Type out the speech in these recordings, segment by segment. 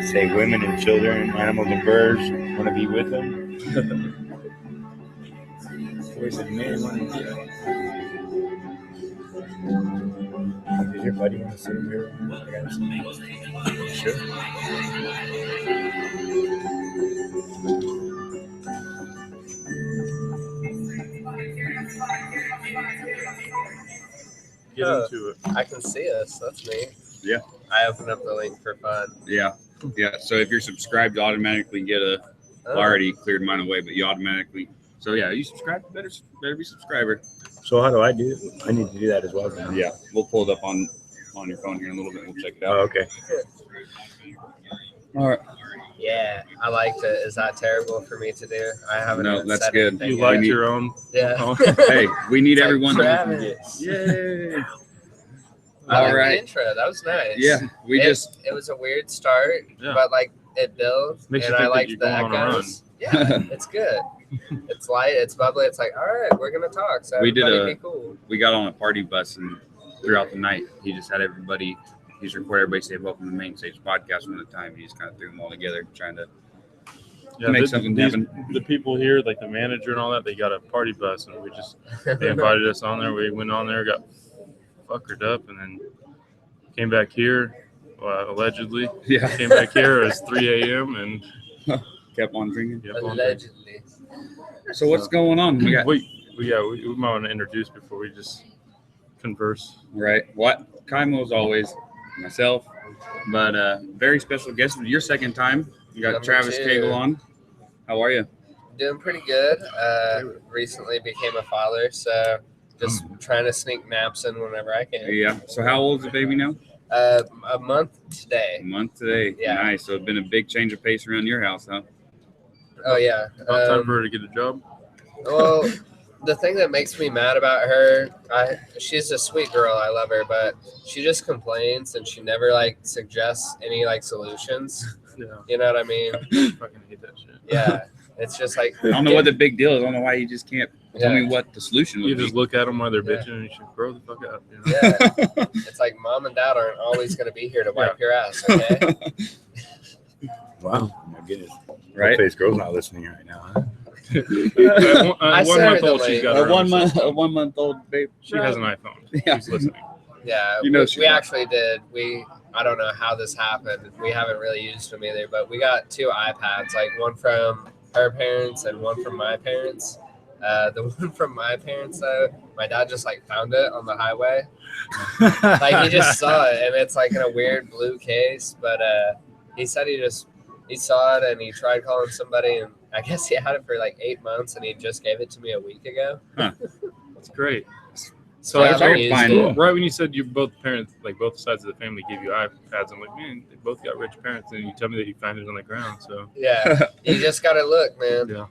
Say women and children, animals and birds want to be with them. Boys and men want to be. Is your buddy in the sitting here? Sure. Get into it. I can see us. That's me. Yeah. I opened up the link for fun. Yeah. So if you're subscribed, you automatically get a. I already cleared mine away, but you automatically. So yeah, you subscribe. Better be a subscriber. So how do I do it? I need to do that as well. Then. Yeah, we'll pull it up on your phone here in a little bit. We'll check it out. Oh, okay. All right. Yeah, I liked it. Is that terrible for me to do? I haven't. No, that's good. You liked your own. Yeah. Hey, we need everyone. Travis. Yay! All right. The intro. That was nice. Yeah, it was a weird start, but like it builds, makes and I liked the echoes. Yeah, it's good. It's light. It's bubbly. It's like, all right, we're gonna talk. So be cool. We got on a party bus and throughout the night, he just had everybody. He's recorded everybody say welcome to the Main Stage podcast one at a time. He just kind of threw them all together, trying to make something happen. The people here, like the manager and all that, they got a party bus, and they invited us on there. We went on there, got fuckered up, and then came back here, allegedly. Yeah. Came back here. It was 3 a.m. and kept on drinking. Allegedly. So what's going on? We might want to introduce before we just converse. Right. What? Kaimo as always, myself, but very special guest. Your second time. You got Travis Cagle on. How are you? Doing pretty good. Recently became a father, so just trying to sneak naps in whenever I can. Yeah. So how old is the baby now? A month today. Yeah. Nice. So it's been a big change of pace around your house, huh? Oh yeah. About time for her to get a job. Well, the thing that makes me mad about her, she's a sweet girl. I love her, but she just complains and she never suggests any solutions. Yeah. You know what I mean? I fucking hate that shit. Yeah. It's just like I don't know what the big deal is. I don't know why you just can't tell me what the solution would be. You just look at them while they're bitching and you should grow the fuck up. You know? Yeah. It's like mom and dad aren't always going to be here to wipe your ass, okay? Wow. My goodness. Right? Hopefully this girl's not listening right now, huh? At 1 month old, she's got her own a 1 month old babe. She has an iPhone. Yeah. She's listening. Yeah, we actually did. I don't know how this happened. We haven't really used them either, but we got 2 iPads, one from her parents and one from my parents. The one from my parents, though, my dad just found it on the highway. He just saw it, and it's in a weird blue case. But he said he saw it and he tried calling somebody, and I guess he had it for 8 months, and he just gave it to me a week ago. Huh. That's great. So right when you said you both parents, both sides of the family gave you iPads, I'm like, man, they both got rich parents, and you tell me that you found it on the ground. So yeah, you just gotta look, man. Yeah.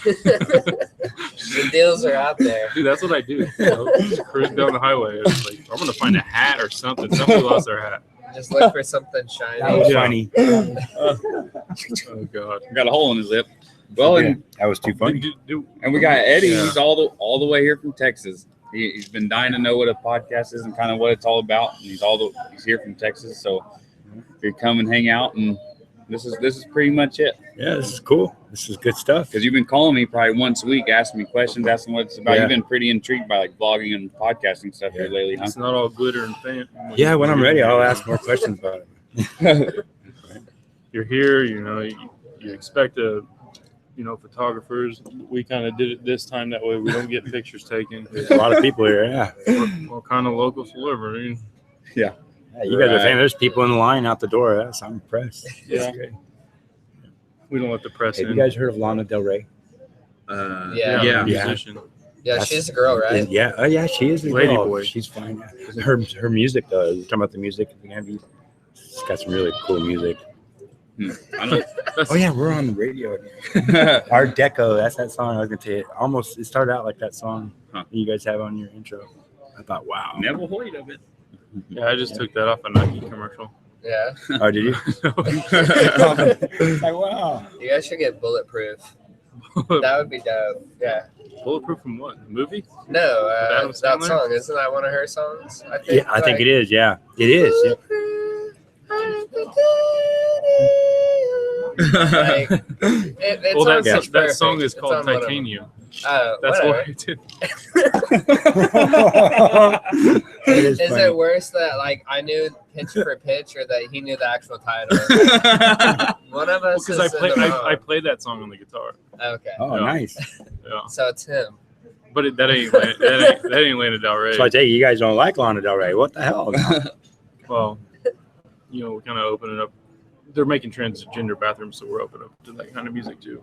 The deals are out there. Dude, that's what I do. Just cruise down the highway. It's I'm gonna find a hat or something. Somebody lost their hat. Just look for something shiny. That was funny. Oh God, got a hole in his lip. Well, and that was too funny. And we got Eddie. Yeah. He's all the way here from Texas. He's been dying to know what a podcast is and kind of what it's all about. And he's here from Texas, so if you come and hang out, and this is pretty much it. Yeah, this is cool. This is good stuff. Because you've been calling me probably once a week, asking me questions, asking what it's about. Yeah. You've been pretty intrigued by vlogging and podcasting stuff here lately, huh? It's not all glitter and fan. Yeah, when I'm ready, I'll ask more questions about it. You're here, you expect photographers. We kind of did it this time that way we don't get pictures taken. There's a lot of people here, yeah. All kind of local celebrity. Yeah. You guys are famous. There's people in the line out the door. I'm impressed. Yeah. We don't let the press in. Have you guys heard of Lana Del Rey? Yeah. Musician. Yeah, she's a girl, right? Yeah. Oh, yeah, she is a lady girl. boy. She's fine. Her music, though. You're talking about the music. She's got some really cool music. I don't. Oh yeah, we're on the radio again. Art Deco, that's that song I was gonna tell you. It started out like that song you guys have on your intro. I thought, wow. Never heard of it. Yeah, I just took that off a Nike commercial. Yeah. Oh, did you? Like, wow. You guys should get Bulletproof. That would be dope. Yeah. Bulletproof from what? The movie? No, that song. Isn't that one of her songs? I think it is. Yeah, it is. Yeah. Like, it's well, on that Pitch Perfect. song is It's called on one of them. Titanium. Whatever. That's why I did. Is funny. it worse that like I knew pitch for pitch, or that he knew the actual title? One of us Because is in the wrong. I played that song on the guitar. Okay. Oh, Yeah. nice. Yeah, So it's him. but that ain't Lana Del Rey. So I tell you, you guys don't like Lana Del Rey. What the hell? Well, we're kind of opening up. They're making transgender bathrooms, so we're open up to that kind of music too.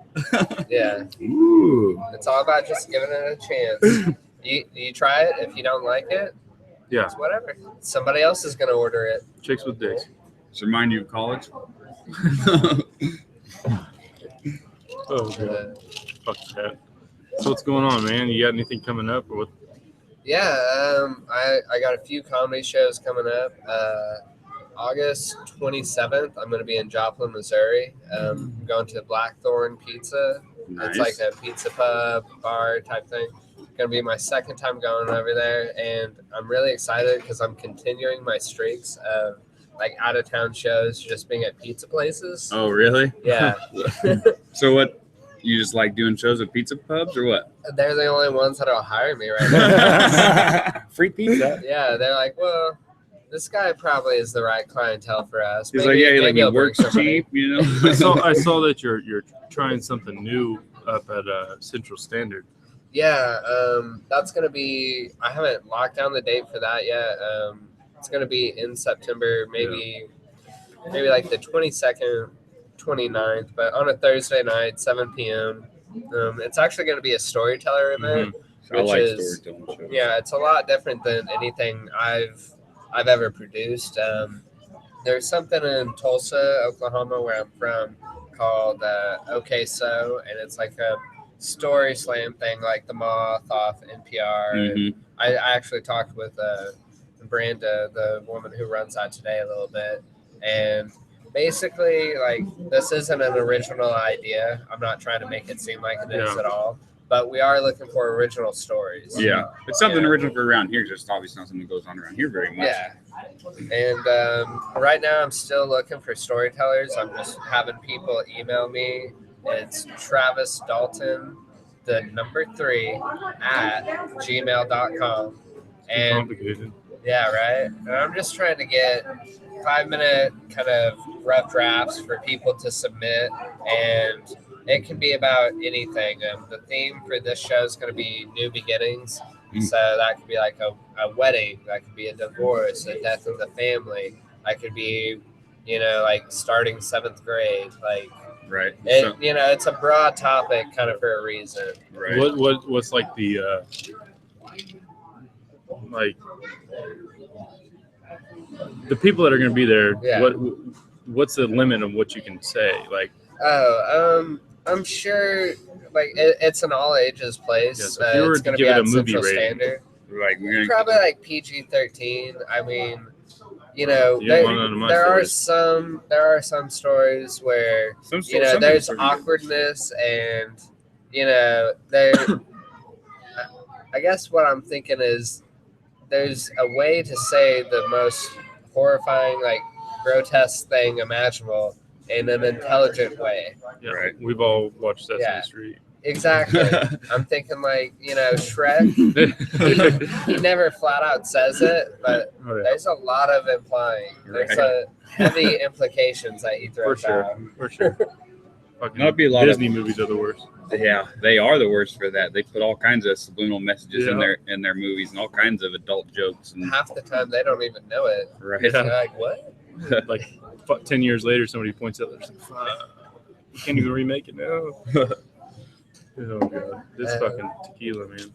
Yeah. Ooh. It's all about just giving it a chance. You try it. If you don't like it, Yeah, it's whatever. Somebody else is gonna order it. chicks with dicks. Does it remind you of college? Oh god, fuck that. So what's going on, man? You got anything coming up, or what? Yeah. I got a few comedy shows coming up. August 27th, I'm going to be in Joplin, Missouri. Going to Blackthorn Pizza. Nice. It's like a pizza pub, bar type thing. Going to be my second time going over there, and I'm really excited because I'm continuing my streaks of like out of town shows, just being at pizza places. Oh, really? Yeah, So what? You just like doing shows at pizza pubs or what? they're the only ones that'll hire me right now. Free pizza. Yeah, they're like, well, this guy probably is the right clientele for us. He's like, yeah, he he'll bring works somebody. cheap, you know. I saw that you're trying something new up at Central Standard. Yeah, that's gonna be. I haven't locked down the date for that yet. It's gonna be in September, maybe like the 22nd, 29th, but on a Thursday night, 7 p.m. It's actually gonna be a storyteller event. I like Which is- storytelling shows. Yeah, it's a lot different than anything I've ever produced. There's something in Tulsa, Oklahoma, where I'm from, called OK So, and it's like a story slam thing, like The Moth off NPR. Mhm. I actually talked with Branda, the woman who runs that today, a little bit, and basically, like, this isn't an original idea. I'm not trying to make it seem like it is Yeah. at all, but we are looking for original stories. Yeah, it's something Yeah. original for around here. Just obviously not something that goes on around here very much. Yeah. And right now I'm still looking for storytellers. I'm just having people email me. It's Travis Dalton, the number 3 at gmail.com. And Complicated. yeah, right. And I'm just trying to get 5-minute kind of rough drafts for people to submit, and it can be about anything. The theme for this show is going to be new beginnings. So that could be like a wedding, that could be a divorce, a death in the family. That could be, like starting 7th grade. Like, Right. it's a broad topic kind of for a reason. Right. What's like the like the people that are going to be there? Yeah. What's the limit of what you can say? Like, I'm sure like it's an all ages place. Yeah, so if you were It's to going to give be it a at movie Central rating. Standard. Like we're gonna Probably like PG-13. I mean, You don't want none of my there are stories. some stories where some there's some- awkwardness, and there. I guess what I'm thinking is there's a way to say the most horrifying, like grotesque thing imaginable in an intelligent way. Yeah, Right. we've all watched Sesame Yeah. Street. Exactly. I'm thinking like, Shrek, he never flat out says it, but Oh, yeah. there's a lot of implying. There's Right. a heavy implications that he throws For sure. out. For sure. Fucking That'd be a lot Disney movies are the worst. Yeah, they are the worst for that. They put all kinds of subliminal messages in Yeah. their movies and all kinds of adult jokes and Half the time they don't even know it. right. Yeah. They're like, what? Like 10 years later, somebody points out, there's like, fuck, you can't even remake it now. Oh god, this fucking tequila, man.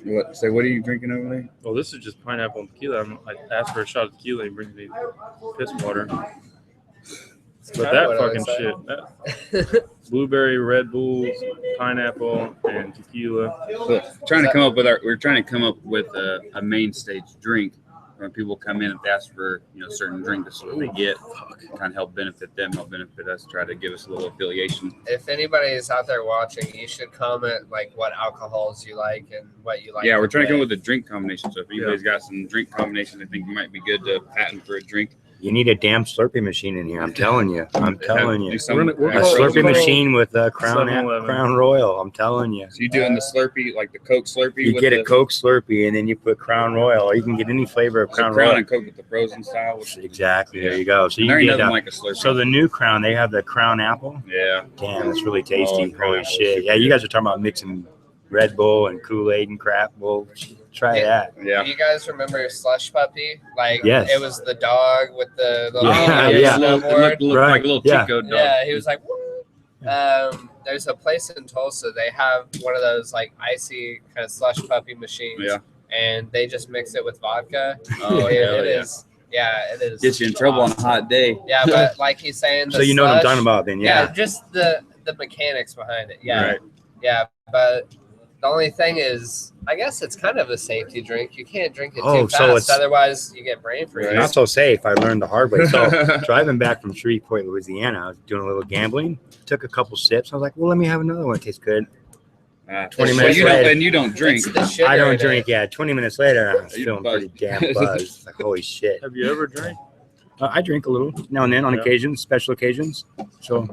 What? So what are you drinking over there? Well, this is just pineapple and tequila. I asked for a shot of tequila and brings me piss water. It's But kinda that what I fucking would shit, say. blueberry, Red Bulls, pineapple, and tequila. We're trying to come up with a main stage drink. When people come in and ask for certain drink, this is what they get. Kind of help benefit them, help benefit us. Try to give us a little affiliation. If anybody is out there watching, you should comment like what alcohols you like and what you like. Yeah, we're trying to come with. up with a drink combination. So if anybody's got some drink combinations, I think might be good to patent for a drink. You need a damn Slurpee machine in here. I'm telling you. I'm telling you. We're A gonna- Slurpee machine with a Crown 7-Eleven. Royal. I'm telling you. So you doing the Slurpee, like the Coke Slurpee? You with get the, a Coke Slurpee and then you put Crown Royal. Or you can get any flavor of so Crown Crown Royal. and Coke with the frozen style. Which, Exactly. Yeah. There you go. So and you there ain't get nothing like a Slurpee. so the new Crown, they have the Crown Apple. yeah. Damn, it's really tasty. Oh, Crown Holy Apple's shit. super Yeah, you good. guys are talking about mixing Red Bull and Kool-Aid and crap. Well, try that. Yeah. Do you guys remember Slush Puppy? Like, Yes. it was the dog with the little Yeah, snowboard. yeah. It looked Right, like a little yeah. Chico dog. Yeah, he was like, woo. There's a place in Tulsa. They have one of those like icy kind of slush puppy machines. Yeah. And they just mix it with vodka. Oh, It hell yeah. is. Yeah, it is. Gets you in trouble on a awesome. hot day. Yeah, but like he's saying, the So you know what I'm slush- talking about then, Yeah, yeah. just the mechanics behind it. Yeah, Right. yeah. But the only thing is, I guess it's kind of a safety drink. You can't drink it Oh, too so fast, it's- otherwise you get brain freeze. Not so safe. I learned the hard way. So driving back from Shreveport, Louisiana, I was doing a little gambling. Took a couple sips. I was like, well, let me have another one. It tastes good. 20 The minutes sugar- later. And you don't drink. It's the sugar I in don't it. drink. Yeah, 20 minutes later, I was You feeling buzzed. pretty damn buzzed. Like, holy shit. Have you ever drank? I drink a little now and then on Yeah. occasions, special occasions. So,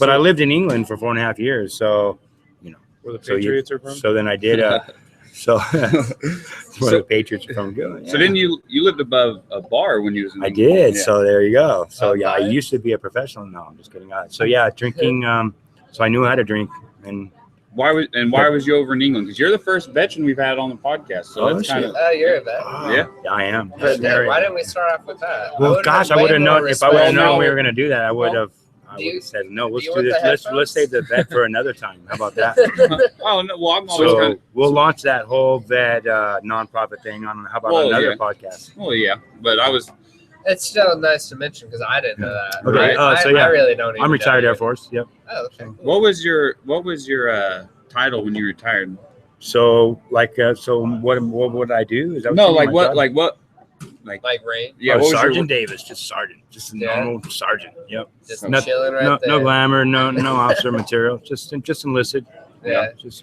but I lived in England for 4.5 years. So, Where the So you- Patriots are from? so then I did. So, where the Patriots are from good. So didn't you lived above a bar when you was in I England? did. Yeah. So there you go. So Oh, yeah, I fine. used to be a professional. No, I'm just kidding. So yeah, drinking. So I knew how to drink, and Why was you over in England? Because you're the first veteran we've had on the podcast. So Oh, that's kind shit. of Oh, you're a vet. Yeah. I am. But then why didn't we start off with that? Well, would've gosh, I way would have more known if I would respect. have known no. we were going to do that. I would have. I Do would you- have said no. Let's do you do want this. the Let's headphones? save the vet for another time. How about that? oh no, well I'm always So kind of we'll launch that whole vet nonprofit thing on. How about Well, another yeah. podcast? well yeah, but I was It's still nice to mention because I didn't know that. Okay, I, so yeah. I really don't. Even I'm retired know Air you. Force. Yep. Oh, okay. Cool. what was your title when you retired? So so what would I do? Is that No, you like mean, my what job? like what Like rain, yeah, Oh, what was your- Sergeant Davis, just sergeant, just a Yeah. normal sergeant. Yep. just No- chilling right No, there. no glamour, no officer material, just enlisted. Yeah, Just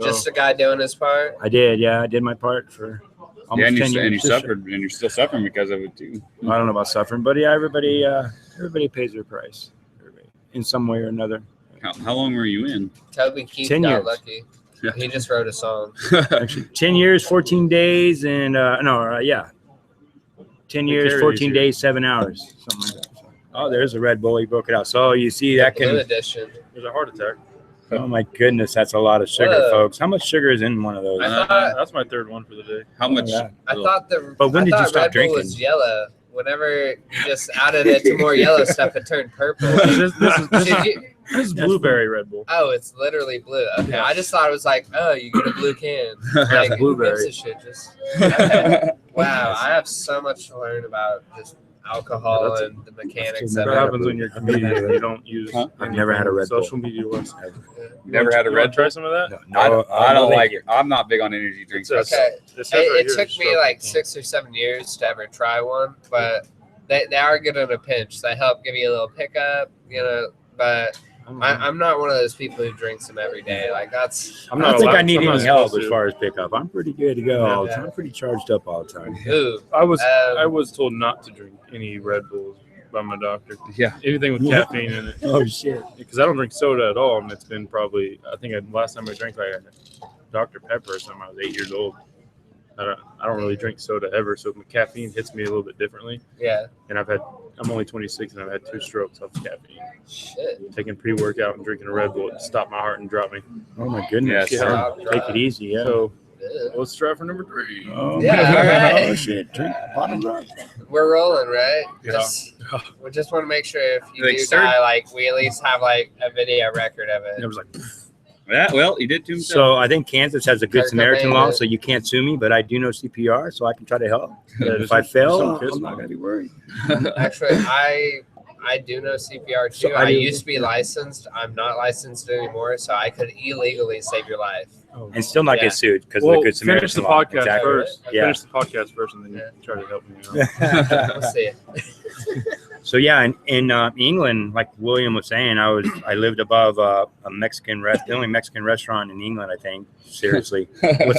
just a guy doing his part. I did, yeah, I did my part for almost yeah, and 10 you, years. and you Just- suffered and you're still suffering because of it too. I don't know about suffering, but yeah, everybody pays their price, everybody, in some way or another. How long were you in? Toby Keith 10 got years. lucky. Yeah. He just wrote a song. Actually, 10 years, 14 days, and 10 years, carried 14 you. days, 7 hours, something like that. Oh, there's a Red Bull. He broke it out. So you see that Blue can. edition. There's a heart attack. Oh my goodness, that's a lot of sugar, Whoa. folks. How much sugar is in one of those? I thought That's my third one for the day. How much? yeah. I thought the But when I did you thought stop Red Bull drinking? was yellow. Whenever you just added it to more yellow stuff, it turned purple. This Did you- is blueberry Red Bull. oh, it's literally blue. Okay, Yeah. I just thought it was like, oh, you get a blue can. That's Like, who blueberry. gives a shit? Just okay. Wow, I have so much to learn about just alcohol That's and the mechanics I've of What never it. happens when you're a comedian and you don't use Huh? I've never had a Red Bull. social media less. Never had a You Red wanna try Bull? some of that? No, I don't thank like you. it. I'm not big on energy drinks. It's Okay. It says right It here, took me stroke like it. 6 or 7 years to ever try one, but they are good in a pinch. They help give you a little pickup, but I'm not one of those people who drinks them every day. Like that's I'm I don't not think allowed- I need I'm not any help supposed as to. far as pickup. I'm pretty good to go all the Yeah. time. I'm pretty charged up all the time. ooh. I was Um, told not to drink any Red Bulls by my doctor. Yeah. Anything with Yeah. caffeine in it. Oh shit! Because I don't drink soda at all, and it's been probably last time I drank like Dr. Pepper or something. I was 8 years old. I don't really drink soda ever, so caffeine hits me a little bit differently. Yeah. And I'm only 26, and I've had 2 strokes off caffeine. Shit. Taking pre-workout and drinking a Red Bull it stopped my heart and dropped me. Oh my goodness! Yes. Yeah. Take it easy, yeah. So Ugh. let's try for number 3. Oh, Yeah, all right. Oh shit! Drink bottoms up. We're rolling, right? Yeah. We just want to make sure if you Like do third- die, like we at least have like a video record of It it. was like, Yeah, well, he did to himself. So I think Kansas has a good Kurt Samaritan Cobain law, did. so you can't sue me, but I do know CPR, so I can try to help. yeah, If just- I just fail, don't kiss I'm not me. gonna be worried. Actually, I do know CPR too. So I I do- used to be licensed. I'm not licensed anymore, so I could illegally save your life. oh. And still not Yeah. get sued because Well, of the good finish Samaritan the law. podcast Exactly. first. Yeah. Finish the podcast first, and then you Yeah. try to help me out. We'll see. So yeah, in England, like William was saying, I lived above a Mexican the only Mexican restaurant in England, I think. Seriously,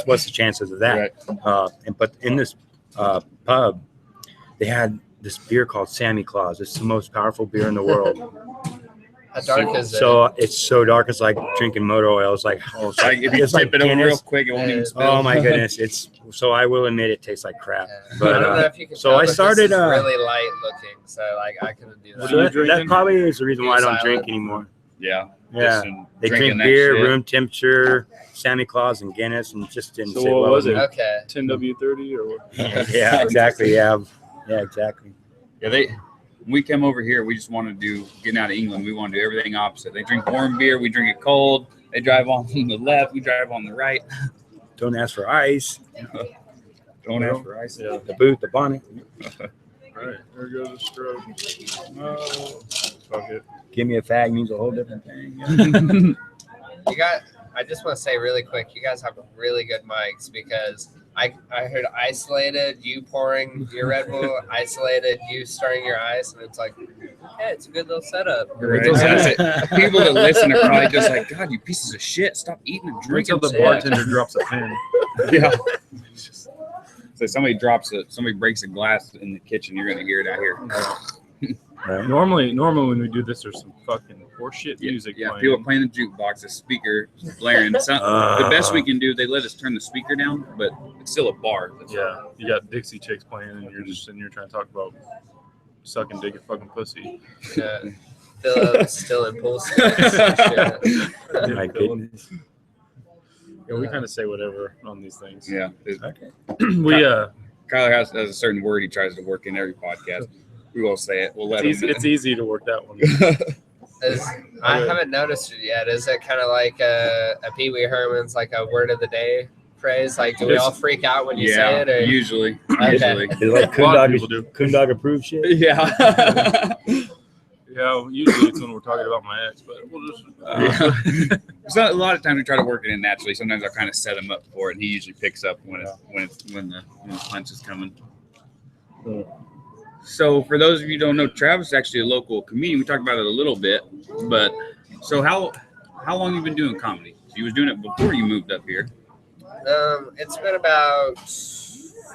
what's the chances of that? Right. But in this pub, they had this beer called Sammy Claus. It's the most powerful beer in the world. How dark is it? So it's so dark. It's like drinking motor oil. It's like, It's like if you it's tip like it over real Guinness. quick, it won't even spill. Oh my goodness! It's so I will admit it tastes like crap. But I don't know if you can so tell, I but started, this is really light looking, so like I couldn't do that. so that probably is the reason why I don't Silent. drink anymore. Yeah. Yeah, Just they drink drinking that beer, shit. room temperature, Sammy Claus, and Guinness, and just didn't So sit what well was with it? Okay. 10W30 or what? me. Yeah, exactly. Yeah, exactly. Yeah, when we come over here, we just want to do, getting out of England, we want to do everything opposite. They drink warm beer, we drink it cold. They drive on the left, we drive on the right. Don't ask for ice. Don't ask for ice. Yeah. The boot, the bonnet. All right, there goes the stroke. Oh, fuck it. Give me a fag means a whole different thing. I just want to say really quick, you guys have really good mics because I heard isolated, you pouring your Red Bull, isolated, you stirring your ice, and it's like, yeah, it's a good little setup. Right. People that listen are probably just like, God, you pieces of shit, stop eating and Wait drinking. till the bartender drops a pin. Yeah. So somebody breaks a glass in the kitchen, you're gonna hear it out here. Right. Normally when we do this, there's some fucking horseshit music Yeah, playing. people playing the jukebox, the speaker blaring. The best we can do, they let us turn the speaker down, but it's still a bar. Yeah, you got Dixie chicks playing, and you're just sitting here trying to talk about sucking dick and fucking pussy. Still impulsive. My goodness. Yeah, we kind of say whatever on these things. Yeah. Okay. Kyler has a certain word he tries to work in every podcast. We won't say it. We'll let him. it's easy to work that one. I haven't noticed it yet. Is it kind of like a Pee Wee Herman's like a word of the day phrase? Like, do we all freak out when you say it? Or? Usually. It's like A lot of people do. Coondog approved shit. Yeah. Yeah, usually it's when we're talking about my ex, but we'll just. So a lot of times we try to work it in naturally. Sometimes I kind of set him up for it, and he usually picks up when the punch is coming. So for those of you who don't know, Travis is actually a local comedian. We talked about it a little bit, but so how long you been doing comedy? You was doing it before you moved up here. It's been about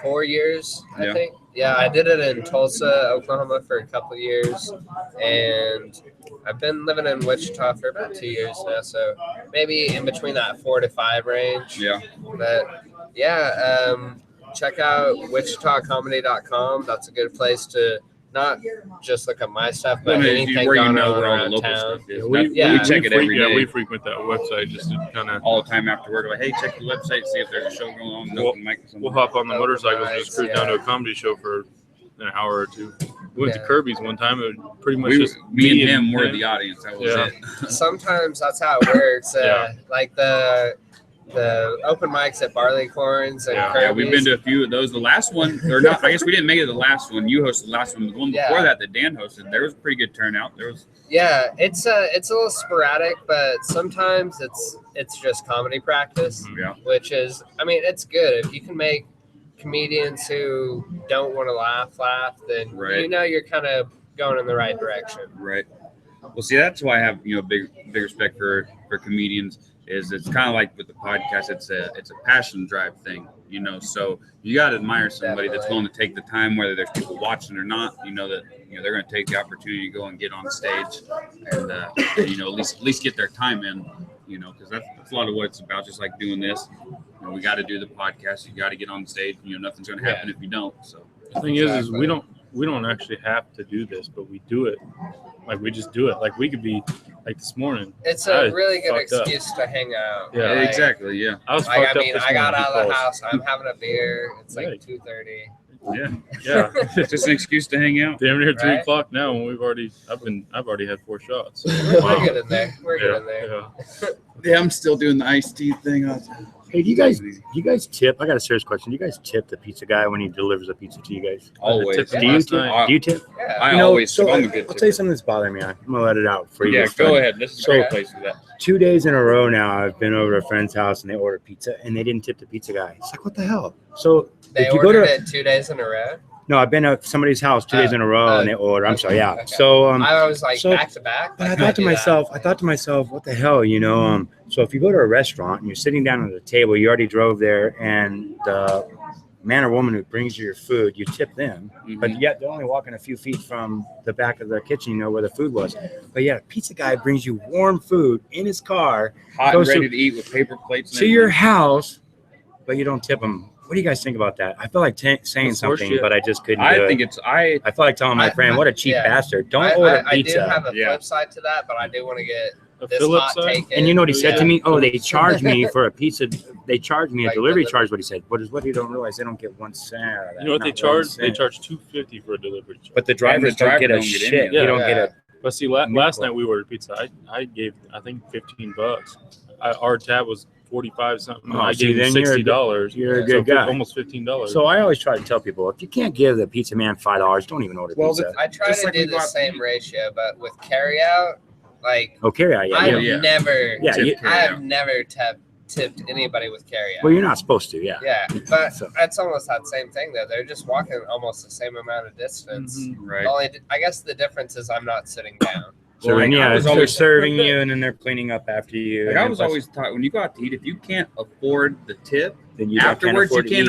4 years, I Yeah. think. Yeah, I did it in Tulsa, Oklahoma for a couple of years, and I've been living in Wichita for about 2 years now, so maybe in between that 4 to 5 range. Yeah. But yeah, check out wichitacomedy.com. That's a good place to not just look at my stuff, but anything where you going know on where all the around local town. stuff is. Yeah, We check it every day. Yeah, we frequent that website just to kind of. All the time after work. Like, hey, check the website, see if there's a show going on. We'll hop on the motorcycles and nice, just cruise down to a comedy show for an hour or two. We went to Yeah. Kirby's one time. It was pretty much me just and him were the audience. That was Yeah. it. Sometimes that's how it works. Yeah. Like the open mics at Barleycorns and Yeah. Kirby's. Yeah, we've been to a few of those. The last one, or not, I guess we didn't make it to the last one. You hosted the last one. The one before that Dan hosted, there was a pretty good turnout. There was. Yeah, it's a little sporadic, but sometimes it's just comedy practice, Yeah. which is, I mean, it's good if you can make comedians who don't want to laugh, then Right. you know you're kind of going in the right direction. Right. Well, see, that's why I have big respect for comedians. Is it's kind of like with the podcast, it's a passion drive thing, So you got to admire somebody that's willing to take the time, whether there's people watching or not. That they're going to take the opportunity to go and get on stage, and at least get their time in. Because that's a lot of what it's about. Just like doing this, we got to do the podcast. You got to get on stage. Nothing's going to happen if you don't. So The thing is we don't actually have to do this, but we do it. Like we just do it. Like we could be like this morning. It's a really good excuse to hang out. Yeah, Like, exactly. Yeah. I was Like, fucked I up mean, this I got morning. out of the house. I'm having a beer. It's like Right. 2:30. Yeah. Yeah. It's just an excuse to hang out. Damn near 3 Right? o'clock now, and I've already had 4 shots. So. We're good in there. We're good in there. Yeah. Yeah, I'm still doing the iced tea thing. Hey, do you guys tip? I got a serious question. Do you guys tip the pizza guy when he delivers a pizza to you guys? Always. Yeah. Do you Last tip? night. Do you tip? Yeah. I always. So I'm a good I'll tell you tipper. something that's bothering me. I'm gonna let it out for you. Yeah, go ahead. This is a So- great place for that. 2 days in a row now, I've been over to a friend's house and they ordered pizza and they didn't tip the pizza guy. It's like, what the hell? So They if you go ordered to it 2 days in a row. no, I've been to somebody's house 2 days in a row and they order. I'm sorry, yeah. Okay. So I was like so- back to back. But I thought to myself, what the hell, So if you go to a restaurant and you're sitting down at a table, you already drove there, and man or woman who brings you your food, you tip them. Mhm. But yet they're only walking a few feet from the back of the kitchen, you know, where the food was. But yeah, a pizza guy brings you warm food in his car hot and goes ready to eat with paper plates and to your everything. house, but you don't tip them. What do you guys think about that? I feel like saying That's something, horseshit. but I just couldn't I do think it. it's I I feel like telling my friend, what a cheap yeah. bastard. Don't order I do pizza. have a Yeah. flip side to that, but I do want to get A this Phillips hot side? take. And you know what he said to Yeah. me? Oh, they charge me for a pizza. They charge me a Like delivery delivery. charge. What he said. What you don't realize, they don't get 1 cent out of that. You know what they Not 1 charge? They cent. charge $2.50 for a delivery charge. But the drivers driver don't get a don't get any shit. of They that. don't get a. But see, last night we ordered pizza. I gave, I think, $15. Our tab was 45 something. Oh, I see, gave him then you're a $60. You're a Yeah. good So guy. almost $15. So I always try to tell people, if you can't give the pizza man $5, don't even order Well, pizza. I try Just to like do we the got- same ratio, but with carryout, like Oh, carry out, yeah. I've yeah. never, Yeah, Tip you- I have carryout. never tipped anybody with carryout. Well, you're not supposed to, yeah. Yeah, but So- it's almost that same thing though. They're just walking almost the same amount of distance. Mhm. right. The only, I guess the difference is I'm not sitting down. So Well, then, like, I yeah, was they're always- serving you, and then they're cleaning up after you. Like and I then was plus- always taught, when you go out to eat, if you can't afford the tip, then you afterwards you can't eat.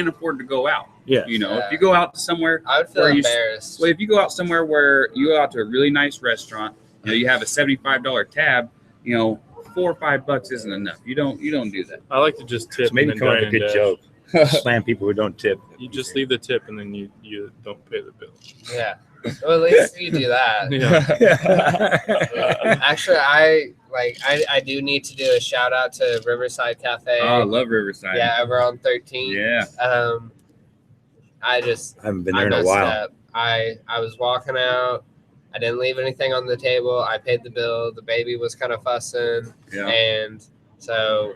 afford to go out. Yeah. You know, Yeah. if you go out to somewhere, I would feel Where you- embarrassed. well, if you go out somewhere where you go out to a really nice restaurant, you know, you have a $75 tab, you know, $4 or $5 isn't enough. You don't do that. I like to just tip. So maybe and come then up with a dine good and joke. dash. Slam people who don't tip. You just leave the tip and then you don't pay the bill. Yeah. Well, at least you do that. Yeah. Actually, I do need to do a shout out to Riverside Cafe. Oh, I love Riverside. Yeah, over on 13. Yeah. I haven't been there in a messed while. up. I was walking out. I didn't leave anything on the table. I paid the bill. The baby was kind of fussing, Yeah. and so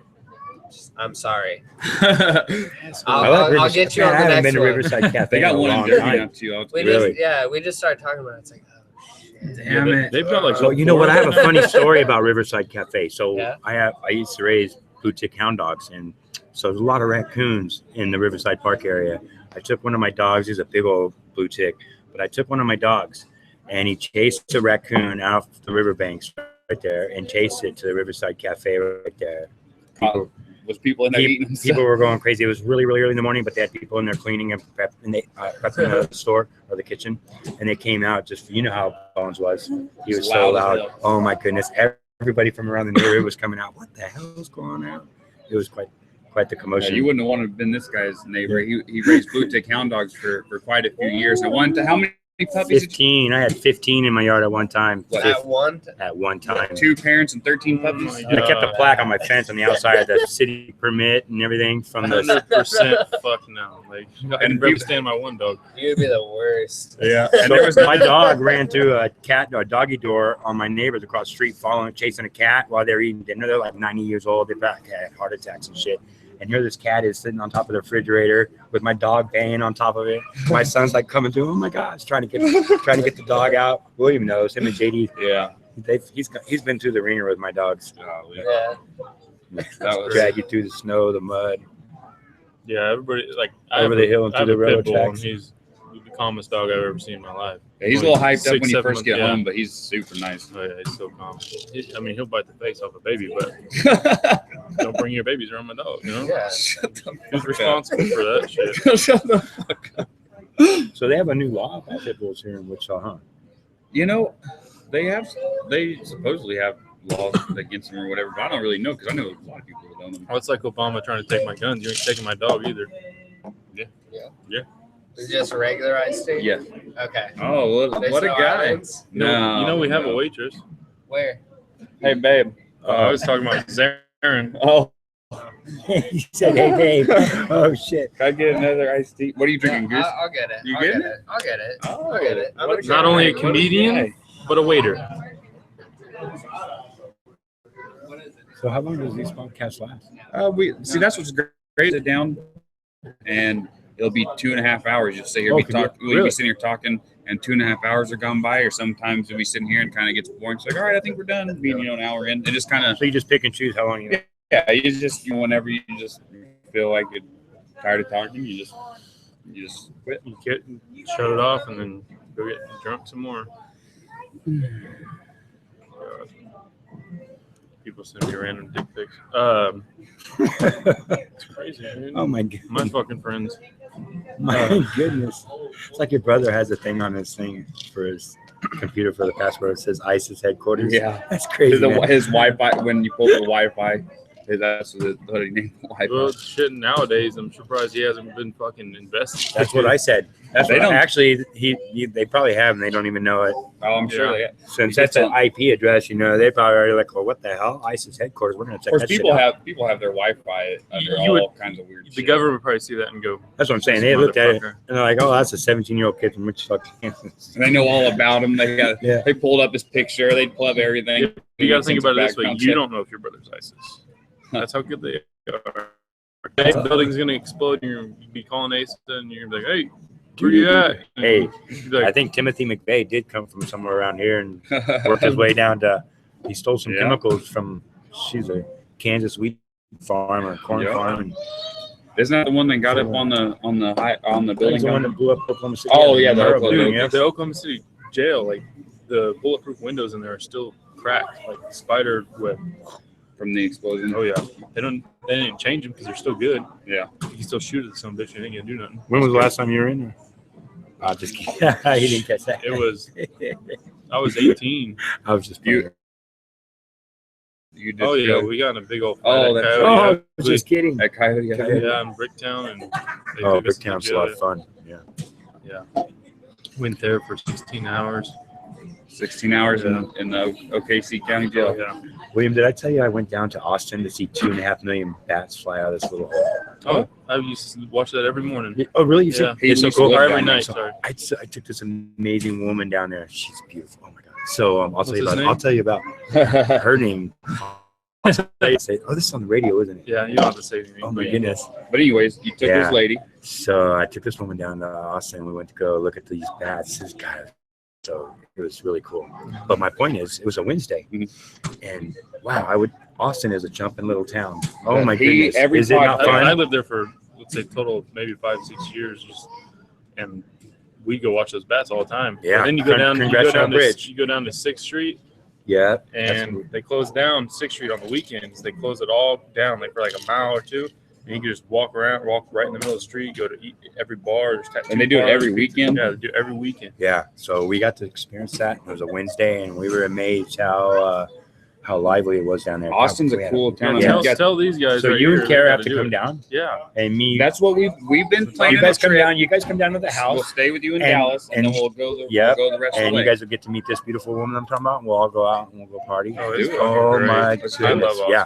I'm sorry. I I'll like get Riverside. you on Man, the I haven't next been to one. Riverside Cafe They in got a one in long Derby time. now too. We Really? we just started talking about it. It's like, oh shit. Damn Yeah, it. They've got like So you know what? I have a funny story about Riverside Cafe. So Yeah. I used to raise blue tick hound dogs, and so there's a lot of raccoons in the Riverside Park area. I took one of my dogs. He's a big old blue tick, but I took one of my dogs, and he chased a raccoon out the riverbanks right there, and chased it to the Riverside Cafe right there. Was people in there eating People stuff? were going crazy. It was really, really early in the morning, but they had people in there cleaning and prepping the store or the kitchen, and they came out. Just you know how Bones was. He was so Loud as loud. hell. Oh my goodness! Everybody from around the neighborhood was coming out. What the hell is going on? It was quite the Yeah, commotion. you wouldn't have wanted to have been this guy's neighbor. He raised blue tick hound dogs for quite a few years. And how many puppies? 15. I had 15 in my yard at one time. What? At one, At one time. 2 parents and 13 Oh puppies. my And I kept a God. plaque on my fence on the outside of the city permit and everything from the. 100% fuck no. Like I And can barely people- stand my one dog. you'd be the worst. Yeah. And And there was my dog ran through a doggy door on my neighbors across the street, chasing a cat while they're eating dinner. They're like 90 years old. They've had heart attacks and shit. And here this cat is sitting on top of the refrigerator with my dog banging on top of it. My son's like coming through. Oh my gosh, trying to get the dog out. William knows him and JD. yeah. He's been through the ringer with my dogs. Yeah. That was Drag you through the snow, the mud. Yeah, everybody like Over the hill and I have through a the pit railroad bull, and tracks. he's the calmest dog I've ever seen in my life. Yeah, he's a little hyped up 6, when you 7 first get months, home, but he's super nice. Oh yeah, he's so calm. He'll bite the face off a baby, but don't bring your babies around my dog. You know, Yeah. Shut the who's fuck responsible for that shit? up. Shut the fuck up. So they have a new law about pit bulls here in Wichita, huh? You know, they supposedly have laws against them or whatever, but I don't really know because I know a lot of people who own them. Well, it's like Obama trying to take my guns. You ain't taking my dog either. It's just a regular iced tea? Yeah. Okay. Oh, There's what a no guy. islands? No. You know we have a waitress. Where? Hey, babe. I was talking about Zarin. Oh, He said, "Hey, Dave." Oh shit. can I get another iced tea? What are you drinking, Goose? I'll get it. You I'll getting get it. I'll get it. Oh, I'll get it. I'm what a a Not drunk only a guy. comedian, but a waiter. So how long does these podcasts last? We see that's what's great. Sit down, and it'll be 2.5 hours. You'll sit here, Oh, be could you- talking. We'll really? be sitting here talking, and 2.5 hours are gone by. Or sometimes we'll be sitting here and kind of gets boring. It's like, all right, I think we're done. Being an hour in, it just kind of So you just pick and choose how long you. yeah. You just whenever you just feel like you're tired of talking, you just quit. You shut it off and then go get drunk some more. God. people send me random dick pics. It's crazy, man. Oh my god. My fucking friends. My goodness. It's like your brother has a thing on his thing for his computer for the password. It says ISIS headquarters. Yeah. That's crazy. Man. His Wi-Fi, when you pull up the Wi-Fi, that's what he named the Wi-Fi. Well, shit, nowadays, I'm surprised he hasn't been fucking invested. That's what I said. That's They what don't- actually they probably have and they don't even know it. Oh, I'm sure Yeah. they. Since that's an IP address, they probably are like, well, what the hell? ISIS headquarters. We're gonna check Of course, that shit people out. have their Wi-Fi under You would- all kinds of weird The shit. government would probably see that and go, That's what I'm saying. "This They looked at it motherfucker." and they're like, oh, that's a 17-year-old kid from Wichita, Kansas. And they know all about him. Yeah. They pulled up his picture. They pull up everything. You got to think about it this way. Background You check. don't know if your brother's ISIS. That's how good they are. The building's going to explode and you'll be calling ASA and you're going to be like, hey, where you at? And Hey, you'd be like, I think Timothy McVeigh did come from somewhere around here and worked his way down to. He stole some Yeah. chemicals from a Kansas wheat farm or corn Yeah. farm. And Isn't that the one that got up on the that building? was the one that blew up Oklahoma City. Oh, yeah, the Murrah Oklahoma- building, dude, yeah. the Oklahoma City jail, like the bulletproof windows in there are still cracked, like spider web. From the explosion. Oh, yeah. They didn't change them because they're still good. Yeah. You can still shoot at some bitch. You ain't going to do nothing. When was the last time you were in there? Oh, just kidding. He didn't catch that. It was, I was 18. I was just. You- You did. Oh, yeah. go- We got in a big old fight Oh, at that's Coyote. Oh, Actually. just kidding. That Coyote. Yeah, in Bricktown. And they Oh, took us to Bricktown's a jail. lot of fun. Yeah. Yeah. Went there for 16 hours. 16 hours in the OKC County Jail. Yeah. William, did I tell you I went down to Austin to see 2.5 million bats fly out of this little hole? Oh, I used to watch that every morning. Oh, really? You Yeah. see? It's so used to cool. live Or down every there, night, So sorry. I took this amazing woman down there. She's beautiful. Oh my god. So I'll What's tell you his about. name? I'll tell you about her name. Say, oh, this is on the radio, isn't it? Yeah, you don't have to say anything. Oh my but goodness. But anyways, you took Yeah. this lady. So I took this woman down to Austin. We went to go look at these bats. So it was really cool. But my point is, it was a Wednesday, and wow, Austin is a jumping little town. Oh my goodness, is it not I fun? lived there for, let's say, total maybe 5-6 years, and we go watch those bats all the time. Yeah. And then you go down to Congressional Bridge. 6th Street, Yeah, and they close down 6th Street on the weekends. They close it all down like for like a mile or two. And you can just walk right in the middle of the street, go to eat every bar. There's tattoo And they do it bars. every weekend? Yeah, they do it every weekend. yeah. So we got to experience that. It was a Wednesday, and we were amazed how lively it was down there. Austin's We a had cool town. Yeah. Tell, tell these guys. So right you here, and Kara they have gotta to do come it. down, Yeah. and me. That's what we've been planning. you guys a come trip. down. You guys come down to the We'll house, stay with you in And- Dallas, and then and- we'll go. Yep. We'll go the rest of and the you way. guys will get to meet this beautiful woman I'm talking about. And we'll all go out and we'll go party. Oh, it's Dude, fucking Oh great. my I goodness. love Austin. Yeah.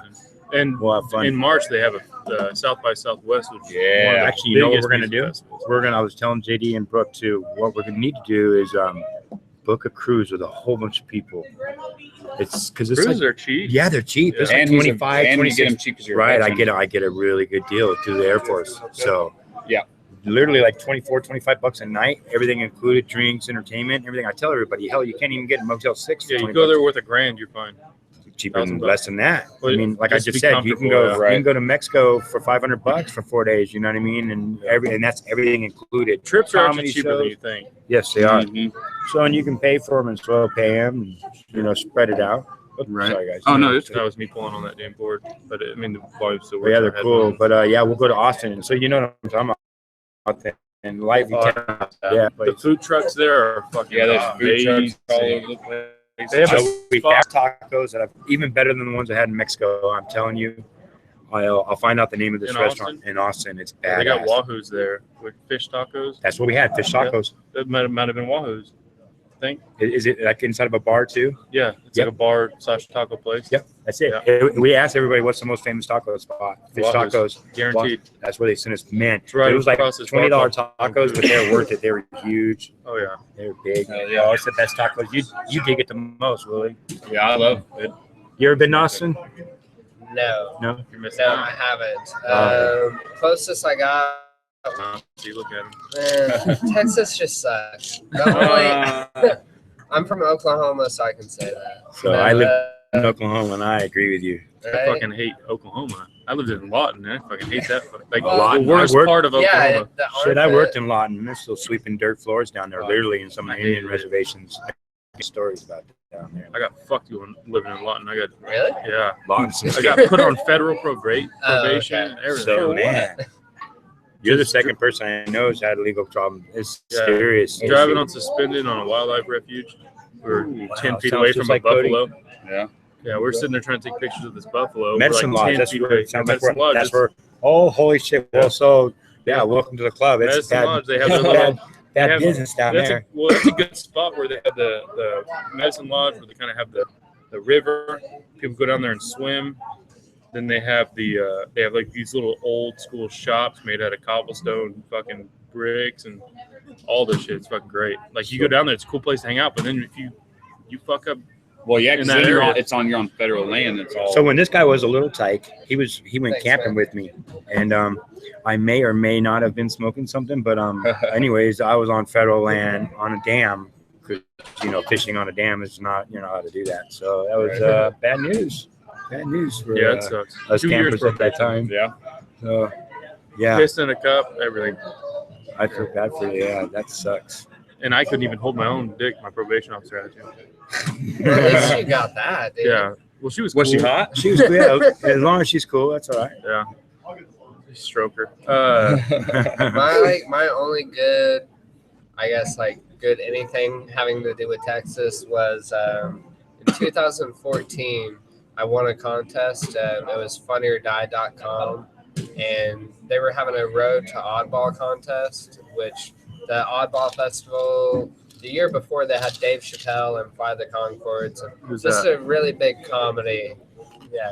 And We'll have fun. in March they have a South by Southwest, which Yeah. is one of the Actually, you know what biggest we're gonna music do? festivals. I was telling JD and Brooke too, what we're gonna need to do is book a cruise with a whole bunch of people. It's because it's Cruises like, are cheap. yeah, they're cheap. It's And like he's a- 25, and you get 26. them cheap as your Right, veteran. I get a really good deal through the Air Force. So Yeah. literally like 24, 25 bucks a night, everything included, drinks, entertainment, everything. I tell everybody, hell, you can't even get in Motel 6 for Yeah, you 20 go there bucks. worth $1,000, you're fine. Cheaper than $1,000 less than that. Well, I mean, like I just to just be said, you can comfortable, go yeah. you Right. can go to Mexico for $500 for 4 days, you know what I mean? And that's everything included. Trips are Comedy actually cheaper than shows. you think. Yes, they are. Mhm. So, and you can pay for them and slow pay them, and, spread it out. Oops, Right. Sorry, guys. Oh, no, it's That was me pulling on that damn board. But I mean, the volume still But works. yeah, I they're had cool. one. But yeah, we'll go to Austin. So you know what I'm talking about. And life, you can't, yeah. The food trucks there are fucking Yeah, there's food trucks all amazing. over the place. They have a we spot. have tacos that are even better than the ones I had in Mexico. I'm telling you. I'll find out the name of this In restaurant in Austin. It's badass. They got Wahoos there with fish tacos. That's what we had. Fish Yeah. tacos. That might have been Wahoos. I think. Is it like inside of a bar too? Yeah, it's Yep. like a bar / taco place. Yep, that's it. Yeah. We asked everybody what's the most famous taco spot. Fish Wahoos. tacos. Guaranteed. That's where they sent us. Man, It's right it was like across this $20 bar. tacos, but they're worth it. They were huge. Oh yeah. They were big. Hell yeah. Oh, it's the best tacos. You dig it the most, Willie. Yeah, I love it. You ever been to Austin? No, No. You're missing no, out. I haven't. Oh. Closest I got, See, look at him. Texas just sucks. The only, I'm from Oklahoma, so I can say that. So I live in Oklahoma, and I agree with you. I right? fucking hate Oklahoma. I lived in Lawton, and I fucking hate that. Like Lawton, the worst I worked- part of Oklahoma. Yeah, the Shit, I armpit- worked in Lawton, and they're still sweeping dirt floors down there, Oh, literally in some I Indian hated it. reservations. stories about down there. I got fucked going living in Lawton. I got Really? yeah. Lots of I got put on federal probation. Okay. And everything. So For man, you're the second person I know who's had a legal problem. It's Yeah. serious. Driving on suspended on a wildlife refuge. We're 10 feet away sounds from just a like Cody. buffalo. Yeah. Yeah, we're sitting there trying to take pictures of this buffalo. Medicine we're like Lodge. 10 That's feet where away. it sounds like. Medicine Lodge. That's where. Oh, holy shit! Well, so yeah, Yeah. welcome to the club. It's Medicine bad, Lodge. They have their little. bad they have- business down that's there. that's a good spot where they have the Medicine Lodge, where they kind of have the river. People go down there and swim. Then they have they have like these little old school shops made out of cobblestone, fucking bricks, and all this shit. It's fucking great. Like you go down there, it's a cool place to hang out. But then if you fuck up, Well, yeah, In because that then area. you're on federal land. It's all. So when this guy was a little tyke, he went Thanks, camping man. with me, and I may or may not have been smoking something, but anyways, I was on federal land on a dam because fishing on a dam is not how to do that. So that was bad news. Bad news for yeah, it sucks. us 2 years campers at that time. yeah. So yeah, Pissed in a cup, everything. I feel bad for you. Yeah, that sucks. And I couldn't even hold my own dick. My probation officer had to. Well, at least you got that, dude. Yeah. Well, she was. Was she cool. hot? She was yeah, as long as she's cool, that's all right. Yeah. Stroke her. My only good, I guess, like good anything having to do with Texas was in 2014. I won a contest. It was funnyordie.com, and they were having a Road to Oddball contest, which the Oddball Festival. The year before, they had Dave Chappelle and Fly the Conchords. And Who's just that? a really big comedy. Yeah,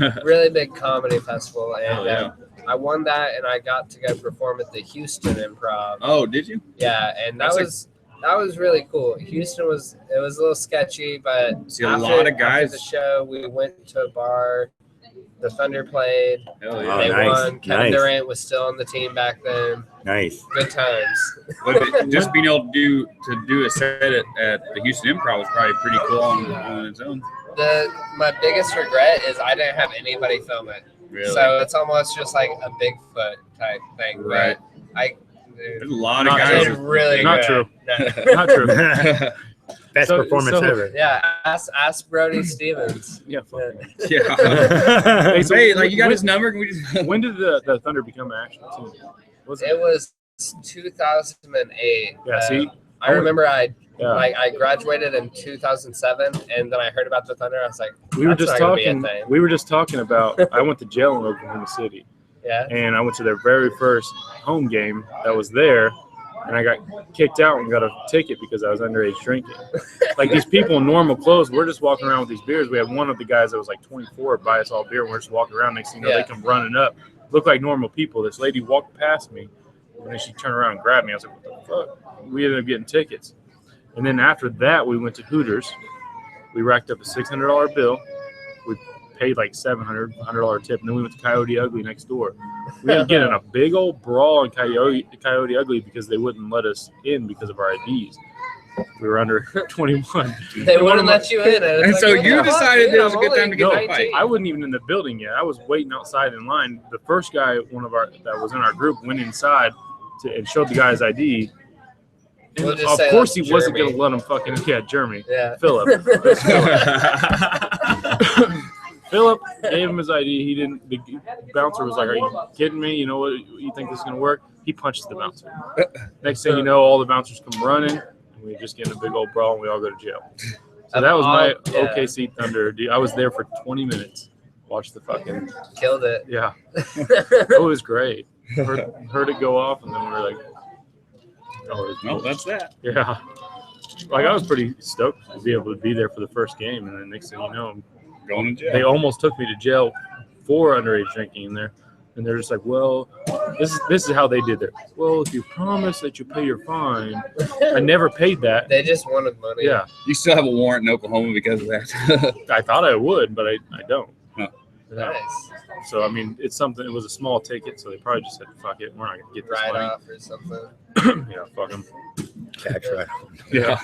right. Really big comedy festival, and Oh, yeah. I won that, and I got to go perform at the Houston Improv. Oh, did you? Yeah, and that was really cool. Houston was a little sketchy, but See, a lot of after guys. the show, we went to a bar. The Thunder played. Hell Oh, yeah. They nice, won. Kevin nice. Durant was still on the team back then. Nice. Good times. But just being able to do a set at the Houston Improv was probably pretty cool on its own. My biggest regret is I didn't have anybody film it. Really. So it's almost just like a Bigfoot type thing. Right. But There's a lot of Not I guys. did really Not good. true. Not true. Best So- performance so- ever. Yeah, ask Brody Stevens. Yeah. Fuck Yeah. me. Yeah. Hey, so Hey, like you got when- his number? Can we just? When did the Thunder become an actual team? Was It was 2008. Yeah. See. I remember I Yeah. graduated in 2007, and then I heard about the Thunder. I was like, We were that's just not gonna be a talking. thing. We were just talking about. I went to jail in Oklahoma City, yeah. and I went to their very first home game that was there, and I got kicked out and got a ticket because I was underage drinking. Like these people in normal clothes, we're just walking around with these beers. We had one of the guys that was like 24 buy us all beer, and we're just walking around. Next thing you know, Yeah. they come running up, look like normal people. This lady walked past me, and then she turned around and grabbed me. I was like, what the fuck? We ended up getting tickets. And then after that, we went to Hooters. We racked up a $600 bill. We paid like $700 tip, and then we went to Coyote Ugly next door. We ended up getting a big old brawl in Coyote Ugly because they wouldn't let us in because of our IDs. We were under 21. They wouldn't let you in. And it's so like, what you the fuck, decided dude? it was a I'm good only time to get in a 19. fight. I wasn't even in the building yet. I was waiting outside in line. The first guy, that was in our group, went inside and showed the guy's ID. And We'll just of say course, that's he wasn't Jeremy. going to let him Jeremy. Yeah. Philip. Philip gave him his ID. He didn't. The bouncer was like, "Are you kidding me? You know what? You think this is gonna work?" He punches the bouncer. Next thing you know, all the bouncers come running, and we just get in a big old brawl, and we all go to jail. So that was my Yeah. OKC Thunder. I was there for 20 minutes. Watched the fucking Killed it. yeah. It was great. Heard it go off, and then we were like, "Oh, Well, that's that. yeah." Like I was pretty stoked to be able to be there for the first game, and then next thing you know, Going to jail. they almost took me to jail for underage drinking in there. And they're just like, well, this is how they did it. Well, if you promise that you pay your fine, I never paid that. They just wanted money. Yeah, You still have a warrant in Oklahoma because of that. I thought I would, but I don't. Huh. Yeah. Nice. So I mean, it's something. It was a small ticket, so they probably just said, "Fuck it, we're not gonna get this Write money." off or something. Yeah, fuck them. Tax write. Yeah,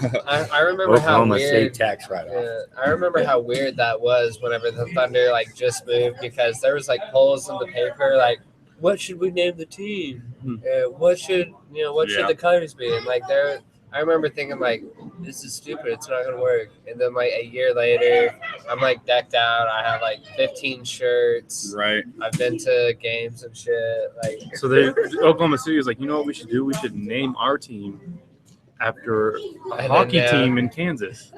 I remember how Oklahoma State weird. tax write off. Yeah, I remember how weird that was whenever the Thunder like just moved, because there was like polls in the paper like, what should we name the team? Hmm. What should the colors be? And like I remember thinking like, this is stupid. It's not gonna work. And then like a year later, I'm like decked out. I have like 15 shirts. Right. I've been to games and shit. Like, So Oklahoma City was like, you know what we should do? We should name our team after a hockey team in Kansas.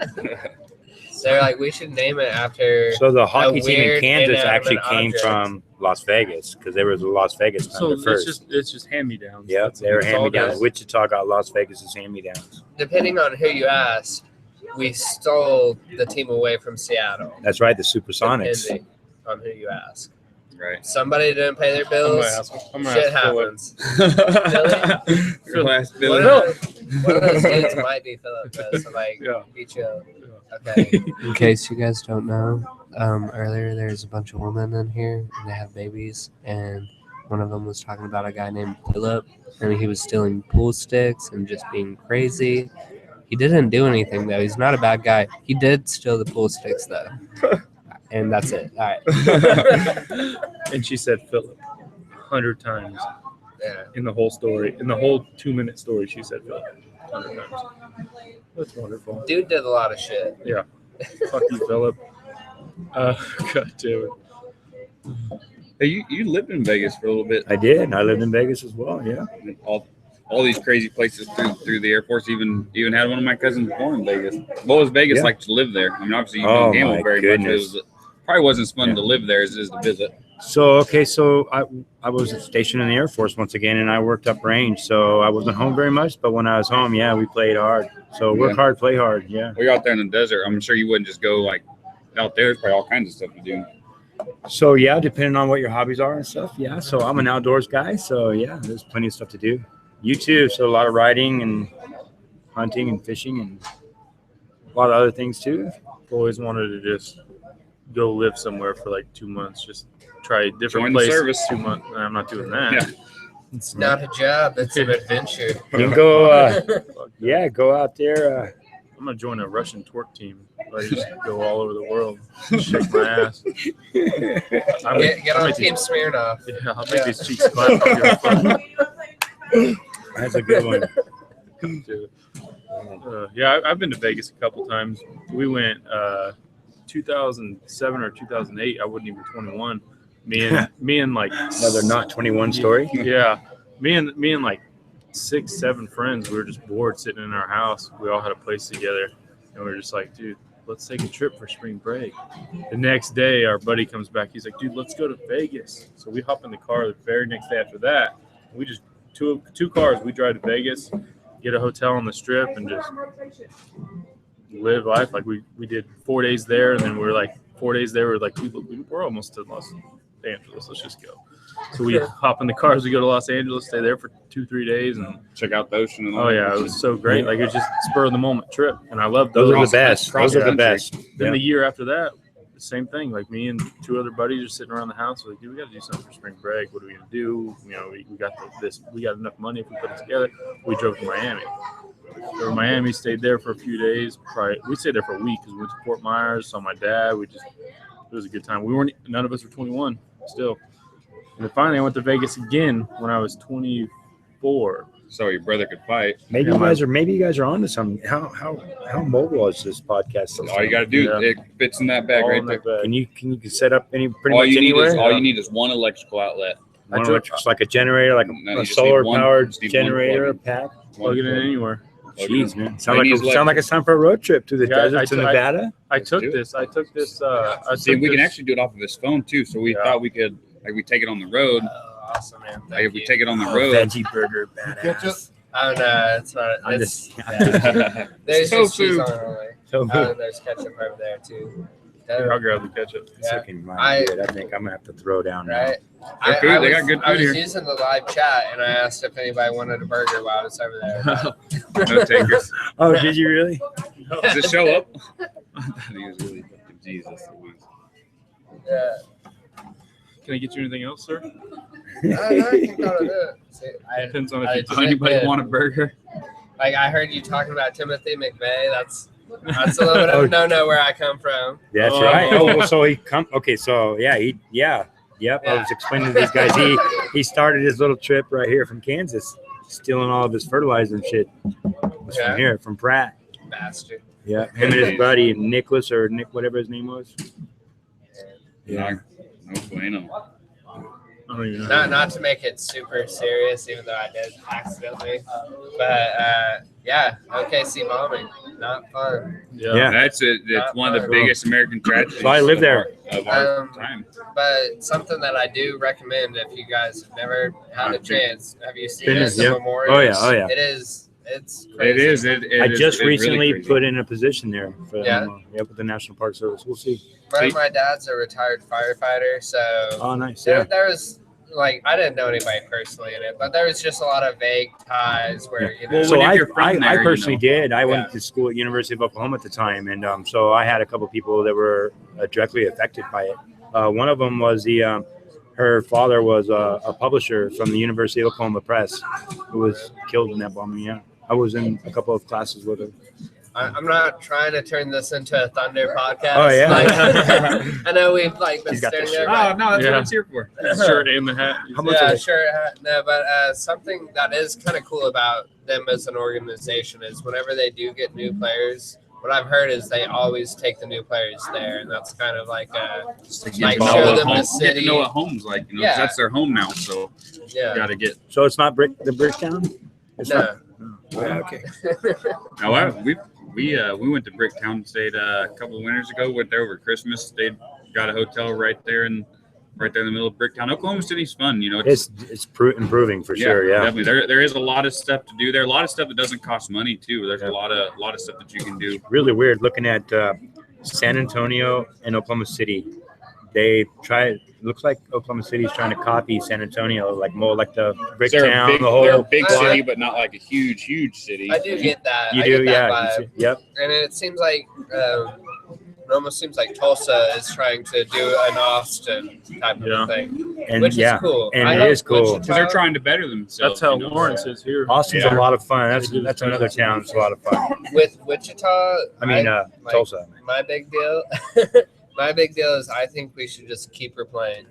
they're like, we should name it after. So the hockey a team in weird Kansas actually inanimate came object. from Las Vegas because they were the Las Vegas So Thunder first. it's just hand me downs. Yep, they were That's all it hand-me-downs. is. Wichita got Las Vegas' hand-me-downs. Depending on who you ask, we stole the team away from Seattle. That's right, the Supersonics. Depending on who you ask. Right. Somebody didn't pay their bills. I'm gonna Shit ask Philip. happens. Your last One Billy. of those dudes might be Philip, though, so like, Yeah. be chill. Okay. In case you guys don't know, earlier there's a bunch of women in here and they have babies, and one of them was talking about a guy named Philip, and he was stealing pool sticks and just being crazy. He didn't do anything though. He's not a bad guy. He did steal the pool sticks though, and that's it. All right. And she said Philip 100 times Yeah. in the whole story. In the whole 2-minute story, she said Philip 100 times. That's wonderful. Dude did a lot of shit. Fuck you, Philip. God damn it. Hey, you lived in Vegas for a little bit. I did. I lived in Vegas as well, yeah. All these crazy places through the Air Force. Even had one of my cousins born in Vegas. What was Vegas Yeah. like to live there? I mean, obviously you Oh, didn't gamble my very goodness. much. Probably wasn't as fun Yeah. to live there as it is to visit. So I was stationed in the Air Force once again, and I worked up range. So I wasn't home very much, but when I was home, yeah, we played hard. So work Yeah. hard, play hard, yeah. Well, you're out there in the desert. I'm sure you wouldn't just go like out there. There's probably all kinds of stuff to do. So yeah, depending on what your hobbies are and stuff, yeah. So I'm an outdoors guy, so yeah, there's plenty of stuff to do. You too. So a lot of riding and hunting and fishing and a lot of other things too. I've always wanted to just go live somewhere for like 2 months. Just try different Join the places. service. 2 months. I'm not doing that. Yeah. It's not a job. It's an adventure. You can go, Fuck that. yeah, go out there. I'm gonna join a Russian twerk team. I just go all over the world, shake my ass. I'm, Get I'll on make Team these- Smirnoff. Yeah, I'll make these cheeks clap. I'll give a fuck. That's a good one. Yeah, I've been to Vegas a couple times. We went 2007 or 2008. I wasn't even 21. Me and like Another not 21 story. Yeah, me and like 6-7 friends. We were just bored sitting in our house. We all had a place together, and we were just like, dude, let's take a trip for spring break. The next day, our buddy comes back. He's like, dude, let's go to Vegas. So we hop in the car the very next day after that. We just two cars. We drive to Vegas, get a hotel on the Strip, and just live life. Like we did 4 days there, and then we're like 4 days there. We're like, we're almost to Los Angeles. Let's just go. So we hop in the cars. We go to Los Angeles, stay there for 2-3 days, and Check out the ocean and all. oh yeah, it was so great. Like it was just spur of the moment trip, and I loved Those those. are the Cross- best. cross Those are the country. best. Then Yeah. the year after that, the same thing. Like me and 2 other buddies are sitting around the house. We're like, dude, we got to do something for spring break. What are we gonna do? You know, we got we got enough money if we put it together. We drove to Miami. So in Miami, stayed there for a few days. We stayed there for a week because we went to Fort Myers. Saw my dad. It was a good time. None of us were 21 still. And then finally, I went to Vegas again when I was 24. So your brother could fight. Maybe Yeah, you guys are on to something. How mobile is this podcast system? All you got to do, Yeah. it fits in that bag All right in there. that bag. Can you set up pretty All much you anywhere? need is one electrical outlet. One electric, like a generator, like No, you a just need solar one- powered just need one generator plug-in. pack. Plug it in anywhere. Jeez, man, All sound you need is like it's time for a road trip through the Yeah, desert to I- Nevada. I Let's took do it. this. I took this. See, we can actually do it off of his phone too. So we Yeah. thought we could, like, we take it on the road. Awesome, man. Like, Thank if we you. take it on the Oh, road. veggie burger, badass. Oh no, it's not. I'm It's, just there's just cheese Tofu. on it only. so Oh, and there's ketchup over there too. I'll grab the ketchup. Yeah. Fucking mind, dude. I think I'm gonna have to throw down now. Right. Good food. They got good I food was here. using the live chat and I asked if anybody wanted a burger while I was over there. No takers. Oh, did you really? Does it show up? I thought he was really fucking Jesus. Yeah. Can I get you anything else, sir? I think that'll do it. See, Depends on I if you just- Does anybody Yeah. want a burger? like I heard you talking about Timothy McVeigh. That's a little bit of a no-no where I come from. That's Oh. right. Oh, well, so he come. Okay, so yeah, yep. I Yeah. was explaining to these guys. He started his little trip right here from Kansas, stealing all of his fertilizer and shit. He's from here, from Pratt. Bastard. Yeah, him and his buddy Nicholas or Nick, whatever his name was. No bueno. I don't even know. Not to make it super serious, even though I did accidentally. But yeah, OKC bombing, not fun. Yeah. That's it. It's one of the biggest American tragedies. So I live there. Of our time. But something that I do recommend if you guys have never had a chance, have you seen Fitness, the yeah. memorials? Oh yeah. It's crazy. It is. I just it's recently really put in a position there for Yeah. with the National Park Service. We'll see. My dad's a retired firefighter, so Oh, nice. there, Yeah. there was like I didn't know anybody personally in it, but there was just a lot of vague ties where you know. Well, So when I you're from there, you personally know. did. I went Yeah. to school at University of Oklahoma at the time, and so I had a couple people that were directly affected by it. One of them was her father was a publisher from the University of Oklahoma Press, who was killed in that bombing. Yeah, I was in a couple of classes with her. I'm not trying to turn this into a Thunder podcast. Oh, yeah. Like, I know we've like been He's got the staring there. shirt. Oh no, that's Yeah. what it's here for. Shirt and the hat. How much Yeah, is it? sure. No, but something that is kind of cool about them as an organization is whenever they do get new players, what I've heard is they always take the new players there, and that's kind of like Like, Get to show know what them the home- Get city. to know what home's like. You know, 'cause Yeah. that's their home now. So you yeah. got to get. So it's not the brick town. It's No. not. Oh, yeah, okay. Now we went to Bricktown. Stayed a couple of winters ago. Went there over Christmas. Stayed. Got a hotel right there in the middle of Bricktown. Oklahoma City's fun. You know, It's improving for sure. Yeah. Definitely. There is a lot of stuff to do there. A lot of stuff that doesn't cost money too. There's a lot of stuff that you can do. Really weird looking at San Antonio and Oklahoma City. They looks like Oklahoma City is trying to copy San Antonio, like more like the brick They're town, a big, the whole. they're a big block. city, but not like a huge city. I do get that. You I do, get that yeah. vibe. Yep. And it seems like it almost seems like Tulsa is trying to do an Austin type of Yeah. thing, And which yeah, is cool. and I it hope is cool. Wichita- Because they're trying to better themselves. That's how you know? Lawrence is here. Austin's Yeah. a lot of fun. They do That's the another same. town. It's a lot of fun. with Wichita. I mean, like, Tulsa. my big deal. My big deal is I think we should just keep her playing.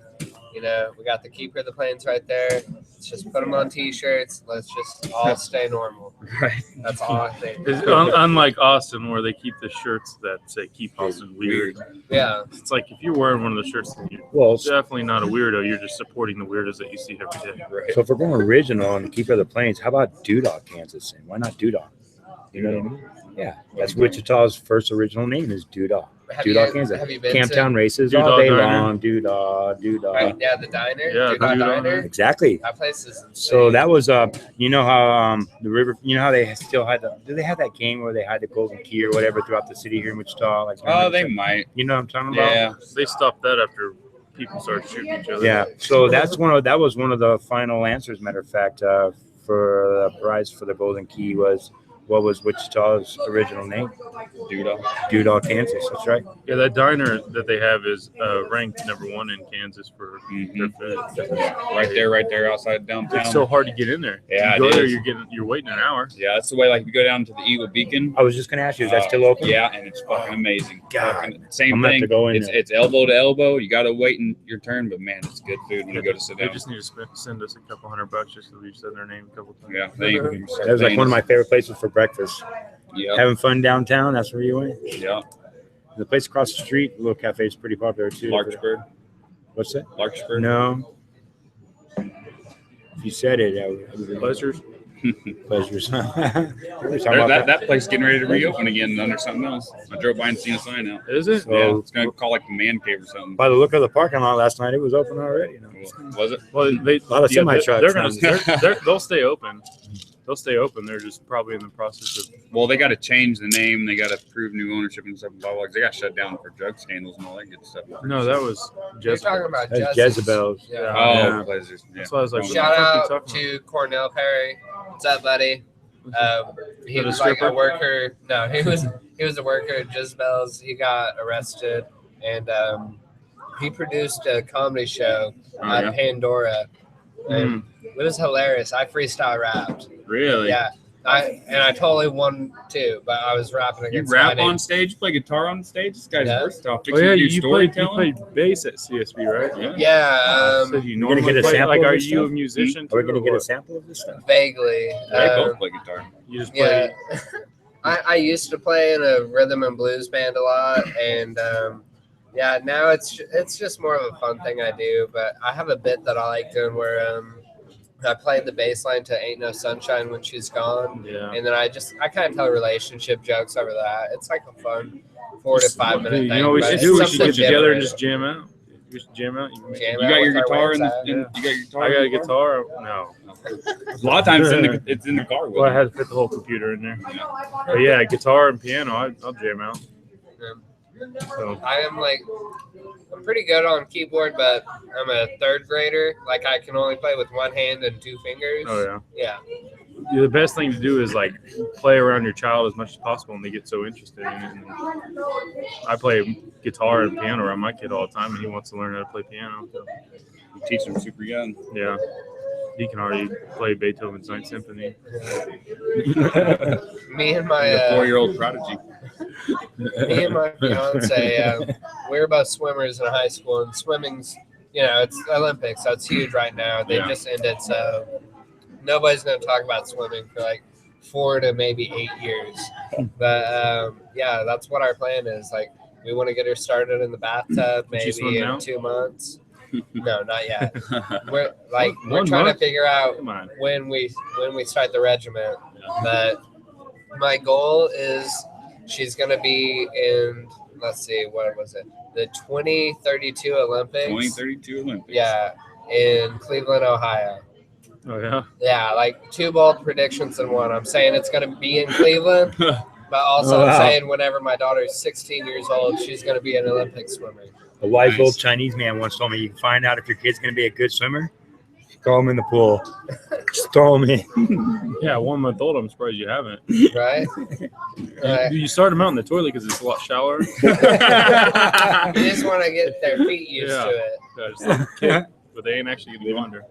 You know, we got the keeper of the planes right there. Let's just put them on T-shirts. Let's just all stay normal. Right. That's all I think. It's unlike Austin, where they keep the shirts that say "Keep Austin Weird." Yeah. It's like if you're wearing one of the shirts, then you're Well, definitely not a weirdo. You're just supporting the weirdos that you see every day. Right. so if we're going original and keep of the plains, how about Doodah, Kansas? And why not Doodah? You know what I mean? Yeah, that's Wichita's first original name is Doodah. Have Doodah, you, Kansas. have you been Camptown races Doodah all day Diner? long. Doodah. Yeah, the diner. Yeah, Doodah Doodah Diner. Exactly. That place is insane. So that was you know how the river, you know how they still had do they have that game where they had the Golden Key or whatever throughout the city here in Wichita? Like, Oh, they might. you know what I'm talking about? Yeah. They stopped that after people started shooting each other. Yeah. So that was one of the final answers. Matter of fact, for the prize for the Golden Key was what was Wichita's original name? Doodah, Kansas. That's right. Yeah, that diner that they have is ranked number 1 in Kansas for their food. Right there outside downtown. It's so hard to get in there. Yeah, you go it there, is. Oh, you're waiting an hour. Yeah, that's the way. Like you go down to the Eagle Beacon. I was just gonna ask you, is that still open? Yeah, and it's fucking amazing. God. Fucking same I'm gonna have thing. to go in It's there. it's elbow to elbow. You got to wait in your turn, but man, it's good food when you go to sit They down. just need to send us a couple $100 just so we've said their name a couple times. Yeah, they That was like one of my favorite places for breakfast. Yeah, Having fun downtown. That's where you went. yeah. The place across the street, little cafe, is pretty popular too. Larkspur. What's that? Larkspur. No. If you said it, I would Pleasures. pleasures. We were talking There- about that place getting ready to reopen again under something else. I drove by and seen a sign out. Is it? So- Yeah, it's gonna call like the man cave or something. By the look of the parking lot last night, it was open already. You know? Was it? Well, they, A lot of semi trucks. They're gonna, they'll stay open. They'll stay open. They're just probably in the process of. Well, they got to change the name. They got to prove new ownership and stuff. Blah, blah. They got shut down for drug scandals and all that good stuff. No, that was You're talking Jezebel. about That's Justice. Jezebel's. Yeah. Oh, Yeah. pleasures. Yeah. That's why I was like, Don't- Shout What the fuck are you out talking to Cornell Perry. What's up, buddy? He Is that a was like a stripper? worker. No, he was a worker at Jezebel's. He got arrested, and he produced a comedy show Oh, at yeah? Pandora, and it was hilarious. I freestyle rapped. Really? Yeah, I totally won too, but I was rapping You against. rap on stage, play guitar on stage. This guy's Yeah. versatile. Oh yeah, you played storytelling. bass at CSB, right? Yeah, So you We're gonna normally get a play, sample like, of are this you a stuff? musician? Are we too, gonna or get a what? sample of this stuff? vaguely. They both play guitar. You just play. Yeah, I used to play in a rhythm and blues band a lot, and yeah, now it's just more of a fun thing I do. But I have a bit that I like doing where I played the bass line to "Ain't No Sunshine When She's Gone," Yeah. and then I kind of tell relationship jokes over that. It's like a fun 4 to 5 minute Hey, thing. you know what we but should it's do? We should something get together and different. just jam out. We should jam out. Jam You out got your with our guitar wings in out. the. You got your guitar. I got a in the car? guitar. No. A lot of times it's in the car with Well, I you. had to fit the whole computer in there. But yeah, guitar and piano, I'll jam out. So I'm pretty good on keyboard, but I'm a third grader. Like I can only play with one hand and 2 fingers. oh Yeah. yeah. The best thing to do is like play around your child as much as possible, and they get so interested in it. And I play guitar and piano around my kid all the time, and he wants to learn how to play piano. So, You teach them super young. yeah, he can already play Beethoven's Ninth Symphony. Me and The my 4-year-old prodigy. me and my fiance, we were both swimmers in high school, and swimming's, it's Olympics, so it's huge right now. They Yeah. just ended, so nobody's going to talk about swimming for like 4 to maybe 8 years. But yeah, that's what our plan is. Like, we want to get her started in the bathtub Did she swim maybe now? in 2 months. No, not yet. One We're trying month? to figure out Come on. when we start the regiment. But my goal is she's gonna be in, let's see, what was it? The 2032 Olympics. 2032 Olympics. Yeah, in Cleveland, Ohio. Oh yeah. Yeah, like 2 bold predictions in one. I'm saying it's gonna be in Cleveland, but also Oh, wow. I'm saying whenever my daughter's 16 years old, she's gonna be an Olympic swimmer. A wise Nice. old Chinese man once told me, you can find out if your kid's going to be a good swimmer, throw him in the pool. Just throw him in. Yeah, 1 month old. I'm surprised you haven't. Right? Right. You start them out in the toilet because it's a lot shallower. You just want to get their feet used Yeah. to it. Yeah, just let them kick, but they ain't actually gonna go under.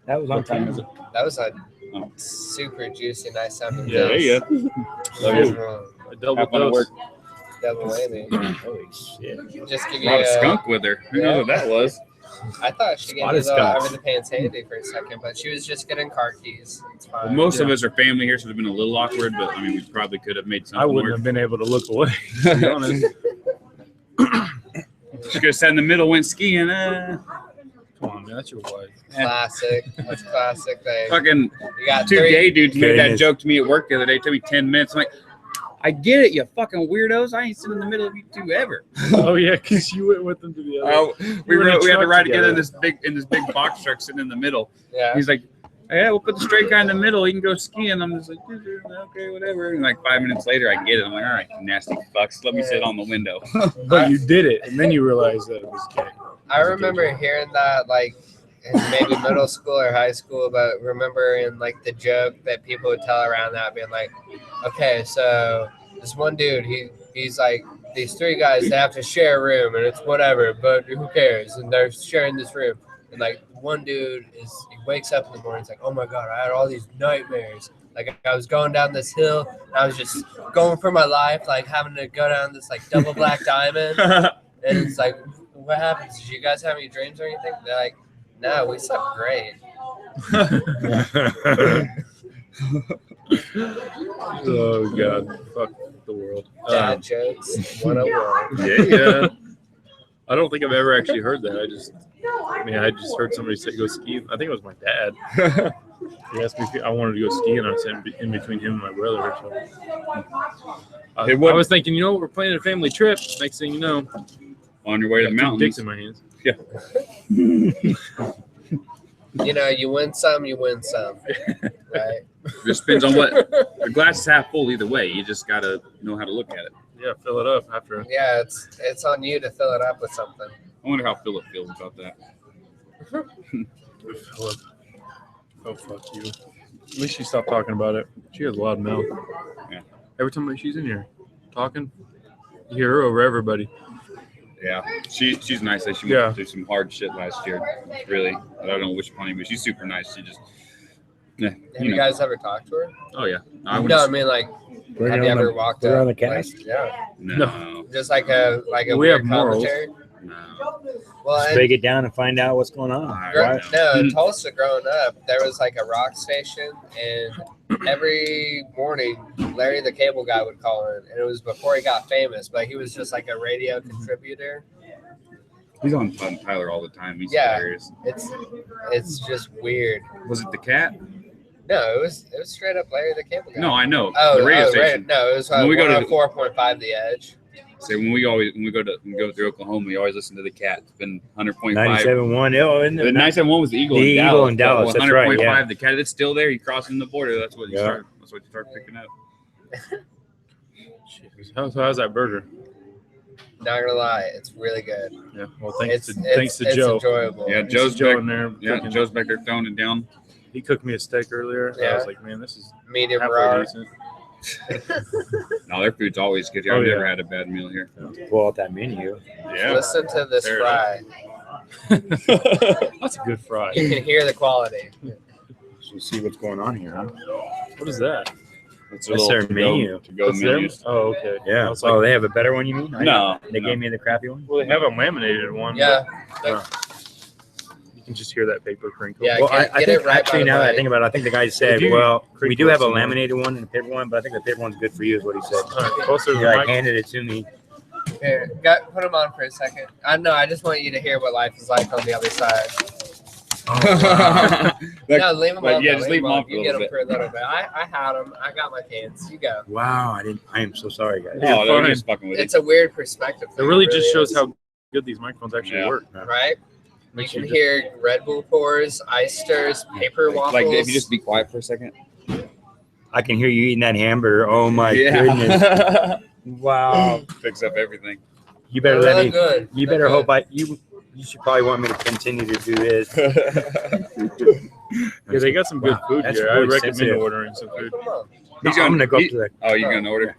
That was on What time time. is it? That was a Oh. super juicy, nice sounding. Yeah, There you go. A double Have fun at dose. work. Double whammy. Holy shit. Just give A you lot of skunk with her. Who knows what that was? I thought she gave Lot me of the skunks. over the pants handy for a second, but she was just getting car keys. It's Well, fine. most of Yeah. us are family here, so it's been a little awkward, but I mean, we probably could have made I something wouldn't work. have been able to look away, to be honest. She could have sat in the middle, went skiing. Come on, man, that's your wife. Classic. That's classic thing. Fucking You got 2 three. gay dudes made that Goodness. joke to me at work the other day. It took me 10 minutes. I'm like, I get it, you fucking weirdos. I ain't sitting in the middle of you two ever. Oh yeah, because you went with them to the other. Oh, we were in a had to truck ride together together. in this big box truck sitting in the middle. Yeah. He's like, yeah, we'll put the straight guy in the middle. He can go skiing. I'm just like, okay, whatever. And like 5 minutes later, I get it. I'm like, all right, you nasty fucks. Let me sit on the window. But you did it, and then you realized that it was gay. I remember hearing that like in maybe middle school or high school, but remembering like the joke that people would tell around that, being like, okay, so this one dude, he's like, these 3 guys, they have to share a room, and it's whatever, but who cares? And they're sharing this room, and like one dude he wakes up in the morning, he's like, oh my god, I had all these nightmares. Like I was going down this hill, and I was just going for my life, like having to go down this like double black diamond, and it's like, what happens? Did you guys have any dreams or anything? They're like, no, we slept great. Oh god, fuck the world. Dad jokes 101. Yeah. I don't think I've ever actually heard that. I just heard somebody say go skiing. I think it was my dad. He asked me if I wanted to go skiing. I was in between him and my brother. So. I was thinking, we're planning a family trip. Next thing you know, On your way to the got 2 dicks mountains. in my hands. You win some, you win some. Right? Just depends on what the glass is half full either way. You just gotta know how to look at it. Yeah, fill it up after. Yeah, it's on you to fill it up with something. I wonder how Philip feels about that. Philip. Oh fuck you. At least she stopped talking about it. She has a loud mouth. Yeah. Every time she's in here talking, you hear her over everybody. Yeah, she's nice. She went through some hard shit last year. Really, I don't know which funny, but she's super nice. She just Yeah, Have you guys ever talked to her? Oh yeah. I mean like, Put have her you on ever the- walked put her up? on the cast? Like, yeah, No. just like a We weird have morals. commentary. No. Well, Just and break it down and find out what's going on. I Gro- don't know. no, in Tulsa growing up, there was like a rock station, and every morning Larry the Cable Guy would call in, and it was before he got famous, but he was just like a radio contributor. He's on Fun Tyler all the time. He's Yeah. hilarious. It's just weird. Was it the cat? No, it was straight up Larry the Cable Guy. No, I know. Oh, the radio right. station. No, it was When we go to- 4.5 The Edge. So when we go through Oklahoma, we always listen to the cat. It's been 100.5. 97.1. Oh, isn't The it? 97.1 was the Eagle The in Eagle Dallas. in Dallas, But that's right, 100.5, yeah. the cat that's still there. He crossing the border. That's what you Yeah. start. That's what you start picking up. Jesus. How's that burger? Not gonna lie, it's really good. Yeah. Well, thanks to it's Joe. enjoyable. Yeah, Thanks to Joe's Joe back. in there. Yeah, cooking. Joe's back there throwing it down. He cooked me a steak earlier. I Yeah. was like, man, this is Medium halfway raw. decent. No, their food's always good. Oh, I've yeah. never had a bad meal here. Pull out that menu. Yeah. Listen to this Fair fry. That's a good fry. You can hear the quality. So see what's going on here, huh? What is that? It's That's their menu. To go That's them? menus. Oh, okay. Yeah. I was like, Oh, they have a better one, you mean? No, They no. gave me the crappy one? well, they have a laminated one. Yeah. but you can just hear that paper crinkle. Yeah, Well, get I it think right actually by the now that I mic. think about it, I think the guy said, If you well, we crinkle do have a some more. laminated one and a paper one, but I think the paper one's good for you is what he said. All right, closer to He the like mic. handed it to me. Here, put them on for a second. I know. I just want you to hear what life is like on the other side. Like, No, leave them like, on. yeah, though, just leave them on for a You get little them bit. for a little bit. I had them. I got my cans. You go. Wow, I am so sorry, guys. You're oh, they're fine. just fucking with It's a weird perspective. It thing, really just shows is, how good these microphones actually Yeah. work. right. You Makes can you hear Red Bull pours, ice stirs, paper you. waffles. Like if you just be quiet for a second. I can hear you eating that hamburger. Oh my goodness. yeah. Wow. Picks up everything. You They're better let really me. good. You They're better good. hope you should probably want me to continue to do this. Yeah, they got some good Wow, food that's here. I really recommend sensitive. ordering some food. Come on. No, He's I'm gonna go up he- to the. Oh, you're gonna order?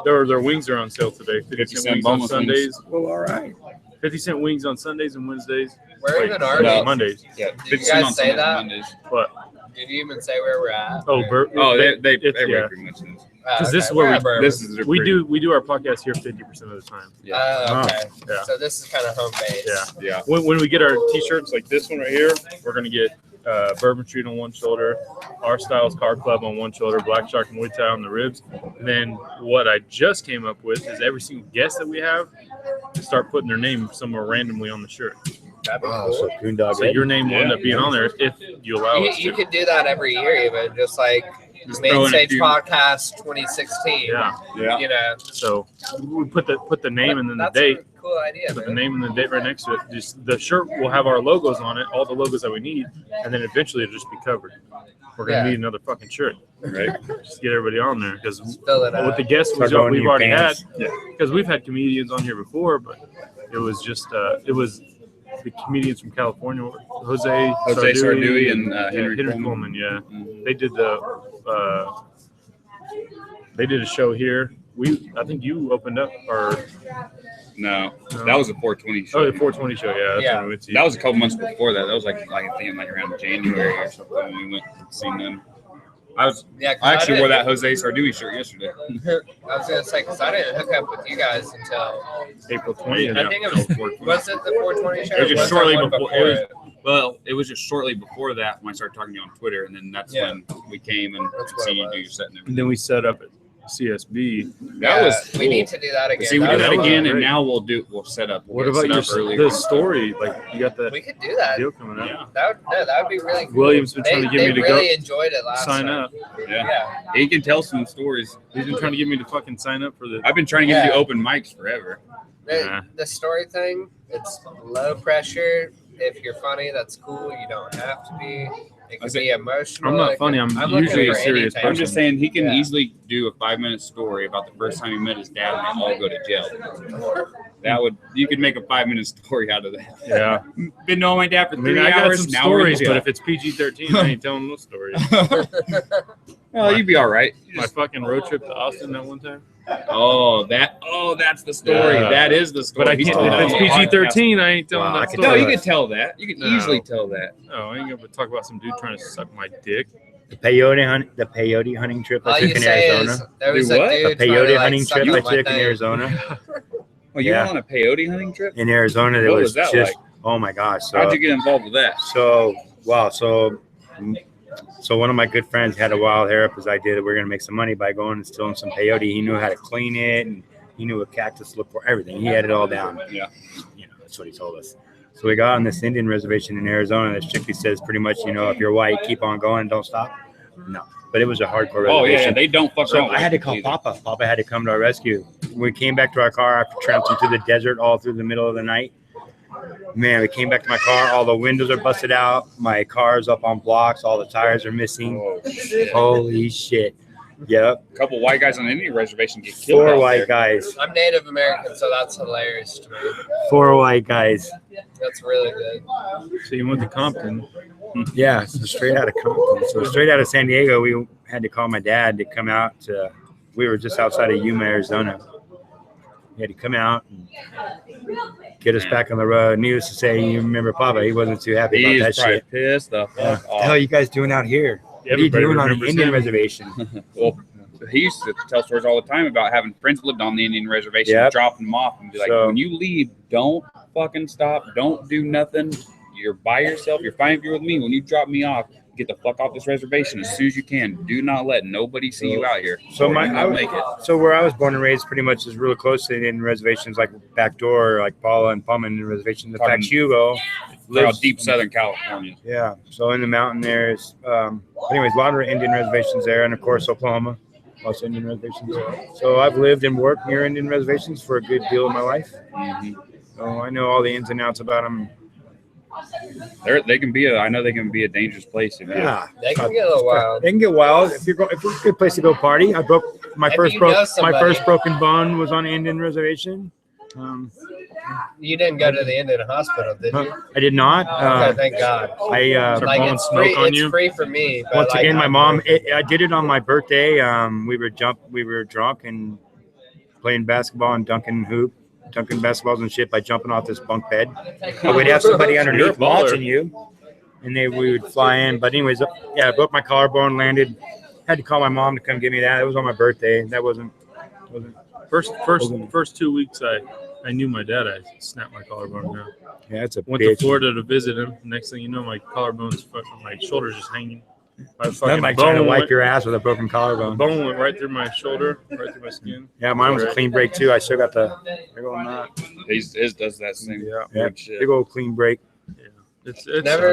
Their wings are on sale today. 50 50 cent cent wings on boneless Sundays. Well, all right. 50-cent wings on Sundays and Wednesdays. Where Wait, even are no. we? Mondays. Yeah. Did you 50 cent guys on say Sundays that? and Mondays. But Did you even say where we're at? oh, Oh, they it's- everybody yeah. pretty much knows. because this is where we're we- at Bourbon. This is their we pretty- do our podcast here 50% of the time. Okay. Yeah. So this is kind of home base. Yeah. Yeah. When we get our t-shirts like this one right here, we're gonna get Bourbon Street on one shoulder, Our Styles Car Club on one shoulder, Black Shark and Wood Tie on the ribs. And then what I just came up with is every single guest that we have start putting their name somewhere randomly on the shirt. That'd be Wow, cool. so Coondog. So your name will end up being on there if you allow us You to. could do that every year, even just like Just Main throw in a Stage few- Podcast 2016. Yeah. Yeah. You know, So we put the name and then the that's date. a cool idea, Put the man. name and the date right next to it. Just the shirt will have our logos on it, all the logos that we need, and then eventually it'll just be covered. We're gonna Yeah. need another fucking shirt, Right. just get everybody on there because Fill it with out. the guests Start going in we've your already pants. had, because we've had comedians on here before, but it was just it was the comedians from California, Jose Sardui and Henry Coleman. Coleman. Yeah, Mhm. they did they did a show here. I think you opened up our No, that was a 420 show. the 420 show. Yeah, that's Yeah. when we went to. That was a couple months before that. That was like I think like around January or something when we went and seen them. Yeah, 'cause I actually wore didn't- that Jose Sardui shirt yesterday. I was gonna say because I didn't hook up with you guys until April 20th. I think it was was it the 420 show? It was or just there shortly one before- Well, it was just shortly before that when I started talking to you on Twitter, and then that's Yeah. when we came and That's could what see it you was. do your set and And everything. then we set up at CSB. That was we cool. need to do that again. See, we did That that was again, great. and now we'll set up. What We'll about set your up early. the story? Like you got that We could do that. deal coming up. Yeah, That would be really cool. William's been trying to get they me to really go enjoyed it last sign time. up. yeah. Yeah. He can tell some stories. He's been trying to get me to fucking sign up for the. I've been trying to get Yeah. you open mics forever. Nah. The story thing, it's low pressure. If you're funny, that's cool. You don't have to be. It I can said- be emotional. I'm not It funny. can- I'm looking usually a for serious anything. I'm just saying he can Yeah. easily do a 5-minute story about the first time he met his dad and they all go to jail. You could make a 5-minute story out of that. Yeah. Been knowing my dad for I 3 mean, I got hours. some Now we're in stories, but jail. if it's PG-13, I ain't telling those stories. Well, you'd be all right. You My just- fucking road trip to Austin that one time. that's the story. Yeah. That is the story. But I He's can't. told that If it's on the podcast. PG-13, I ain't telling Wow, I that can story. No, you could tell that. You could No. easily tell that. No, I ain't gonna talk about some dude trying to suck my dick. The peyote hunting trip I All took you in say Arizona. is there was Do a what? The dude trying to, peyote like, hunting suck trip I on my took in thing. Arizona. Well, you Yeah. went on a peyote hunting trip? In Arizona, there What was was that just like? oh my gosh. How'd So you get involved with that? So one of my good friends had a wild hair up as I did. We're gonna make some money by going and stealing some peyote. He knew how to clean it, and he knew what cactus to look for. Everything. He had it all down. Yeah. That's what he told us. So we got on this Indian reservation in Arizona that strictly says pretty much, if you're white, keep on going, don't stop. No, but it was a hardcore reservation. Oh, yeah, they don't fuck So around. I had to call Papa. Papa had to come to our rescue. We came back to our car after tramping through the desert all through the middle of the night. Man, we came back to my car. All the windows are busted out. My car's up on blocks. All the tires are missing. Oh, shit. Holy shit. Yep. A couple white guys on any reservation get killed. 4 out white there. guys. I'm Native American, so that's hilarious to me. 4 white guys. That's really good. So you went to Compton. Yeah, so straight out of Compton. So straight out of San Diego, we had to call my dad to come out. We were just outside of Yuma, Arizona. He had to come out and get us back on the road. Needless to say, you remember Papa. He wasn't too happy He's about that probably shit. pissed the fuck What the hell off. are you guys doing out here? What are you Everybody doing on the remembers Indian him. reservation? Well, he used to tell stories all the time about having friends lived on the Indian reservation, Yep. dropping them off, and be like, So- when you leave, don't fucking stop. Don't do nothing. You're by yourself. You're fine if you're with me. When you drop me off, get the fuck off this reservation as soon as you can. Do not let nobody see you out here. So Or my- you won't make it. So where I was born and raised pretty much is really close to the Indian reservations, like Backdoor, like Paula and Palma Indian reservations. In fact, Hugo They're out lives deep Southern California. Yeah, so in the mountain there's, anyways, a lot of Indian reservations there, and of course Oklahoma, also Indian reservations. So I've lived and worked near Indian reservations for a good deal of my life. So I know all the ins and outs about them. They can be I know they can be a dangerous place. If you, Yeah, They can get a little wild. they can get wild if it's a good place to go party. I broke my If first you know my somebody- first broken bone was on an Indian reservation. You didn't go to the Indian hospital, did you? I did not. Okay, thank God. I Start Like blowing it's smoke free. on It's you? free for me. But once like, again, my mom. I did it on my birthday. We were drunk and playing basketball and dunking basketballs and shit by jumping off this bunk bed. But we'd have somebody You're a underneath Oh, baller. watching you, and we would fly in. But anyways, yeah, I broke my collarbone, landed. Had to call my mom to come get me that. It was on my birthday. That wasn't. First 2 weeks I knew my dad. I snapped my collarbone down. Yeah, it's a Went to bitch. Florida to visit him. Next thing you know, my collarbone's fucking, my shoulder's just hanging. My Nothing fucking like trying to bone wipe went, your ass with a broken the collarbone. bone went right through my shoulder, right through my skin. Yeah, mine was a clean break too. I still got the big old knot. his does that same Yeah. Yeah, weird shit. big old clean break. It's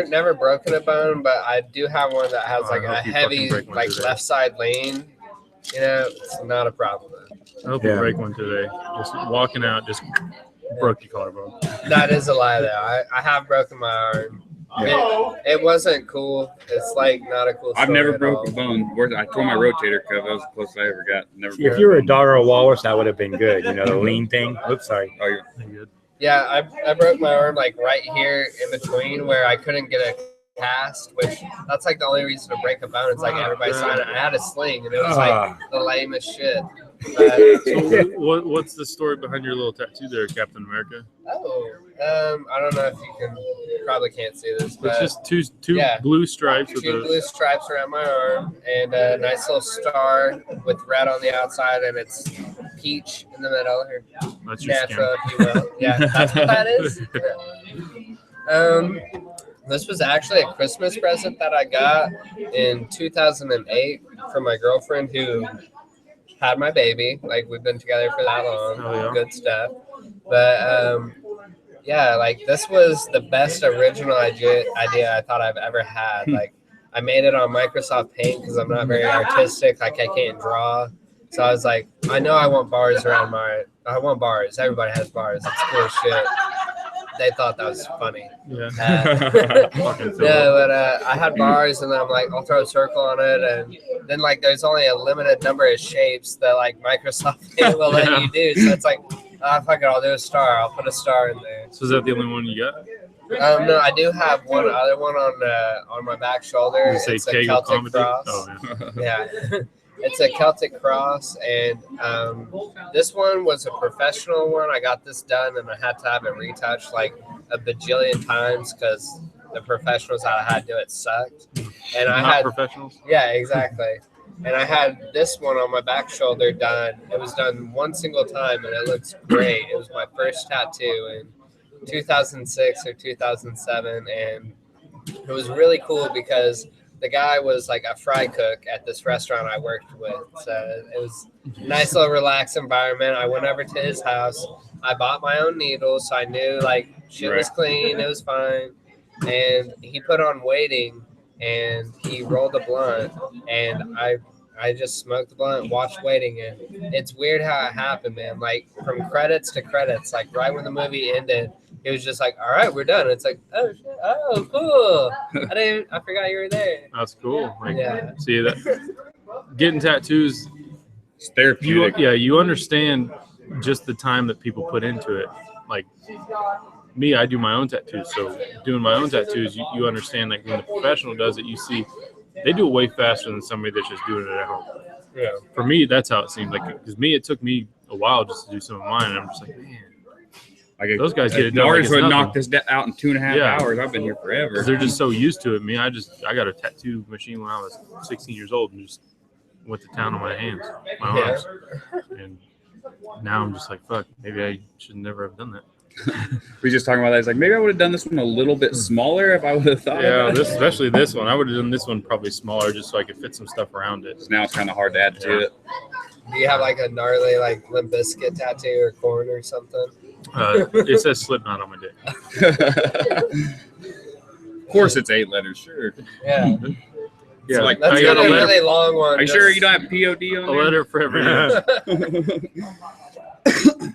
never broken a bone, but I do have one that has Oh, like I a hope you heavy fucking break one like today. left side lane. You know, it's not a problem. I hope Yeah. you break one today. Just walking out, just broke your collarbone. That is a lie, though. I have broken my arm. It wasn't cool. It's like not a cool story I've never at broke all. a bone. I tore my rotator cuff. That was the closest I ever got. Never. If you were a dog or a walrus, that would have been good. You know, the lean thing. Oops, sorry. Oh, you're Good. Yeah, I broke my arm like right here in between where I couldn't get a cast, which that's like the only reason to break a bone. It's like everybody signed it. I had a sling and it was like the lamest shit. But, So what's the story behind your little tattoo there, Captain America? I don't know if you probably can't see this, It's but just two yeah. blue stripes with two a blue stripes around my arm and a nice little star with red on the outside and it's peach in the middle. Or that's your skin. natural, if you will. Yeah, that's what that is. This was actually a Christmas present that I got in 2008 from my girlfriend who had my baby. Like we've been together for that long. Oh, yeah. Good stuff. But yeah, like this was the best original idea I thought I've ever had. Like I made it on Microsoft Paint because I'm not very artistic. Like I can't draw. So I was like, I know I want bars around I want bars. Everybody has bars. It's cool shit. They thought that was funny. Yeah. No, but I had bars, and then I'm like, I'll throw a circle on it, and then like there's only a limited number of shapes that like Microsoft Paint will let you do. So it's like, fuck it, I'll do a star. I'll put a star in there. So is that the only one you got? No, I do have one other one on my back shoulder. Does it It's say a Cagle Celtic comedy? cross. Oh, yeah. Yeah. It's a Celtic cross, and this one was a professional one. I got this done, and I had to have it retouched like a bajillion times because the professionals that I had to do it sucked. And I Not had professionals. Yeah, exactly. And I had this one on my back shoulder done. It was done one single time, and it looks great. It was my first tattoo in 2006 or 2007, and it was really cool because the guy was like a fry cook at this restaurant I worked with. So it was a nice little relaxed environment. I went over to his house. I bought my own needles, so I knew like shit was clean, it was fine. And he put on waiting, and he rolled a blunt, and I just smoked the blunt, watched waiting, and it's weird how it happened, man. Like from credits to credits, like right when the movie ended, it was just like, all right, we're done. It's like, oh shit, oh cool. I forgot you were there. That's cool. Like, Yeah. see that getting tattoos, It's therapeutic. you understand just the time that people put into it. Like me, I do my own tattoos. So doing my own tattoos, you understand like when the professional does it, you see they do it way faster than somebody that's just doing it at home. Yeah. For me, that's how it seems like. Because me, it took me a while just to do some of mine, and I'm just like, man, Like those guys get it done. Ours like would knock this out in 2.5 Yeah. hours. I've been here forever. Because they're just so used to it. Me, I got a tattoo machine when I was 16 years old and just went to town on my hands, my arms. And now I'm just like, fuck, maybe I should never have done that. We just talking about that. It's like maybe I would have done this one a little bit smaller if I would have thought. Yeah, about it. especially this one. I would have done this one probably smaller just so I could fit some stuff around it. Now it's kind of hard to add to it. Do you have like a gnarly like Limp Bizkit tattoo or corn or something? It says Slipknot on my dick. Of course, it's 8 letters. Sure. Yeah. Yeah, like, Let's I get got a a letter, really long one. Are you sure you don't have POD on a there? letter for every inch.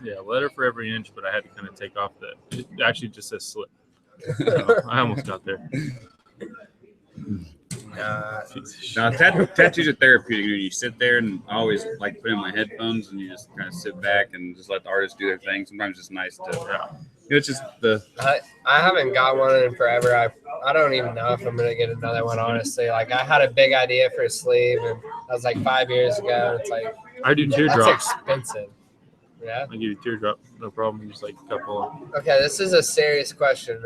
Yeah, a letter for every inch, but I had to kind of take off that. It actually just says slip. So I almost got there. No, tattoos are therapeutic. You sit there, and I always like put in my headphones, and you just kind of sit back and just let the artist do their thing. Sometimes it's nice to. It's just the. I haven't got one in forever. I don't even know if I'm gonna get another one. Honestly, like I had a big idea for a sleeve, and that was like 5 years ago. It's like I do that's teardrops. expensive. Yeah. I give you teardrop, no problem. Just like a couple. Okay, this is a serious question.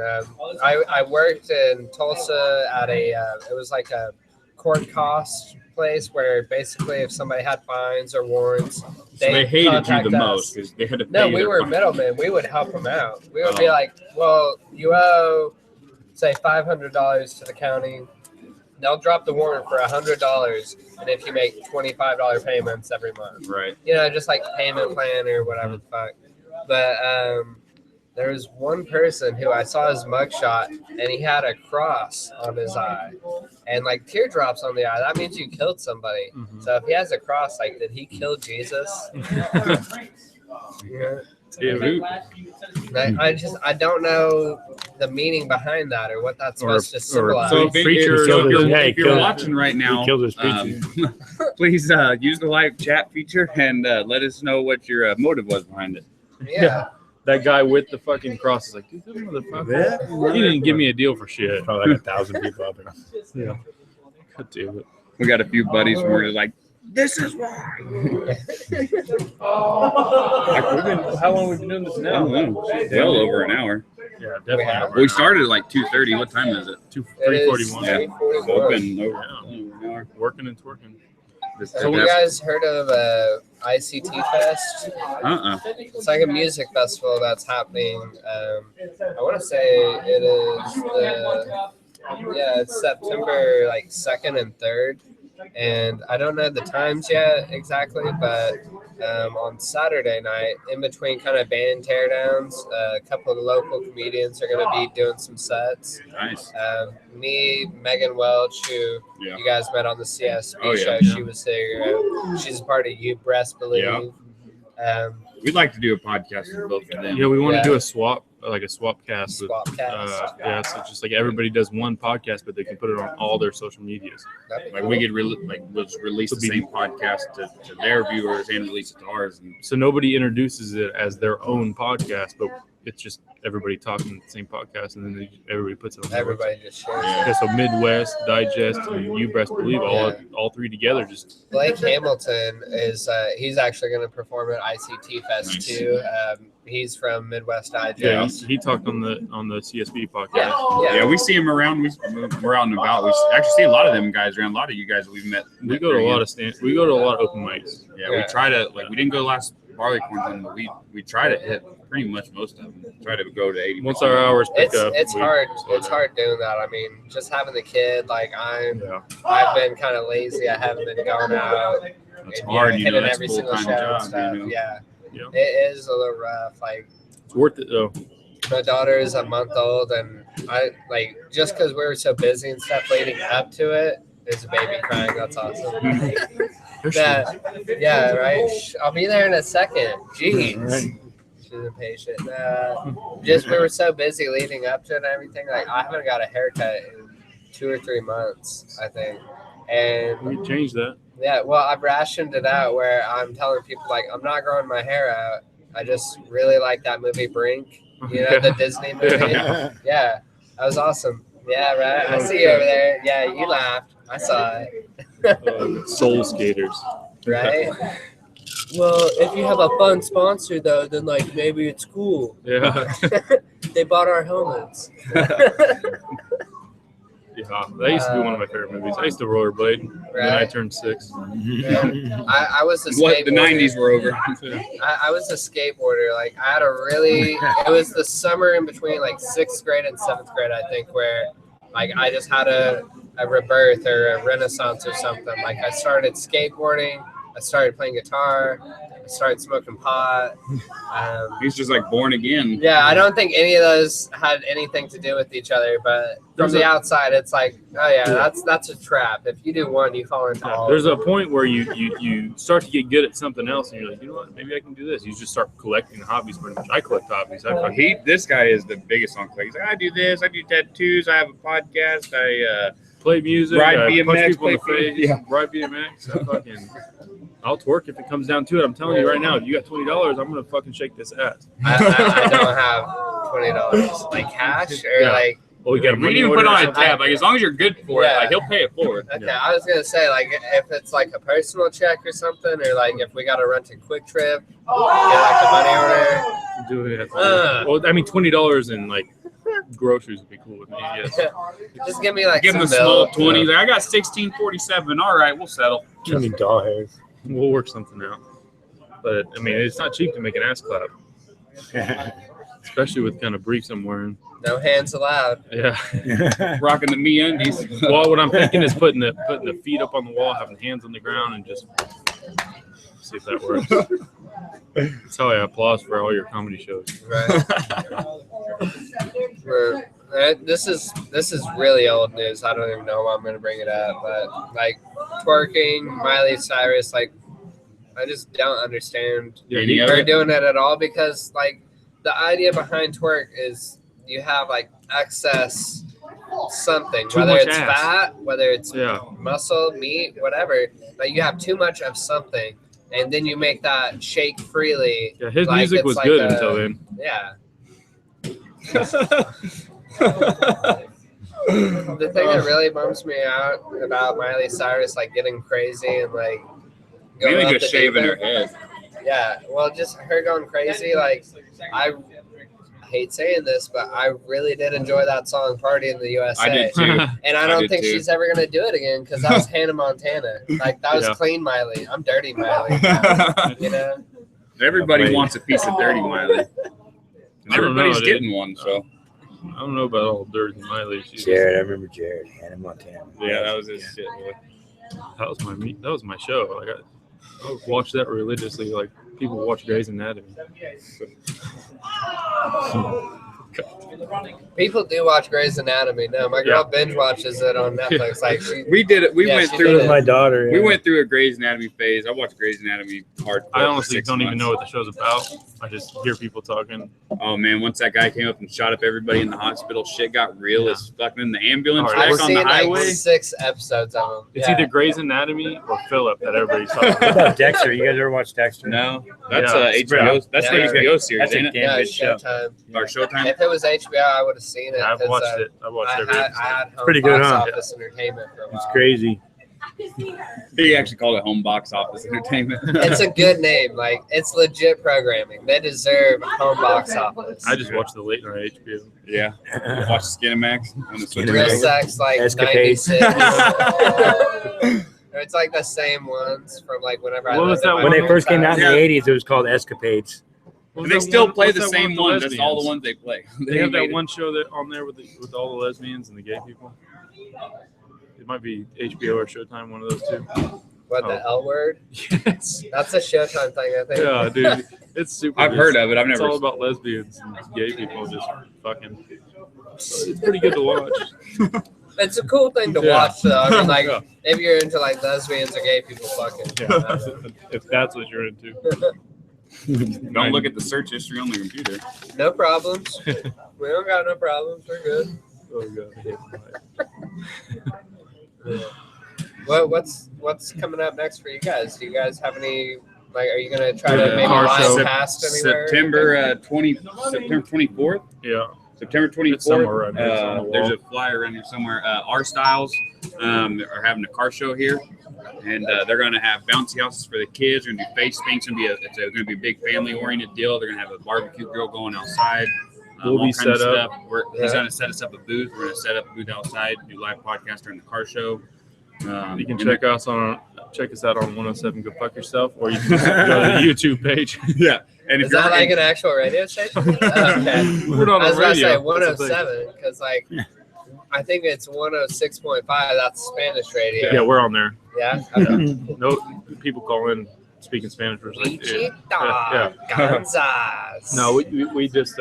I worked in Tulsa at it was like a court cost place where basically if somebody had fines or warrants, So they hated you contact the us. most because they had to pay. No, we their were fine. middlemen. We would help them out. We would be like, well, you owe, say, $500 to the county. They'll drop the warrant for $100, and if you make $25 payments every month, Right. you know, just like payment plan or whatever the fuck. But there was one person who I saw his mugshot, and he had a cross on his eye, and like teardrops on the eye. That means you killed somebody. Mhm. So if he has a cross, like, did he kill Jesus? Yeah. I don't know the meaning behind that or what that's supposed to symbolize. So if you're killed- watching right now, he killed his preacher. please use the live chat feature and let us know what your motive was behind it. Yeah. That guy with the fucking cross is like, dude, that motherfucker. He didn't give me a deal for shit. Probably like 1,000 people out there. Yeah. God damn it. We got a few buddies who were like, "This is why." How long have we been doing this I now? don't know. Well over an hour. Yeah, definitely. have. over We an started at like 2:30. What time is it? It is 3:41. Yeah. 3:41. Been over an hour. Working and twerking. Have you guys heard of ICT Fest? It's like a music festival that's happening. I want to say it is it's September like 2nd and 3rd, and I don't know the times yet exactly, but on Saturday night, in between kind of band teardowns, a couple of the local comedians are going to be doing some sets. Nice. Me, Megan Welch, who Yeah. you guys met on the CSB Oh, yeah. show, Yeah. she was here. She's a part of You Breast Believe. We'd like to do a podcast with both of them. Yeah, we want Yeah. to do a swap, like a swap cast. With, Swapcast. yeah, so it's just like everybody does one podcast, but they can put it on all their social medias. Like we could we'll just release the same podcast to their viewers and release it to ours. And So nobody introduces it as their own podcast, but it's just everybody talking the same podcast, and then everybody puts it on. Everybody just shares. Yeah, so Midwest, Digest, and You Best Believe, all three together. Just Blake Hamilton is he's actually going to perform at ICT Fest too. He's from Midwest Digest. yeah, he talked on the CSB podcast. Yeah, we see him around. We're out and about. We actually see a lot of them guys around. A lot of you guys we've met. We go to a lot of we go to a lot of open mics. Yeah, we try to we didn't go last barley corn thing, but we try to hit pretty much most of them. Try to go to 80. Once our hours pick up, it's hard. It's hard doing that. I mean, just having the kid. Like I've been kind of lazy. I haven't been going out. It's hard, you know. That's every a single full-time show and job, stuff. you know? Yeah, Yeah. it is a little rough. Like It's worth it though. my daughter is a month old, and I like just because we were so busy and stuff leading up to it. There's a baby crying. That's awesome. Yeah, right. I'll be there in a second. Jeez. She's impatient. Just we were so busy leading up to it and everything. Like I haven't got a haircut in 2 or 3 months, I think. And We changed that. yeah, well, I've rationed it out where I'm telling people like I'm not growing my hair out. I just really like that movie Brink. You know, the Disney movie. Yeah, that was awesome. Yeah, right. I see you over there. Yeah, you laughed. I saw it. Soul Skaters. Right? Well, if you have a fun sponsor, though, then, like, maybe it's cool. Yeah. They bought our helmets. Yeah, that used to be one of my favorite movies. I used to rollerblade. And then I turned 6. Yeah. I was a skateboarder. What the 90s were over. I was a skateboarder. Like, I had a really – it was the summer in between, like, 6th grade and 7th grade, I think, where, like, I just had a rebirth or a renaissance or something. Like, I started skateboarding. I started playing guitar. I started smoking pot. He's just like born again. Yeah, I don't think any of those had anything to do with each other, but from the outside, it's like, oh yeah, that's a trap. If you do one, you fall into all. There's a point where you start to get good at something else, and you're like, you know what, maybe I can do this. You just start collecting hobbies pretty much. I collect hobbies. This guy is the biggest on collecting. He's like, I do this. I do tattoos. I have a podcast. I play music. Ride I BMX, punch people in the play face. yeah. Ride BMX. I'll twerk if it comes down to it. I'm telling you right now, if you got $20, I'm gonna fucking shake this ass. I don't have $20, like cash or like. Well, you got a we money didn't order put or on a something? tab. Like as long as you're good for it, like he'll pay it forward. Okay, I was gonna say like if it's like a personal check or something, or like if we got to rent a quick trip, get like a money order. Do it. Well, I mean, $20 in like groceries would be cool with me. Yes. Just give me like Give him a some small milk. 20. Like, I got 1647. All right, we'll settle. Give me doll hairs. We'll work something out. But I mean, it's not cheap to make an ass clap, especially with kind of briefs I'm wearing. No hands allowed. Yeah. Rocking the me undies. Well, what I'm thinking is putting the feet up on the wall, having hands on the ground, and just see if that works. That's how I applause for all your comedy shows. Right. This is really old news. I don't even know why I'm gonna bring it up, but like twerking, Miley Cyrus, like I just don't understand her doing it at all, because like the idea behind twerk is you have like excess something, whether it's fat, whether it's muscle, meat, whatever, but you have too much of something, and then you make that shake freely. Yeah, his like music was like good until then. Yeah. The thing that really bums me out about Miley Cyrus like getting crazy and like Maybe just shaving her head. Yeah, well, just her going crazy. Like, I hate saying this, but I really did enjoy that song "Party in the USA." I did too. And I don't think she's ever gonna do it again, because that was Hannah Montana. Like, that was clean Miley. I'm dirty Miley. You know. Everybody wants a piece of dirty Miley. And everybody's getting one, so. I don't know about all dirty Miley. Jared, I remember Jared, Hannah Montana. Yeah, that was his shit. Boy. That was my show. Like I would watch that religiously. Like people watch Grey's Anatomy. People do watch Grey's Anatomy. No, my girl binge watches it on Netflix. Like we did it. We went through with my daughter. We went through a Grey's Anatomy phase. I watched Grey's Anatomy hardcore. I honestly for 6 don't even months. know what the show's about. I just hear people talking. Oh man, once that guy came up and shot up everybody in the hospital, shit got real as fucking in the ambulance All back right, I've on seen the highway. like 6 episodes of them. It's either Grey's Anatomy or Philip that everybody's talking What about. about Dexter? You guys ever watch Dexter? No, that's Yeah. HBO. That's Yeah. an HBO series, That's a ain't it? damn Yeah, good show. Showtime. Or Showtime. If it was HBO, I would have seen it. I've 'cause, watched it. I've watched every I episode. had home Pretty good, box huh? office entertainment for a while. It's crazy. He actually called it Home Box Office Entertainment. It's a good name. Like, it's legit programming. They deserve home box office. I just watched the late night HBO. Yeah. Watch Skinamax on the Switch. Real Skinamax. Sex, like Escapades. 96. It's like the same ones from like whenever I What was lived in that my When they one? first came out in Yeah. the 80s, it was called Escapades. What was And they that still one- play what's the that same with the ones. That's all the lesbians? ones they play. They have that made it. one show that on there with all the lesbians and the gay people. It might be HBO or Showtime, one of those two. What, the L word? Yes. That's a Showtime thing, I think. Yeah, dude. It's super. I've heard of it. I've It's never. all about lesbians and gay people just fucking. It's pretty good to watch. It's a cool thing to Yeah. watch, though. I mean, like, Yeah. if you're into like lesbians or gay people fucking. Yeah, if that's what you're into. Don't look at the search history on the computer. No problems. We don't got no problems. We're good. Oh god. What's coming up next for you guys? Do you guys have any? Like, are you gonna try to maybe Car live show. past anywhere? September 24th. Yeah. September 24th. It's somewhere around here. It's on the wall. There's a flyer in there somewhere. Our Styles are having a car show here, and they're going to have bouncy houses for the kids. They're going to do face paint. It's going to be a big family-oriented deal. They're going to have a barbecue grill going outside. We'll all be kinds of set up. stuff. He's going to set us up a booth. We're going to set up a booth outside, do live podcast during the car show. You can check us out on 107 Go Fuck Yourself, or you can just go to the YouTube page. Yeah. And if Is you're that like an actual radio station? Okay. We're not I was on about to say radio. That's the thing. 107 because like I think it's 106.5. That's Spanish radio. Yeah, we're on there. Yeah. Okay. No people call in speaking Spanish. We're just like, yeah. Ichita Gonzas. No, we just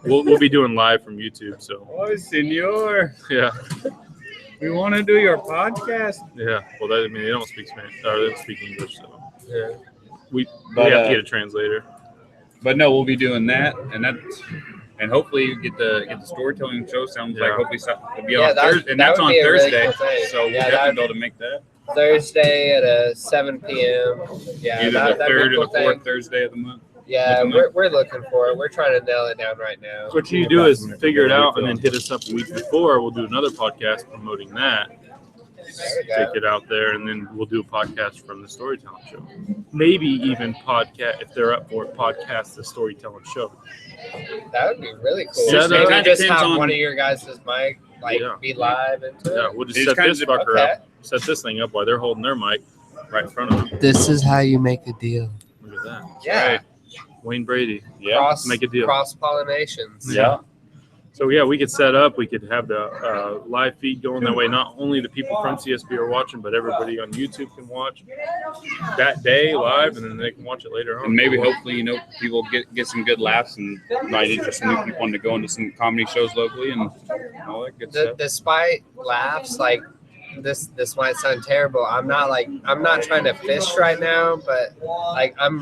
we'll be doing live from YouTube. So Oh, senor. yeah, We want to do your podcast. yeah. Well, they don't speak Spanish or they don't speak English, so Yeah. we But, have to get a translator. But no, we'll be doing that, and hopefully you get the storytelling show. Sounds like Yeah. hopefully stuff will be Yeah, on that- Thursday, and that that's would on be a really Thursday. cool thing. So we'll Yeah, definitely that- be able to make that Thursday at 7 p.m. Yeah, either the that'd be a third cool or the fourth thing. Thursday of the month. Yeah, Looking we're looking for it. We're trying to nail it down right now. What you do is figure it out and then hit us up a week before. We'll do another podcast promoting that. There we go. Take it out there, and then we'll do a podcast from the storytelling show. Maybe even podcast if they're up for it. Podcast the storytelling show. That would be really cool. Set Maybe up- just depends have on- one of your guys' mic Yeah. be live into Yeah, it. we'll just It's set kind this of- fucker Okay. up. Set this thing up while they're holding their mic right in front of them. This is how you make a deal. Look at that. Yeah. Right. Wayne Brady. Cross, Make a deal. Cross pollinations. Yeah. So yeah, we could set up. We could have the live feed going that way. Not only the people from CSB are watching, but everybody on YouTube can watch that day live, and then they can watch it later on. And maybe hopefully people get some good laughs and might interest new people to go into some comedy shows locally and all that good stuff. Despite laughs, like this might sound terrible. I'm not trying to fish right now, but like I'm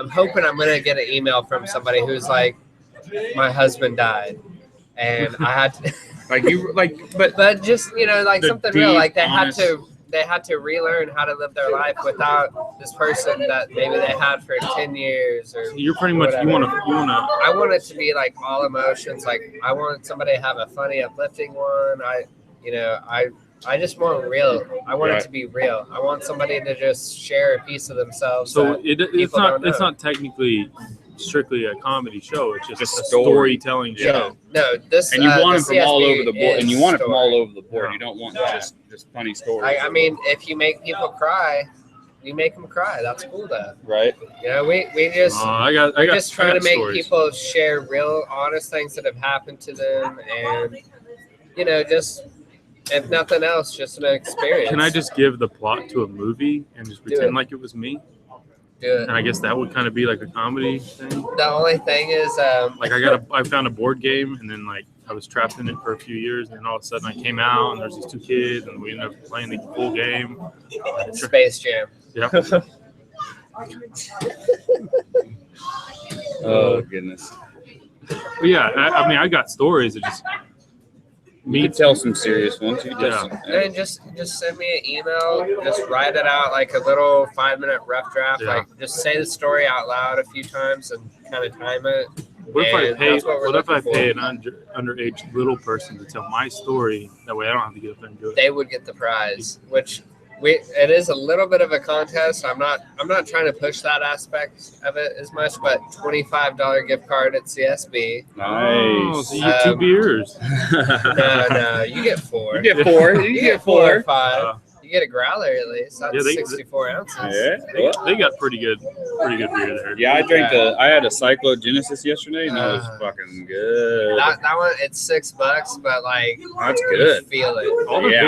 hoping I'm gonna get an email from somebody who's like, my husband died, and I had to, but just like The something real. deep, Like they honest- had to relearn how to live their life without this person that maybe they had for 10 years or. You're pretty much you want to. I want it to be like all emotions. Like I want somebody to have a funny, uplifting one. I just want real. I want it to be real. I want somebody to just share a piece of themselves. So that it's people not. don't It's know. not technically strictly a comedy show. It's just a story. storytelling Yeah. show. No, this And you the want them from all CSB over the board. And you want it from story. all over the board. Yeah. You don't want just funny stories. I mean, if you make people cry, you make them cry. That's cool, though. right? We just I got. just trying to make stories. people share real, honest things that have happened to them, and just if nothing else, just an experience. Can I just give the plot to a movie and just Do pretend it. like it was me? do it? And I guess that would kind of be like a comedy thing. The only thing is, Like I found a board game, and then like I was trapped in it for a few years, and then all of a sudden I came out, and there's these two kids, and we ended up playing the full game. Space Jam. Yeah. Oh goodness. But yeah, I mean, I got stories that just You could tell some serious ones. You could tell some, And just send me an email. Just write it out like a little 5-minute rough draft. Yeah. Like just say the story out loud a few times and kind of time it. What if And that's what we're what if I looking pay for. an underage little person to tell my story? That way I don't have to get up there and do it. They would get the prize, which it is a little bit of a contest. I'm not trying to push that aspect of it as much, but $25 gift card at CSB. Oh, so you get 2 beers. No, you get 4. You get 4. You get 4 or 5. Uh, You get a growler at least. That's 64 ounces. Yeah. they got pretty good beer there. Yeah, I had a Cyclogenesis yesterday, and that was fucking good. That one, it's $6, but like That's good. you feel it.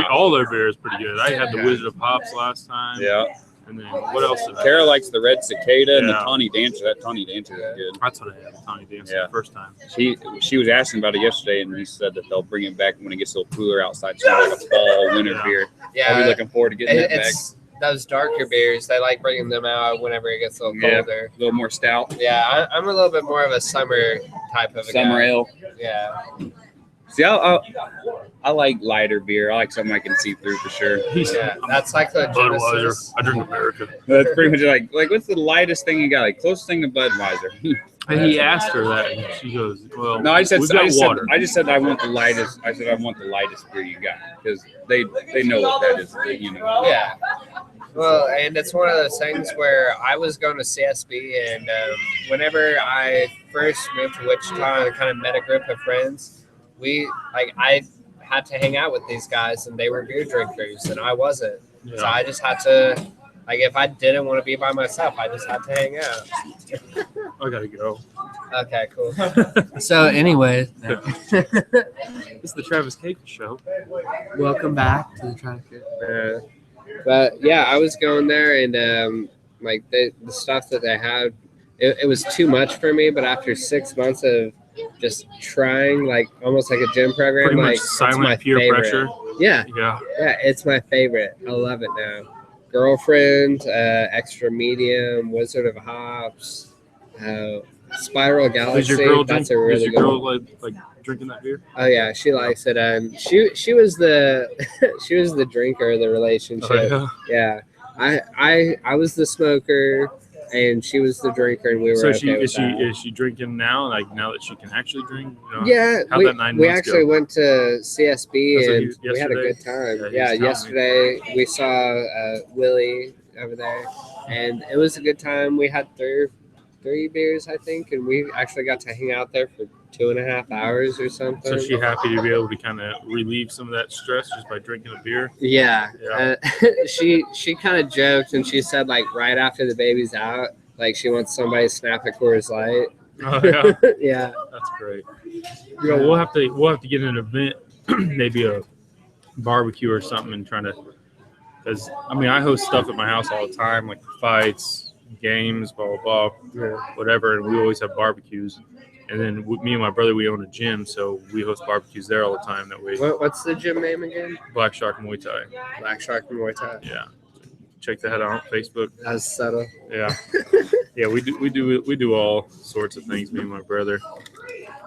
All their beer is pretty good. I had the Wizard of Hops last time. Yeah. And then what else? Tara likes the Red Cicada and the Yeah. Tawny Dancer. That Tawny Dancer is good. That's what I had. Tony Dancer Yeah. the first time. She was asking about it yesterday, and he said that they'll bring it back when it gets a little cooler outside. So like a fall, winter Yeah. beer. Yeah, I'll be looking forward to getting that back. it's those darker beers. They like bringing them out whenever it gets a little Yeah. colder. A little more stout. Yeah, I'm a little bit more of a summer type of a Summer guy. ale. Yeah, See, I like lighter beer. I like something I can see through for sure. yeah. That's like the Budweiser. Genesis. I drink America. That's pretty much like what's the lightest thing you got? Like closest thing to Budweiser. And he asked her that, and she goes, "Well, No, I just we've got said water." I just said I want the lightest. I said I want the lightest beer you got because they know what that is. You know. Yeah. Well, and it's one of those things where I was going to CSB, and whenever I first moved to Wichita and kind of met a group of friends, I had to hang out with these guys, and they were beer drinkers, and I wasn't. So Yeah. I just had to, like, if I didn't want to be by myself, I just had to hang out. I gotta go. Okay, cool. So, anyway, This is the Travis Cagle show. welcome back to the Tracker. But yeah, I was going there, and like the stuff that they had, it was too much for me. But after 6 months of just trying, like almost like a gym program, Pretty like much it's my silent peer favorite. pressure. Yeah, Yeah. yeah, it's my favorite. I love it now. Girlfriend, extra medium, Wizard of Hops, Spiral Is Galaxy. your girl That's drink, a really is your good girl one. like drinking that beer? Oh yeah, she likes it. She was the she was the drinker of the relationship. Oh, yeah. Yeah, I was the smoker, and she was the drinker, and we were So okay with that. is she drinking now? Like now that she can actually drink? You know? Yeah, How'd that 9 we months actually go? went to CSB, That's what and we had a yesterday? good time. Yeah, he Yeah, was telling me. yesterday we saw Willie over there, and it was a good time. We had three beers, I think, and we actually got to hang out there for 2.5 hours or something. So she happy to be able to kind of relieve some of that stress just by drinking a beer? Yeah, Yeah. she kind of joked, and she said like right after the baby's out, like she wants somebody to snap a Coors Light. Oh, yeah. Yeah, That's great. You know, we'll have to get an event, maybe a barbecue or something, and trying to. Because I mean, I host stuff at my house all the time, like fights, games, blah blah blah, whatever, and we always have barbecues. And then me and my brother, we own a gym, so we host barbecues there all the time. That way, what's the gym name again? Black Shark Muay Thai. Black Shark Muay Thai. Yeah, check that out on Facebook. That's subtle. Yeah, yeah, we do all sorts of things. Me and my brother.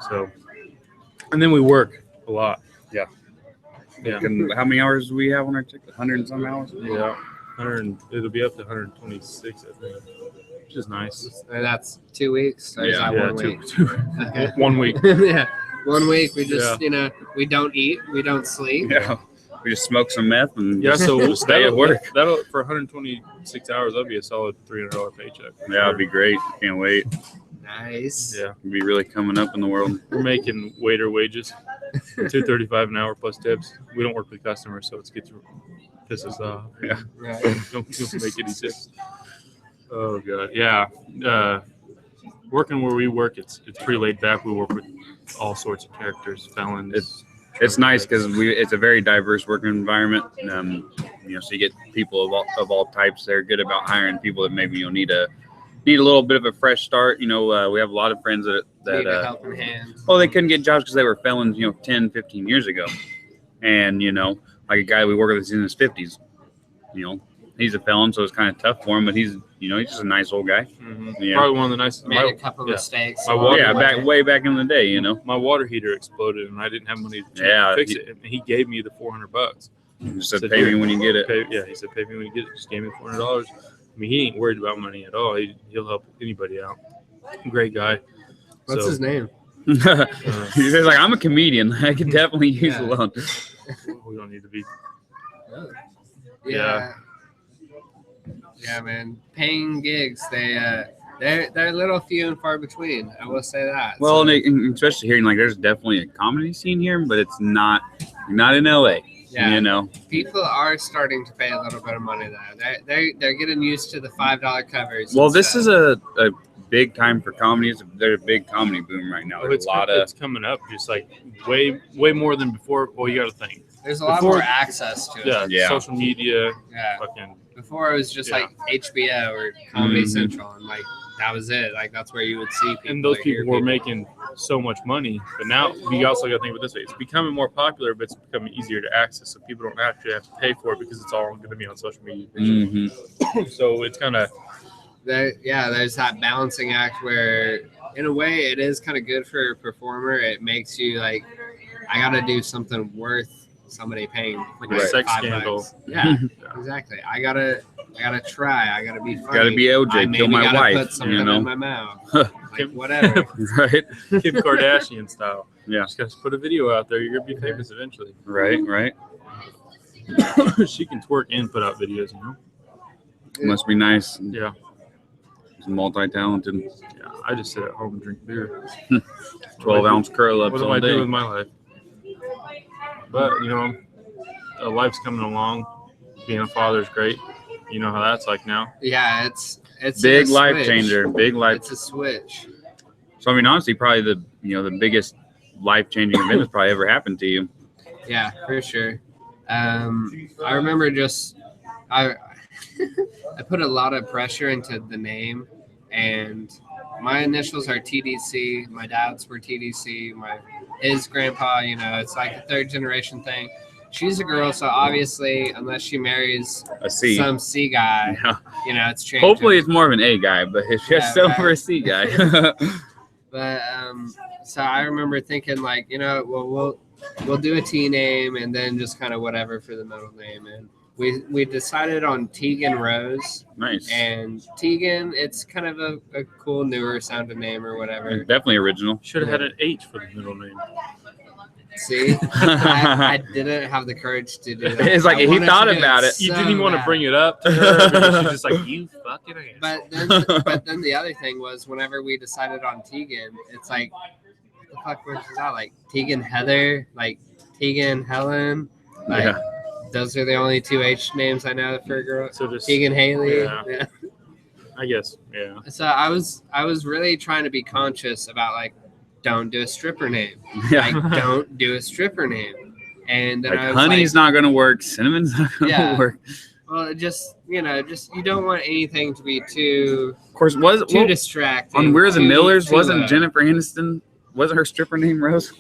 So, and then we work a lot. Yeah. Yeah. How many hours do we have on our ticket? 100 and some hours? Yeah, it'll be up to 126, I think, which is nice. And that's 2 weeks. Or is that Yeah, 1 week? Okay. 1 week. Yeah, 1 week. We just we don't eat, we don't sleep. Yeah. We just smoke some meth and Yeah, so just stay at work. That'll for 126 hours. That'll be a solid $300 paycheck. Yeah, it'd be great. Can't wait. Nice. Yeah, It'd be really coming up in the world. we're making waiter wages, $2.35 an hour plus tips. We don't work with customers, so it gets pisses off. Yeah. Right. Don't make any tips. Oh god, yeah. Working where we work, it's pretty laid back. We work with all sorts of characters, felons. It's nice because it's a very diverse working environment. So you get people of all types. They're good about hiring people that maybe need a little bit of a fresh start. We have a lot of friends that Need a helping hand. they couldn't get jobs because they were felons, 10, 15 years ago. And, like a guy we work with is in his 50s, he's a felon, so it's kind of tough for him. But he's just a nice old guy. Mm-hmm. Yeah. Probably one of the nicest. Made a couple mistakes. Way back in the day, My water heater exploded, and I didn't have money to fix it. And he gave me the $400. He said, "Pay me when you get it." He said, "Pay me when you get it." Just gave me $400. I mean, he ain't worried about money at all. He'll help anybody out. Great guy. What's his name? He says, "I'm a comedian. I could definitely use a loan." We don't need to be. Yeah, man. Paying gigs, they're a little few and far between. I will say that. Well, and especially hearing there's definitely a comedy scene here, but it's not in LA. Yeah. People are starting to pay a little bit of money though. They're getting used to the $5 covers. Well, this is a big time for comedy. There's a big comedy boom right now. There's it's coming up just like way more than before. Well, you got to think. There's a lot more access to it. Yeah. Social media. Yeah. Fucking. Before it was just like HBO or Comedy Central, and like that was it. Like that's where you would see people. And those people were making so much money, but now we also got to think about it this way: it's becoming more popular, but it's becoming easier to access, so people don't actually have to pay for it because it's all going to be on social media. So it's kind of there's that balancing act where, in a way, it is kind of good for a performer. It makes you like, I got to do something worth somebody paying like a sex scandal. Yeah, exactly. I gotta try. I gotta be funny. Gotta be OJ. Kill my wife. Put something in my mouth. Like, whatever. Right. Kim Kardashian style. Yeah. Just gotta put a video out there. You're gonna be famous eventually. Right. She can twerk and put out videos. Must be nice. Yeah. She's multi-talented. Yeah. I just sit at home and drink beer. 12-ounce curl-ups all day. What do I do with my life? But life's coming along. Being a father is great. You know how that's like now. Yeah, it's big life changer. Big life. It's a switch. So I mean, honestly, probably the biggest life-changing event that's probably ever happened to you. Yeah, for sure. I remember I put a lot of pressure into the name, and my initials are TDC. My dad's were TDC. His grandpa, it's like a third generation thing. She's a girl, so obviously, unless she marries some C guy, it's changing. Hopefully, it's more of an A guy, but if she's still for a C guy. But so I remember thinking like, we'll do a T name and then just kind of whatever for the middle name, and we decided on Tegan Rose. Nice. And Tegan, it's kind of a cool, newer sounding name or whatever. It's definitely original. Should have had an H for the middle name. See, I didn't have the courage to do that. It's like he thought about it. You didn't even want to bring it up to her because she's just like, you fucking ass. But then the other thing was, whenever we decided on Tegan, it's like, what the fuck was that? Like Tegan Heather, like Tegan Helen, like those are the only two H names I know for a girl. So just Tegan Haley. Yeah. I guess. Yeah. So I was really trying to be conscious about like, don't do a stripper name. Yeah. Like, don't do a stripper name. And then I was honey's not gonna work. Cinnamon's not gonna work. Well, just you don't want anything to be too. Of course, too distracting. On We're the Millers, wasn't low. Jennifer Aniston? Wasn't her stripper name Rose?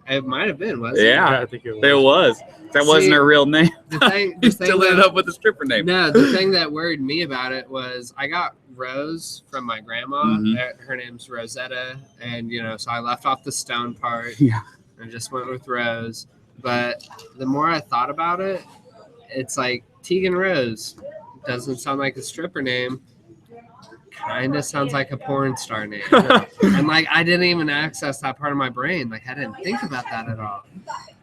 It might have been, wasn't it? Yeah, I think it was. It was. That wasn't her real name. The thing still ended up with a stripper name. No, the thing that worried me about it was I got Rose from my grandma. Mm-hmm. Her name's Rosetta, and so I left off the stone part. Yeah. And just went with Rose. But the more I thought about it, it's like Tegan Rose doesn't sound like a stripper name. Kind of sounds like a porn star name. And like I didn't even access that part of my brain. Like I didn't think about that at all.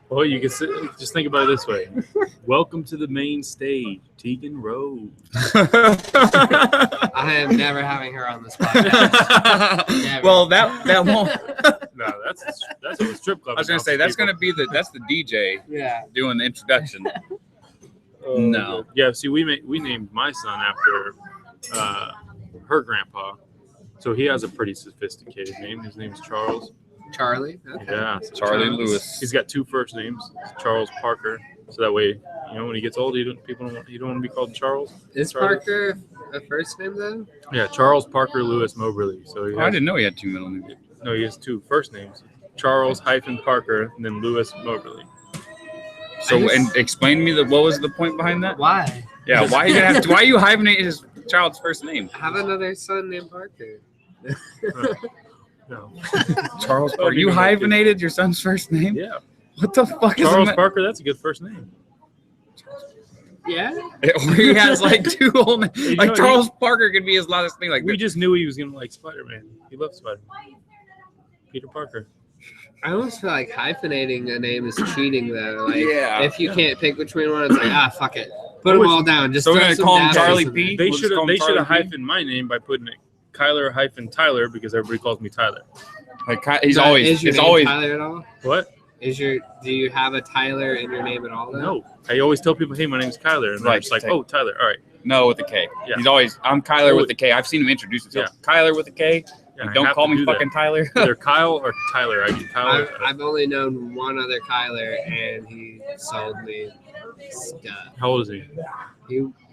Well, you can just think about it this way. Welcome to the main stage, Tegan Rose. I am never having her on this podcast. Never. Well, that won't. No, that's a strip club. I was gonna say that's gonna be that's the DJ. Yeah. Doing the introduction. No. Yeah. See, we named my son after her grandpa, so he has a pretty sophisticated name. His name's Charles. Charlie? Okay. Yeah. So Charlie Lewis. He's got two first names, Charles Parker. So that way, when he gets old, you don't want to be called Charles. Is Charlie. Parker a first name though? Yeah, Charles Parker Lewis Moberly. So I didn't know he had two middle names. No, he has two first names. Charles - Parker and then Lewis Moberly. So, and explain to me what was the point behind that? Why? Yeah, why are you hyphenating his child's first name? I have another son named Parker. No. Charles Parker. You hyphenated your son's first name? Yeah. What the fuck is Charles that? Parker, that's a good first name. Yeah. Or he has like two whole names. You Like know, Charles Parker could be his last name. Like We just knew he was going to like Spider-Man. He loves Spider-Man. Peter Parker. I almost feel like hyphenating a name is cheating though. Like Yeah. if you can't pick between one, it's like fuck it. Put them all down. Just So we're throw gonna some call him daggers Charlie in there. P? They We'll should just call have him Charlie P? hyphened my name by putting it Kyler-Tyler because everybody calls me Tyler. Like he's Now, always is your it's name always Tyler at all? What? Do you have a Tyler in your name at all? Though? No. I always tell people, hey, my name's Kyler. And they're Right, just like, take- oh, Tyler. All right. no with a K. Yeah. He's always I'm Kyler with the K. I've seen him introduce himself. Kyler with a K. Yeah, And I don't have call to me do that. fucking Tyler. Either Kyle or Tyler. I do Kyle. I've only known one other Kyler, and he sold me stuff. How old is he?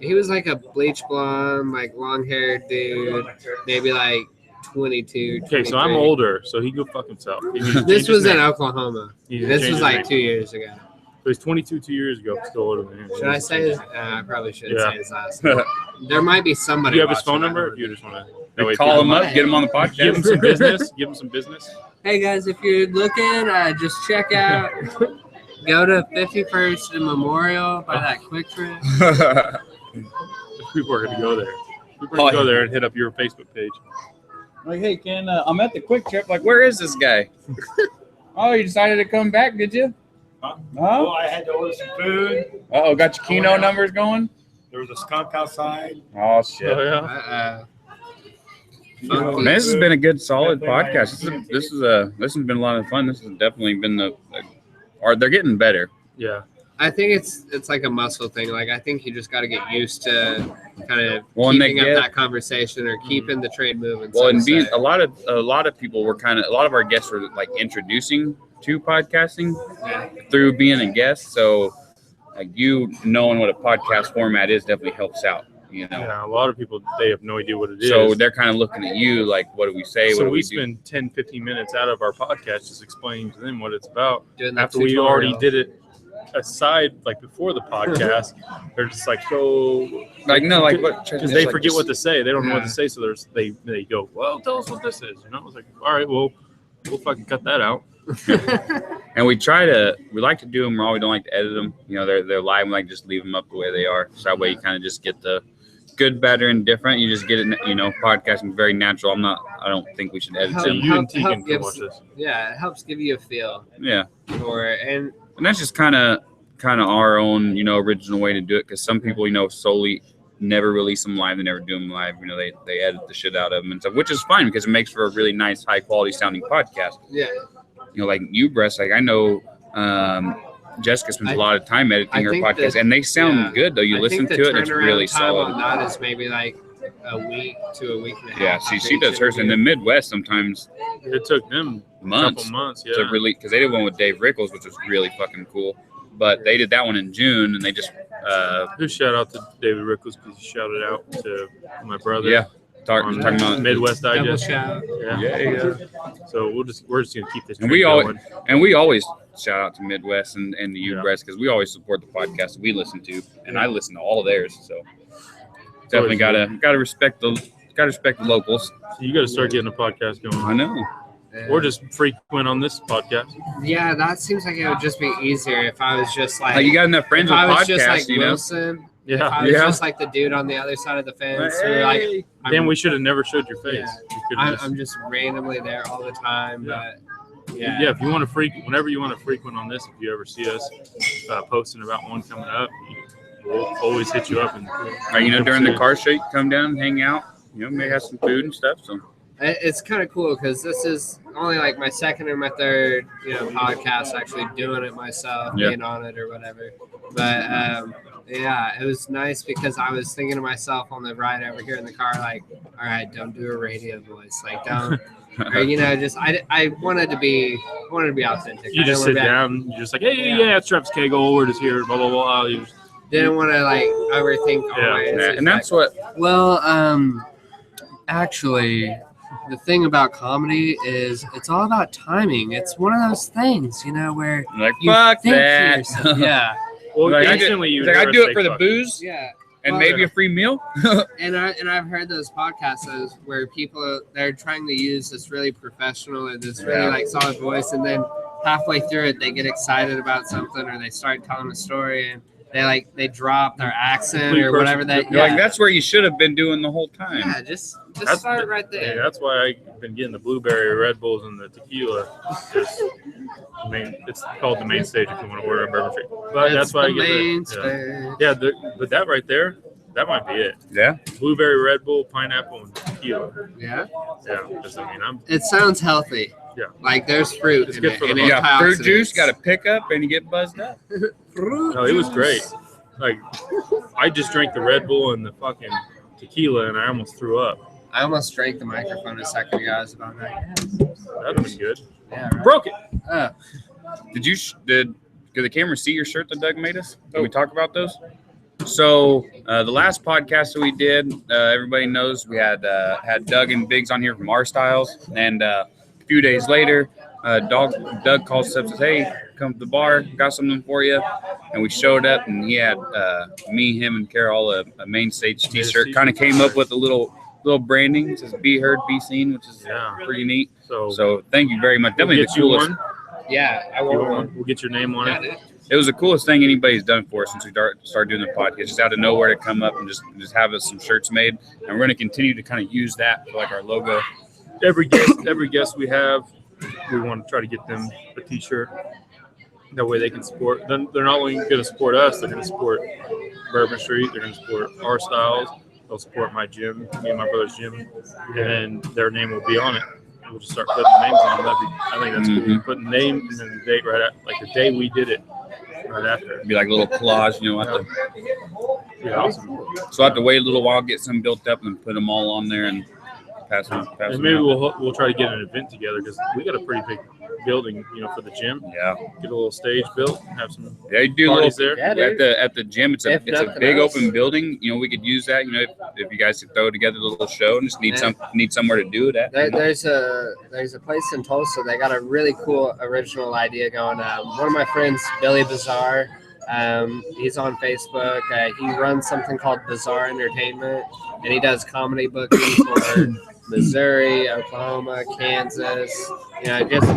He was like a bleach blonde, like long haired dude, maybe like 22. Okay, so I'm 23. older, so he go fuck himself. He needs to This change his was in name. Oklahoma. He needs to This change was his like name. 2 years ago. So he's 22 2 years ago. Still older than him. Should I say his? I probably shouldn't Yeah. say his last name. There might be Do somebody. you have his watching phone that. number? If you just want to Call him up, get him on the podcast. Give him some business. Give him some business. Hey guys, if you're looking, just check out. Go to 51st and Memorial by that Quick Trip. People are going to go there. People are Oh, going to go yeah. there and hit up your Facebook page. Like, hey, Ken, I'm at the Quick Trip. Like, where is this guy? Oh, you decided to come back, did you? Huh? Huh? I had to order some food. Uh-oh, got your Keno numbers going? There was a skunk outside. Oh, shit. Oh, yeah. Man, this has been a good, solid podcast. This has been a lot of fun. This has definitely been they're getting better. Yeah. I think it's like a muscle thing. Like I think you just got to get used to kind of Well, and keeping up that conversation or keeping the train moving. Well, so and to being say. a lot of people were a lot of our guests were like introducing to podcasting Yeah. through being a guest. So, like you knowing what a podcast format is definitely helps out. You know. Yeah, a lot of people, they have no idea what it is. So they're kind of looking at you like, what do we say? So what do we we do? spend 10, 15 minutes out of our podcast just explaining to them what it's about. Doing the After we tutorial. already did it aside, like before the podcast, they're just like, so Like no, like what? because they forget what to say. They don't know what to say, so they go, well, tell us what this is. You know, it's like, all right, well, we'll fucking cut that out. And we like to do them raw. We don't like to edit them. You know, they're live. We like to just leave them up the way they are. So that way you kind of just get the good, better, and different. You just get it. You know, podcasting very natural. I don't think we should edit Help- So them. you and help Tegan can gives- watch this. Yeah, it helps give you a feel Yeah, for it. And and that's just kind of our own, you know, original way to do it. Because some people, you know, solely never release them live. They never do them live. You know, they edit the shit out of them and stuff, which is fine because it makes for a really nice, high quality sounding podcast. yeah, You know, like you, Bress, like I know Jessica spends a lot of time editing I her think podcast, that- and they sound yeah. good though. You I listen think the to it, and it's turnaround really time solid. on that is maybe like a week to a week and a half. Yeah, see, she does hers in the Midwest sometimes It took them a months couple months, to yeah. release because they did one with Dave Rickles, which was really fucking cool. But they did that one in June, and they just Who shout out to David Rickles because he shouted out to my brother. yeah, on talking about Midwest Double Digest. shout. Yeah. So we're just gonna keep this. And we train always going. and we always shout out to Midwest and the Yeah. U-Breast because we always support the podcast that we listen to, and I listen to all of theirs. So definitely gotta respect the locals. So you got to start getting a podcast I going, know. or just frequent on this podcast. Yeah, that seems like it would just be easier if I was just like, Like you got enough friends if with I was just podcasts, like you know. Wilson. If Yeah. I was Yeah. just like the dude on the other side of the fence, who, like Then we should have never showed your face. Yeah. You could've just- I'm just randomly there all the time. Yeah. But yeah, yeah, if you want to whenever you want to frequent on this, if you ever see us posting about one coming up, we'll always hit you up. And Or, you know, during the car show, you can come down and hang out. You know, maybe have some food and stuff. So It's kind of cool because this is only like my second or my third, podcast actually doing it myself, Yeah. being on it or whatever. But yeah, it was nice because I was thinking to myself on the ride over here in the car, like, all right, don't do a radio voice, like don't, or just I wanted to be authentic. you I just didn't sit wanna down, you're just like, hey, yeah, it's Travis Cagle, we're just here, blah blah blah. You just, didn't want to like overthink all Yeah. my answers. and that's what Well, actually, the thing about comedy is it's all about timing. It's one of those things, where Like, you fuck think to that. yourself- yeah, Well, Like, instantly you I do it for the booze yeah. and Well, maybe a free meal. And I've heard those podcasts where people they're trying to use this really professional and this really Yeah. like solid voice, and then halfway through it they get excited about something or they start telling a story and they drop their accent Complete or whatever person- that. You're like, that's where you should have been doing the whole time. Yeah, just That's- start right Yeah, there. that's why I've been getting the blueberry Red Bulls and the tequila. It's called the main stage if you want to order a bourbon street. But that's why I get the but that right there, that might be it. Yeah. Blueberry Red Bull, pineapple, and tequila. Yeah, Yeah, because I'm it sounds healthy. Yeah. Like there's fruit It's in good it. for the and body. Yeah, fruit antioxidants. juice, got to pick up and you get buzzed up. no, it was great. Like I just drank the Red Bull and the fucking tequila, and I almost threw up. I almost drank the microphone a second ago. I was about that. That'd been good. Yeah, right. Broke it. Did the camera see your shirt that Doug made us? Did we talk about those? So the last podcast that we did, everybody knows we had Doug and Biggs on here from Our Styles, and a few days later, Doug calls us up and says, "Hey, come to the bar, got something for you." And we showed up, and he had me, him, and Carol a main stage T-shirt. Kind of came up with a little branding. It says "Be Heard, Be Seen," which is pretty neat. So thank you very much. We'll Definitely get the you coolest. one. Yeah, I You want want one. one? We'll get your name on it. It was the coolest thing anybody's done for us since we started doing the podcast. Just out of nowhere to come up and just have us some shirts made, and we're going to continue to kind of use that for like our logo. Every guest we have, we want to try to get them a T-shirt. That way they can support. They're not only going to support us, they're going to support Bourbon Street. They're going to support Our Styles. They'll support my gym, me and my brother's gym, and their name will be on it. We'll just start putting names on them. I think that's cool. Put the name and then the date right at, like the day we did it, right after. It'd be like a little collage, Yeah, awesome. So I have to wait a little while, get some built up, and put them all on there and pass them. And maybe we'll try to get an event together because we got a pretty big building, for the gym. Yeah. Get a little stage built, have some Yeah, you do parties little, there. Yeah, at the gym. It's a If nothing big else. open building. We could use that. If you guys could throw together a little show and just need somewhere to do it at. There's a place in Tulsa. They got a really cool original idea going. One of my friends, Billy Bizarre, he's on Facebook. He runs something called Bizarre Entertainment, and he does comedy booking for Missouri, Oklahoma, Kansas.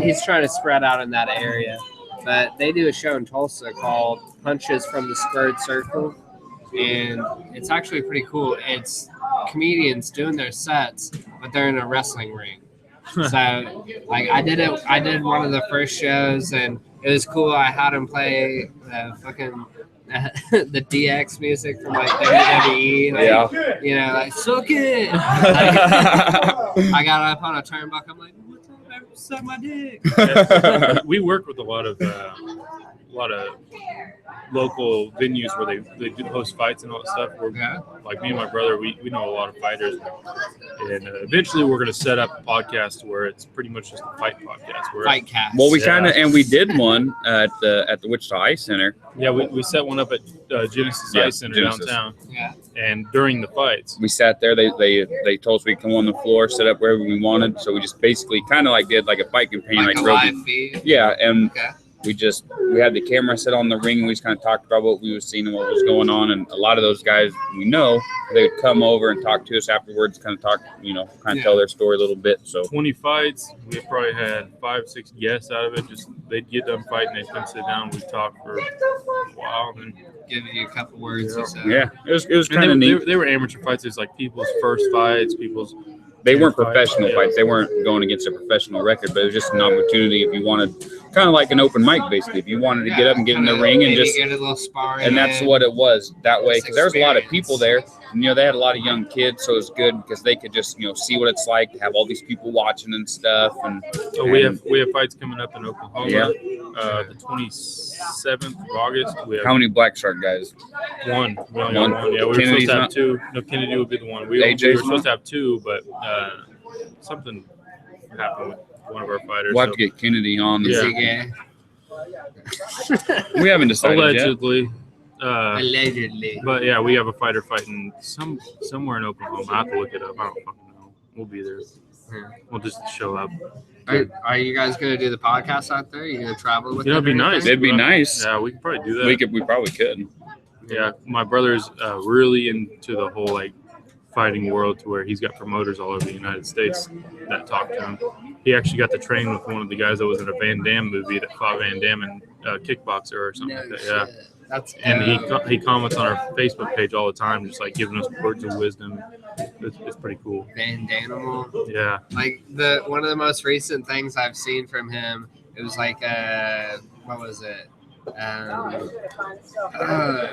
He's trying to spread out in that area. But they do a show in Tulsa called Punches from the Squared Circle, and it's actually pretty cool. It's comedians doing their sets, but they're in a wrestling ring. So, I did one of the first shows, and it was cool. I had him play the fucking the DX music from like WWE. Like suck it. I got up on a turnbuckle. I'm like, what's up? Suck my dick. We work with a lot of local venues where they do host fights and all that stuff. Like me and my brother, we know a lot of fighters, and eventually we're going to set up a podcast where it's pretty much just a fight podcast. Fight cast. Well, we did one at the Wichita Ice Center. Yeah, we set one up at Genesis Ice Center downtown. Yeah. And during the fights, We sat there. They told us we could come on the floor, set up wherever we wanted. So we just basically kind of did like a fight companion, Like a Rogan. live feed. Yeah, and Okay. we had the camera set on the ring, and we just kind of talked about what we were seeing and what was going on. And a lot of those guys we know, they would come over and talk to us afterwards, kind of talk, tell their story a little bit. So 20 fights, we probably had 5-6 guests out of it. Just they'd get done fighting, they'd come sit down, we'd talk for a while, and then Give you a couple words. Yeah. Or so. yeah, it was and kind of neat. they were amateur fights. It's like people's first fights, They weren't fights, professional yeah. fights. They weren't going against a professional record, but it was just an opportunity if you wanted, kind of like an open mic, basically. If you wanted to get up and get in the ring and maybe just, get a little sparring. and that's in. what it was that way. Because there was a lot of Experience. people there, and they had a lot of young kids, so it was good because they could just see what it's like to have all these people watching and stuff. And So we have fights coming up in Oklahoma. Yeah. The 27th of August. We have how many Black Shark guys? one. We only One? got one. Yeah, we were supposed Kennedy's to have not- two. No, Kennedy would be the one. We AJ's were supposed to have two, but something happened with one of our fighters. We'll have to get Kennedy on. Is Yeah. he gay? We haven't decided yet. Allegedly. Allegedly. But yeah, we have a fighter fighting somewhere in Oklahoma. I have to look it up. I don't fucking know. We'll be there. We'll just show up. Are you guys gonna do the podcast out there? Are you gonna travel with? You know, it'd be them or nice. anything? It'd be nice. Yeah, we could probably do that. We probably could. Yeah, my brother's really into the whole like fighting world to where he's got promoters all over the United States that talk to him. He actually got to train with one of the guys that was in a Van Damme movie that fought Van Damme in Kickboxer or something like that. Yeah. That's And he comments on our Facebook page all the time, just like giving us words of wisdom. It's pretty cool. Van Danimal. Yeah. Like one of the most recent things I've seen from him, it was like what was it? It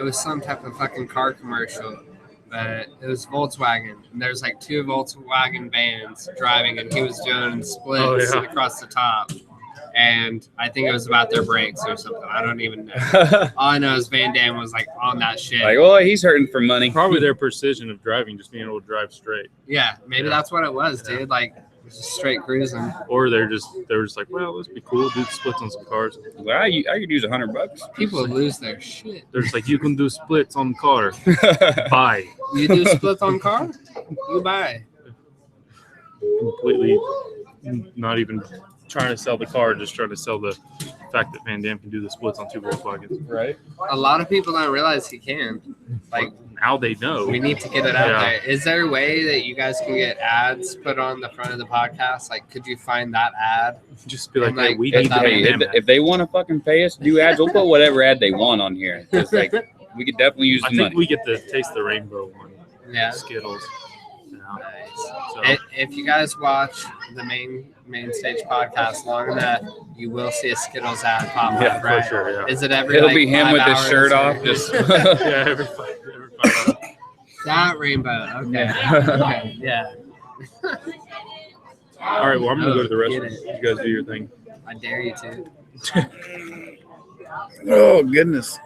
was some type of fucking car commercial, but it was Volkswagen, and there's like two Volkswagen vans driving, and he was doing splits across the top. And I think it was about their brakes or something. I don't even know. All I know is Van Damme was like on that shit. Like, oh, he's hurting for money. Probably their precision of driving, just being able to drive straight. Yeah, maybe that's what it was, dude. Like just straight cruising. Or they were just like, well, let's be cool, do splits on some cars. Well, I could use $100. People lose their shit. They're just like, you can do splits on car. Buy. You do splits on car? You buy. Completely not even trying to sell the car, just trying to sell the fact that Van Damme can do the splits on two Volkswagens. Right. A lot of people don't realize he can. Like, now they know. we need to get it out there. Is there a way that you guys can get ads put on the front of the podcast? Like, could you find that ad? Just be like, And, hey, like, we get need that Van in. Damme. If they want to fucking pay us to do ads, we'll put whatever ad they want on here. It's like we could definitely use I the think money. we get the taste the rainbow one. Yeah. Skittles. Yeah. Nice. So, If you guys watch the main stage podcast long enough, you will see a Skittles ad pop yeah, up, right? for sure. Yeah. Is it every It'll like, be him 5 with his hours shirt or- off, just Yeah, every 5 hours. that rainbow. Okay. Okay. Yeah. All right, well, I'm going to go to the Get restaurant. it. You guys do your thing. I dare you to. Oh goodness.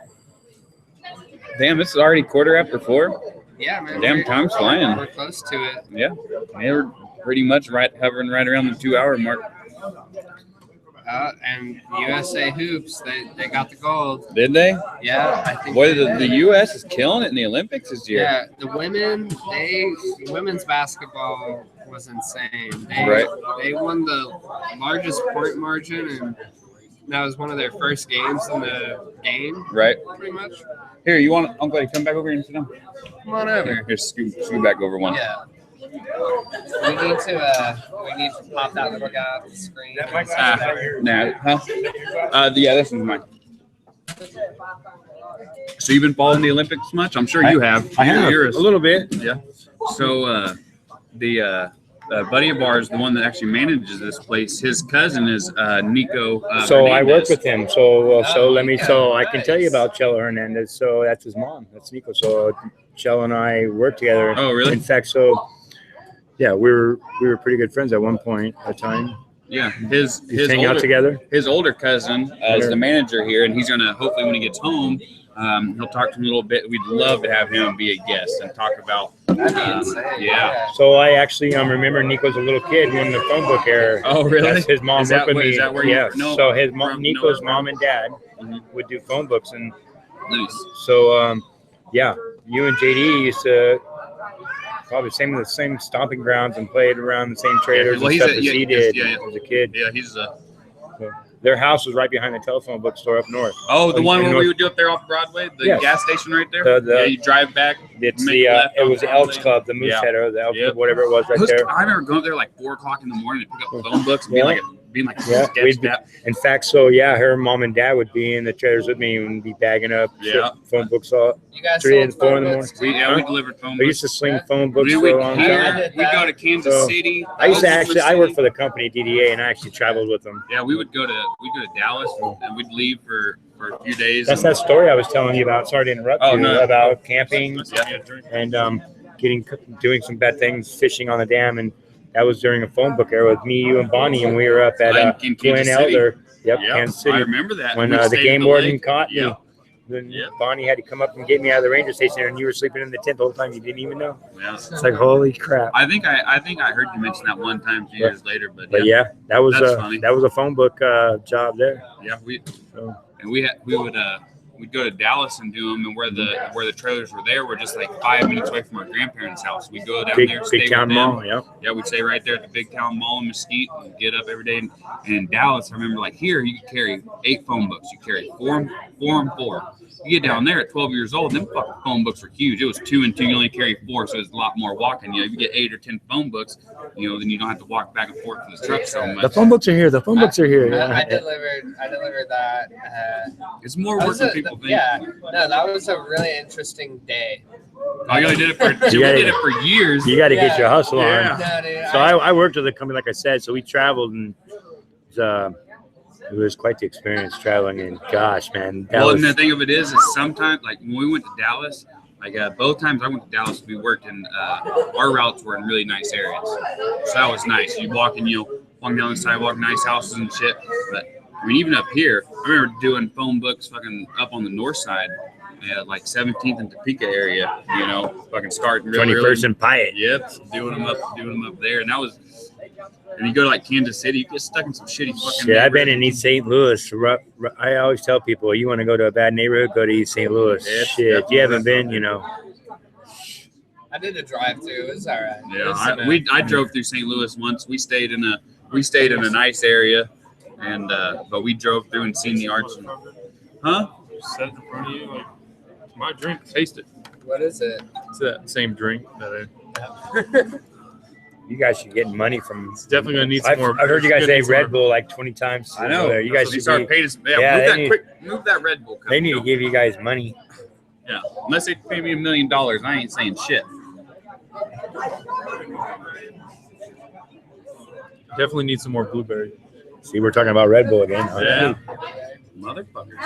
Damn, it's already 4:15. Yeah, man. Damn, time's flying. We're close to it. Yeah, they were pretty much hovering right around the 2 hour mark. And USA Hoops, they got the gold. Did they? Yeah, I think. Boy, they the did. U.S. is killing it in the Olympics this year. Yeah, the women's basketball was insane. Right. They won the largest point margin, and that was one of their first games in the game, Right. pretty much. Here, you want Uncle? Come back over here and sit down. Come on over. Here, scoot back over one. Yeah. We need to pop that little guy off the screen. Nah, huh? Yeah, this one's mine. So you've been following the Olympics much? I'm sure you have. I have You're a little bit. Yeah. So the buddy of ours, the one that actually manages this place, his cousin is Nico. So I work Hernandez. with him. So Nico, I can tell you nice. about Chelo Hernandez. So that's his mom. That's Nico. So Chelo and I work together. Oh, really? In fact, so yeah, we were pretty good friends at one point at a time. Yeah, his Hang out older, together. his older cousin is the manager here, and he's gonna hopefully when he gets home, he'll talk to him a little bit. We'd love to have him be a guest and talk about. That'd be insane. Yeah. So I actually remember Nico was a little kid when the phone book era. Oh, really? That's his mom Is that worked with where- me. is that where you yeah. know So his mom, from- Nico's know her mom and dad Mhm. would do phone books, and Nice. so yeah, you and JD used to probably the same stomping grounds and played around the same trailers well, and he's stuff a- as yeah, he yes, did yeah. as a kid. Yeah, he's Their house was right behind the telephone bookstore up north. Oh, the In- one in where North- we would do up there off Broadway, the Yes. gas station right there. The- Yeah, you drive back. It's Make the a left it on was the Broadway. Elks Club, the Moosehead, or the Elks Yep. Club, whatever it was right there. I remember going up there like 4:00 in the morning to pick up phone books and being like Yeah, sketched we'd be- out. In fact, so yeah, her mom and dad would be in the trailers with me and be bagging up Yeah. phone books all You guys 3 and sold 4 phone in the books morning. too? We delivered phone I books. used to sling phone books We for would a long Yeah. time. go to Kansas So, City. I used to Oklahoma I worked City. for the company DDA, and I actually traveled with them. Yeah, we'd go to Dallas and we'd leave for a few days. That's and, that story I was telling you about. Sorry to interrupt Oh, you no. about camping Yeah. and doing some bad things, fishing on the dam, and that was during a phone book era with me, you, and Bonnie, and we were up at In Glen Kansas City. Elder. Yep, Yeah, Kansas I City. remember that. When We the stayed game in warden lake. caught me. Yeah. Then Yeah. Bonnie had to come up and get me out of the ranger station, and you were sleeping in the tent the whole time. You didn't even know. Yeah. It's like, holy crap! I think I heard you mention that one time a few years later, but But yeah, yeah, that was That's funny. a phone book job there. yeah, we So, and we would we'd go to Dallas and do them, and where the trailers were there were just like 5 minutes away from our grandparents' house. We'd go down there, stay Big Town with them. Mall, yeah. Yeah, we'd stay right there at the Big Town Mall in Mesquite and get up every day. And in Dallas, I remember like here, you could carry 8 phone books. You carry 4 and 4. You get down there at 12 years old, them fucking phone books were huge. It was 2 and 2. You only carry 4, so it's a lot more walking. You know, if you get 8 or 10 phone books, you know, then you don't have to walk back and forth to the truck so much. The phone books are here. The phone books are here. I delivered that. It's more work than people think. Yeah, no, that was a really interesting day. I only did it for we did it for years. You got to get your hustle Yeah. on. No, dude, So I worked with a company, like I said. So we traveled, and it was quite the experience traveling. And gosh, man, And the thing of it is sometimes, like when we went to Dallas, like both times I went to Dallas, we worked in our routes were in really nice areas, so that was nice. You walk and walk down the sidewalk, nice houses and shit. But I mean, even up here, I remember doing phone books fucking up on the north side, like 17th and Topeka area. You know, fucking starting 21st and Pyatt. Yep, doing them up there, and that was. And you go to like Kansas City, you get stuck in some shitty fucking. Yeah, I've been in East St. Louis. I always tell people, you want to go to a bad neighborhood, go to East St. Louis. Yeah, Shit, if you haven't been, you know. I did a drive-through. It was all right. Yeah, I drove through St. Louis once. We stayed in a nice area, and but we drove through and seen the arch. Huh? Set it in front of you. Like, it's my drink. Taste it. What is it? It's that same drink that You guys should get money from. it's definitely gonna need some more. I've heard you guys it's say gonna need some Red more- Bull like 20 times. I know. You guys They should start be, paying us. Yeah, Move that Red Bull. they need to give you guys money. Yeah, unless they pay me $1 million, I ain't saying shit. Definitely need some more blueberry. See, we're talking about Red Bull again. Yeah. Motherfuckers.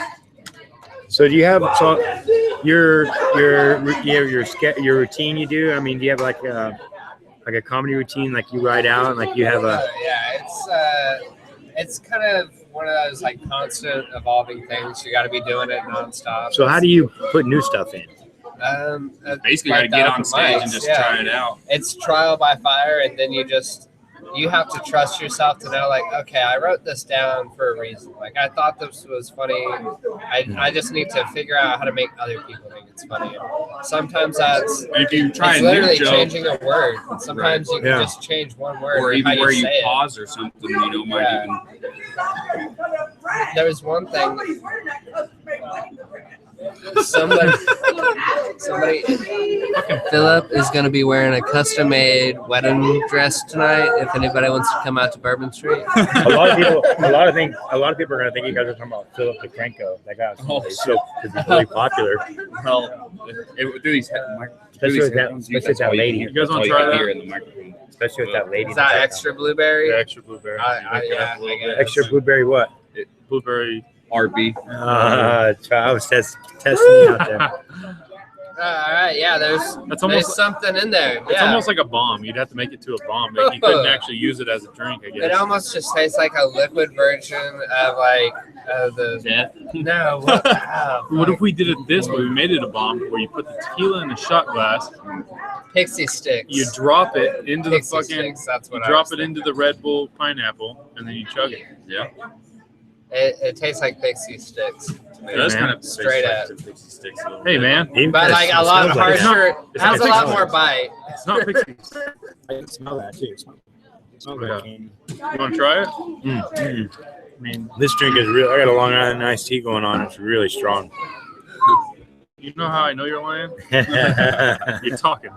So do you have your routine you do? I mean, do you have like a comedy routine, like you ride out and like you have a? It's kind of one of those like constant evolving things. You got to be doing it nonstop. So how do you put new stuff in? Basically, got to get on stage and just try it out. It's trial by fire, and then you have to trust yourself to know, like, okay, I wrote this down for a reason. Like, I thought this was funny. I just need to figure out how to make other people think it's funny. And sometimes that's And if you try it's a literally new joke, changing a word. Sometimes you can Yeah. just change one word, or and even how where you say it. pause or something, you know, might Yeah. even. There was one thing. Somebody. Philip is going to be wearing a custom-made wedding dress tonight. If anybody wants to come out to Bourbon Street, A lot of people are gonna think you guys are talking about Philip DeFranco. That guy was so because he's really popular. Well, through these Especially with that lady. You guys want to try that? Here in the microphone. Especially with that lady. is that extra blueberry? Yeah, extra blueberry. I guess. Extra blueberry what? Blueberry. RB. I was testing you out there. All right, yeah. There's almost- something in there. It's Yeah. almost like a bomb. You'd have to make it to a bomb. Like you couldn't actually use it as a drink, I It guess. almost just tastes like a liquid version of like the. Death. No. What if we did it this way? We made it a bomb where you put the tequila in a shot glass, Pixie sticks? you drop it into the Pixie fucking, sticks. That's what you I drop was it into the Red Bull pineapple, and then you chug it. Yeah. It tastes like pixie sticks. It does kind of Straight taste up. like Pixie Sticks a little Hey bit. man, But like a lot Smells like harsher. it. It has a It's lot not more bite. it's not pixie. I can smell that too. It smells Yeah. like candy. You want to try it? I mean, this drink is real. I got a Long Island iced tea going on. It's really strong. You know how I know you're lying? right, You're talking.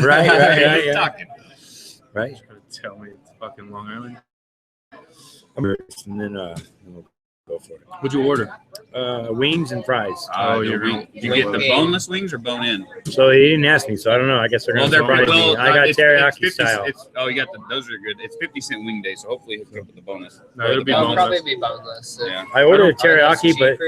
right, You're yeah. talking. Right. You're trying to tell me it's fucking Long Island. And then we'll go for it. What'd you order? Wings and fries. You're Did you wing get the wing. boneless wings or bone in? So he didn't ask me, so I don't know. I guess they're Well, gonna they're surprise me. I got it's teriyaki 50 style. you got those are good. It's 50-cent wing day, so hopefully he'll come with the bonus. No, it'll be It'll boneless. probably be boneless. Yeah. I ordered a I don't know if teriyaki, it's but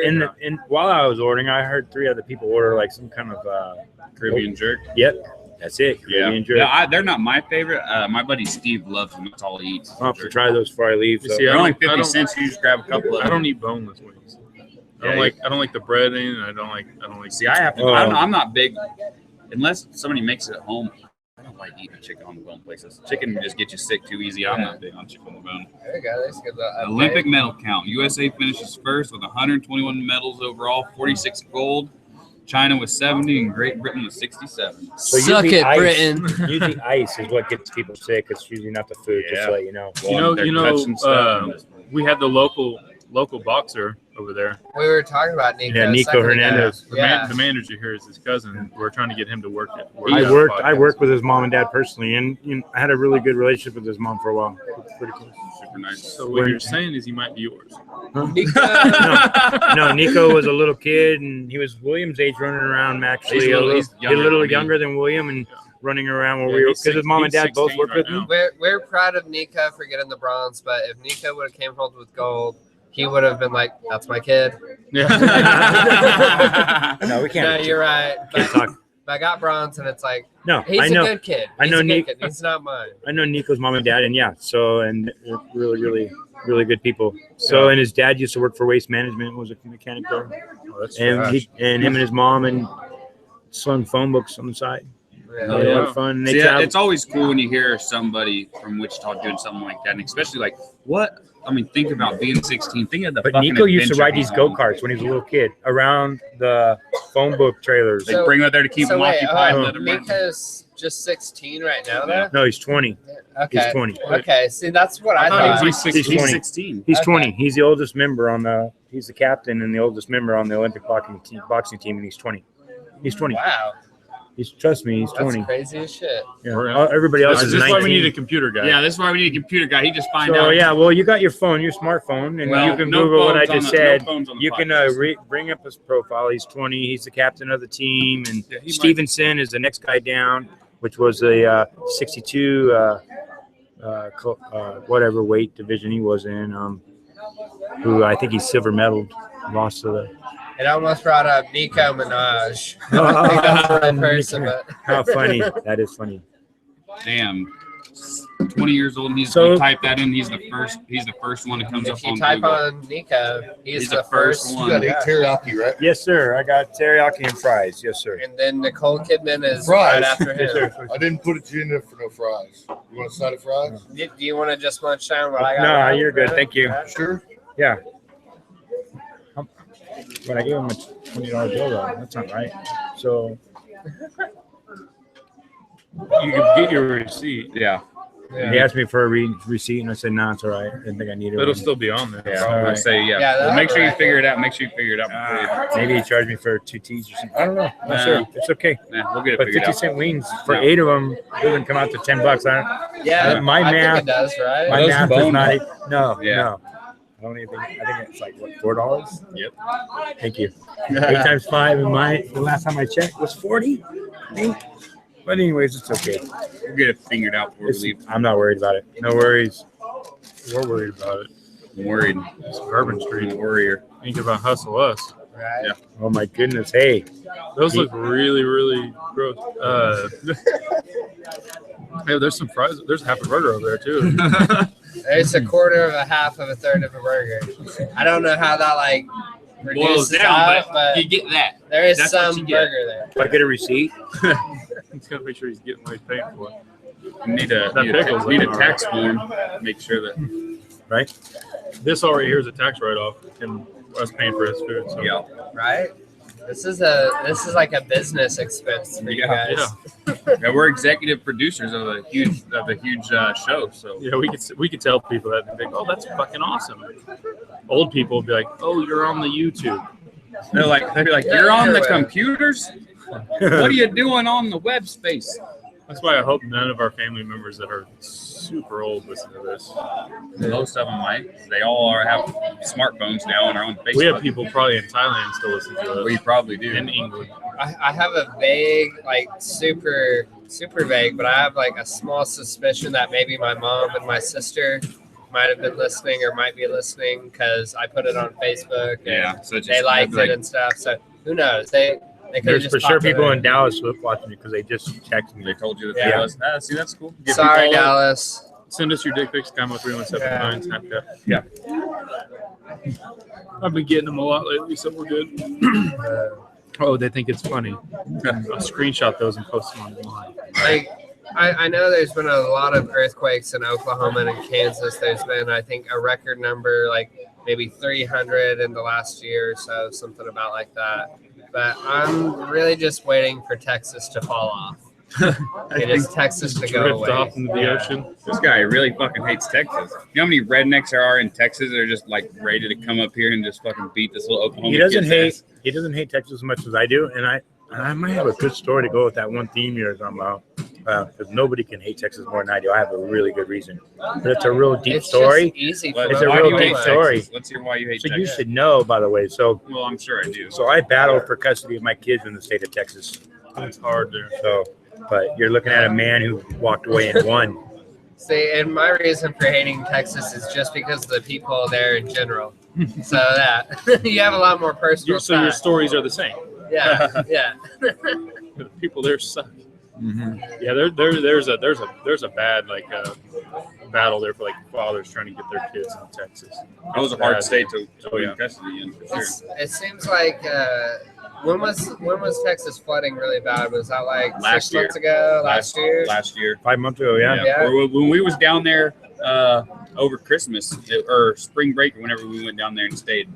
cheaper. while I was ordering, I heard 3 other people order like some kind of Caribbean jerk. Yep, that's it. Yeah. Caribbean jerk. Yeah, they're not my favorite. My buddy Steve loves them. That's all he eats. I'll have to try those before I leave. You So. see, They're only I 50 don't- cents. You just grab a couple of I them. don't eat boneless wings. I Yeah, don't like the breading. I don't like. See, I have to. Oh. I'm not big unless somebody makes it at home. I don't don't like eating chicken on the bone places. Chicken can just get you sick too easy. I'm not big on chicken on the bone. There you go. There's a good little update. Olympic medal count. USA finishes first with 121 medals overall, 46 gold. China with 70 and Great Britain with 67. So Suck usually it, ice- Britain. Usually ice is what gets people sick. It's usually not the food, just Yeah. to let you know. We had the local boxer over there. We were talking about Nico. Yeah, a Nico second ago. Hernandez. The manager here is his cousin. We're trying to get him to work it. I worked with his mom and dad personally, and I had a really good relationship with his mom for a while. Pretty cool. Super nice. So what you're saying is he might be yours. No, Nico was a little kid, and he was William's age, running around. Actually, He's a little younger younger, than me. than William, and running around Yeah, where we were he's because his mom and dad both 16 worked right with now. me. We're proud of Nico for getting the bronze, but if Nico would have came home with gold, he would have been like, "That's my kid." Yeah. No, we No, can't. you're right. Can't But talk. I got bronze, and it's like No, he's I a know. good kid. I He's know a good Nick- kid. He's not mine. I know Nico's mom and dad, and and they're really good people. So, and his dad used to work for Waste Management, was a mechanic there, Oh, that's and trash. him and his mom and slung phone books on the side. Yeah. Oh, They yeah. had fun. They See, traveled. it's always cool when you hear somebody from Wichita doing something like that, and especially like what I mean. Think about being 16. Think of the. But fucking Nico used to adventure ride he's these go on. karts when he was a little kid around the phone book trailers. They So- bring him out there to keep him wait, occupied. And let him run. Nico's just 16 right now, Yeah. though? No, he's 20. Okay. He's 20. Okay, see, that's what I I thought thought. he was like He's 16. 20. 16. He's Okay. 20. He's the oldest member on the. He's the captain and the oldest member on the Olympic boxing team, and he's 20. He's 20. Wow, Trust me, he's that's 20. crazy as shit. Yeah. Everybody else This is is 19. why we need a computer guy. Yeah, this is why we need a computer guy. He just find So out. yeah, well, you got your phone, your smartphone, and Well, you can no Google what I phones on just the- no said. phones on the You can podcast. bring up his profile. He's 20. He's the captain of the team, and Yeah, he might- Stevenson is the next guy down, which was a 62 whatever weight division he was in. Who I think he's silver medaled, lost to the. It almost brought up Nico Minaj. I think that's the right person, but How funny! That is funny. Damn. 20 years old. And he's So- you type that in. He's the first one that comes up if you on type Google. on Nico, he's He's the the first first one. You got teriyaki, right? Yes, sir. I got teriyaki and fries. Yes, sir. And then Nicole Kidman is Fries. right after Yes, him. sir. I didn't put it in there for no fries. You want a side of fries? Do you want to just munch down what I got? No, right? you're good. Thank you. Sure. Yeah. But I gave him a $20 bill though. That's not right. So You can get your receipt. Yeah. he asked me for a receipt, and I said, "No, it's all right. I didn't think I needed It'll one." still be on there. Yeah. I would Right. say, yeah. Yeah, Well, that's make sure you right. figure it out. Make sure you figure it out before Maybe he charged me for 2 teas or something. I don't know. I'm not sure. It's okay. we'll get it But figured 50 out. cent wings for Yeah. 8 of them doesn't come out to $10. Yeah, My I math- think it does, right? My those math is bone not. ones? No, Yeah. no. I don't even think. I think it's like what, $4. Yep. Thank you. 8 times 5, and the last time I checked was 40. I think. But anyways, it's okay. We'll get it figured out before we leave. I'm not worried about it. No worries. We're worried about it. I'm worried. It's Bourbon Street. I'm a warrior. Think about Hustle Us. Right. Yeah. Oh my goodness. Hey. Those look really, really gross. Hey, there's some fries. There's half a burger over there too. There's a quarter of a half of a third of a burger. I don't know how that like Boils reduces down, out, but you get that. there is that's what some you get. burger there. Do I get a receipt? He's gotta make sure he's getting what he's paying for. You need a, That need a, pickle's need a in tax form. Make sure that. Right? This already here is a tax write-off, and us paying for his food. So. Yeah. Right? This is like a business expense for you Yeah, guys. Yeah. We're executive producers of a huge show. So Yeah, we could tell people that and think, oh, that's fucking awesome. Old people would be like, oh, you're on the YouTube. they'd be like, Yeah, you're on the everywhere. computers. What are you doing on the web space? That's why I hope none of our family members that are super old listen to this. Most of them might. They all have smartphones now and are on Facebook. We have people probably in Thailand still listen to us. We probably do. In England. I have a vague, like super vague, but I have like a small suspicion that maybe my mom and my sister might have been listening or might be listening because I put it on Facebook. And Yeah. So just, they liked like, it and stuff. So who knows? They could There's just for sure popped in people there. in Dallas watching it because they just texted They me. told you that Yeah. they was. See, that's cool. Give Sorry, people- Dallas. Send us your dick pics, Camo 317 Snapchat. Yeah. I've been getting them a lot lately, so we're good. Oh, they think it's funny. I'll screenshot those and post them online. Like I know there's been a lot of earthquakes in Oklahoma and in Kansas. There's been, I think, a record number, like maybe 300 in the last year or so, something about like that. But I'm really just waiting for Texas to fall off. It is Texas to go Drift away. off into the ocean. This guy really fucking hates Texas. You know how many rednecks there are in Texas that are just like ready to come up here and just fucking beat this little Oklahoma He doesn't kid's hate. ass? He doesn't hate Texas as much as I do, and I might have a good story to go with that one theme you're talking about. Because nobody can hate Texas more than I do. I have a really good reason, but it's a real deep It's story. just easy. Well, for It's a why real do you deep hate story. Texas? Let's hear why you hate So Texas. you should know, by the way. So Well, I'm sure I do. I battled for custody of my kids in the state of Texas. It's hard there. So, but you're looking at a man who walked away and won. See, and my reason for hating Texas is just because of the people there in general. So that you have a lot more personal. So your ties. stories are the same. Yeah, yeah. The people there suck. Mm-hmm. Yeah, there's a bad like battle there for like fathers trying to get their kids in Texas. That was a hard Bad. state to Oh, yeah. win custody in for sure. It seems like when was Texas flooding really bad? Was that like Last 6 year. months ago? Last year? Last year. 5 months ago, yeah. Yeah. When we was down there over Christmas or spring break or whenever we went down there and stayed,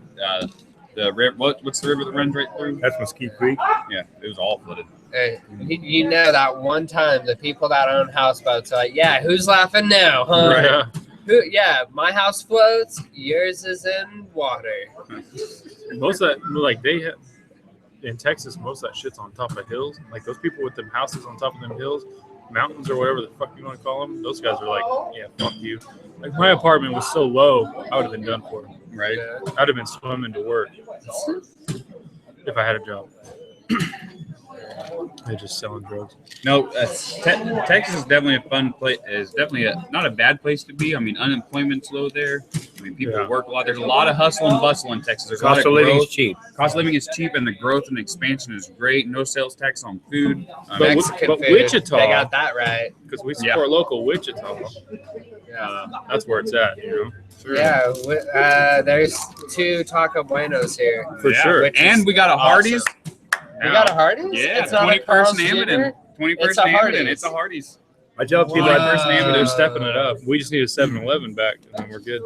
the river. What's the river that runs right through? That's Mesquite Creek. Yeah, it was all flooded. Hey, you know that one time the people that own houseboats are like, yeah, who's laughing now, huh? Right. Who, yeah, my house floats, yours is in water. Most of that, like they have in Texas, most of that shit's on top of hills. Like those people with them houses on top of them hills, mountains or whatever the fuck you want to call them. Those guys are like, yeah, fuck you. Like my apartment was so low, I would have been done for. Right. Yeah. I'd have been swimming to work if I had a job. They're just selling drugs. No, Texas is definitely a fun place. Is definitely not a bad place to be. I mean, unemployment's low there. I mean, people Yeah. work a lot. There's a lot of hustle and bustle in Texas. There's a lot Cost of of living is growth. cheap. Cost of living is cheap, and the growth and expansion is great. No sales tax on food. But Mexican but food, Wichita- they got that right. Because we Yeah. support local Wichita. That's where it's at, you know. Yeah, there's 2 Taco Buenos here. For Yeah. sure. Which And is we got a Hardee's. We got a Hardee's? Yeah, It's not a Carl's 21st Jr.? Avenue. 21st It's a Avenue. Hardee's. It's a Hardee's. I tell people Wow. They're stepping it up. We just need a 7-Eleven back, and then we're good.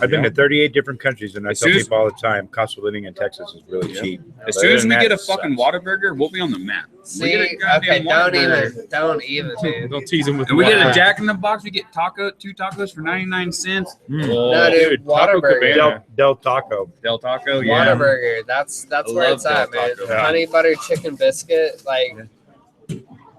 I've been to 38 different countries, and I As tell soon as- people all the time, cost of living in Texas is really Yeah. cheap. As But soon as other we than get a that, it fucking sucks. Whataburger, we'll be on the map. We See, get a goddamn okay, Whataburger. don't even, dude. Don't tease them with And we get a Whataburger. Jack in the Box. We get 2 tacos for 99 cents. Mm. Oh, No, dude, Taco Whataburger. Cabana. Del Taco. Del Taco, yeah. Whataburger, that's I where love it's at, Del man. Taco. Yeah. Honey butter chicken biscuit, like.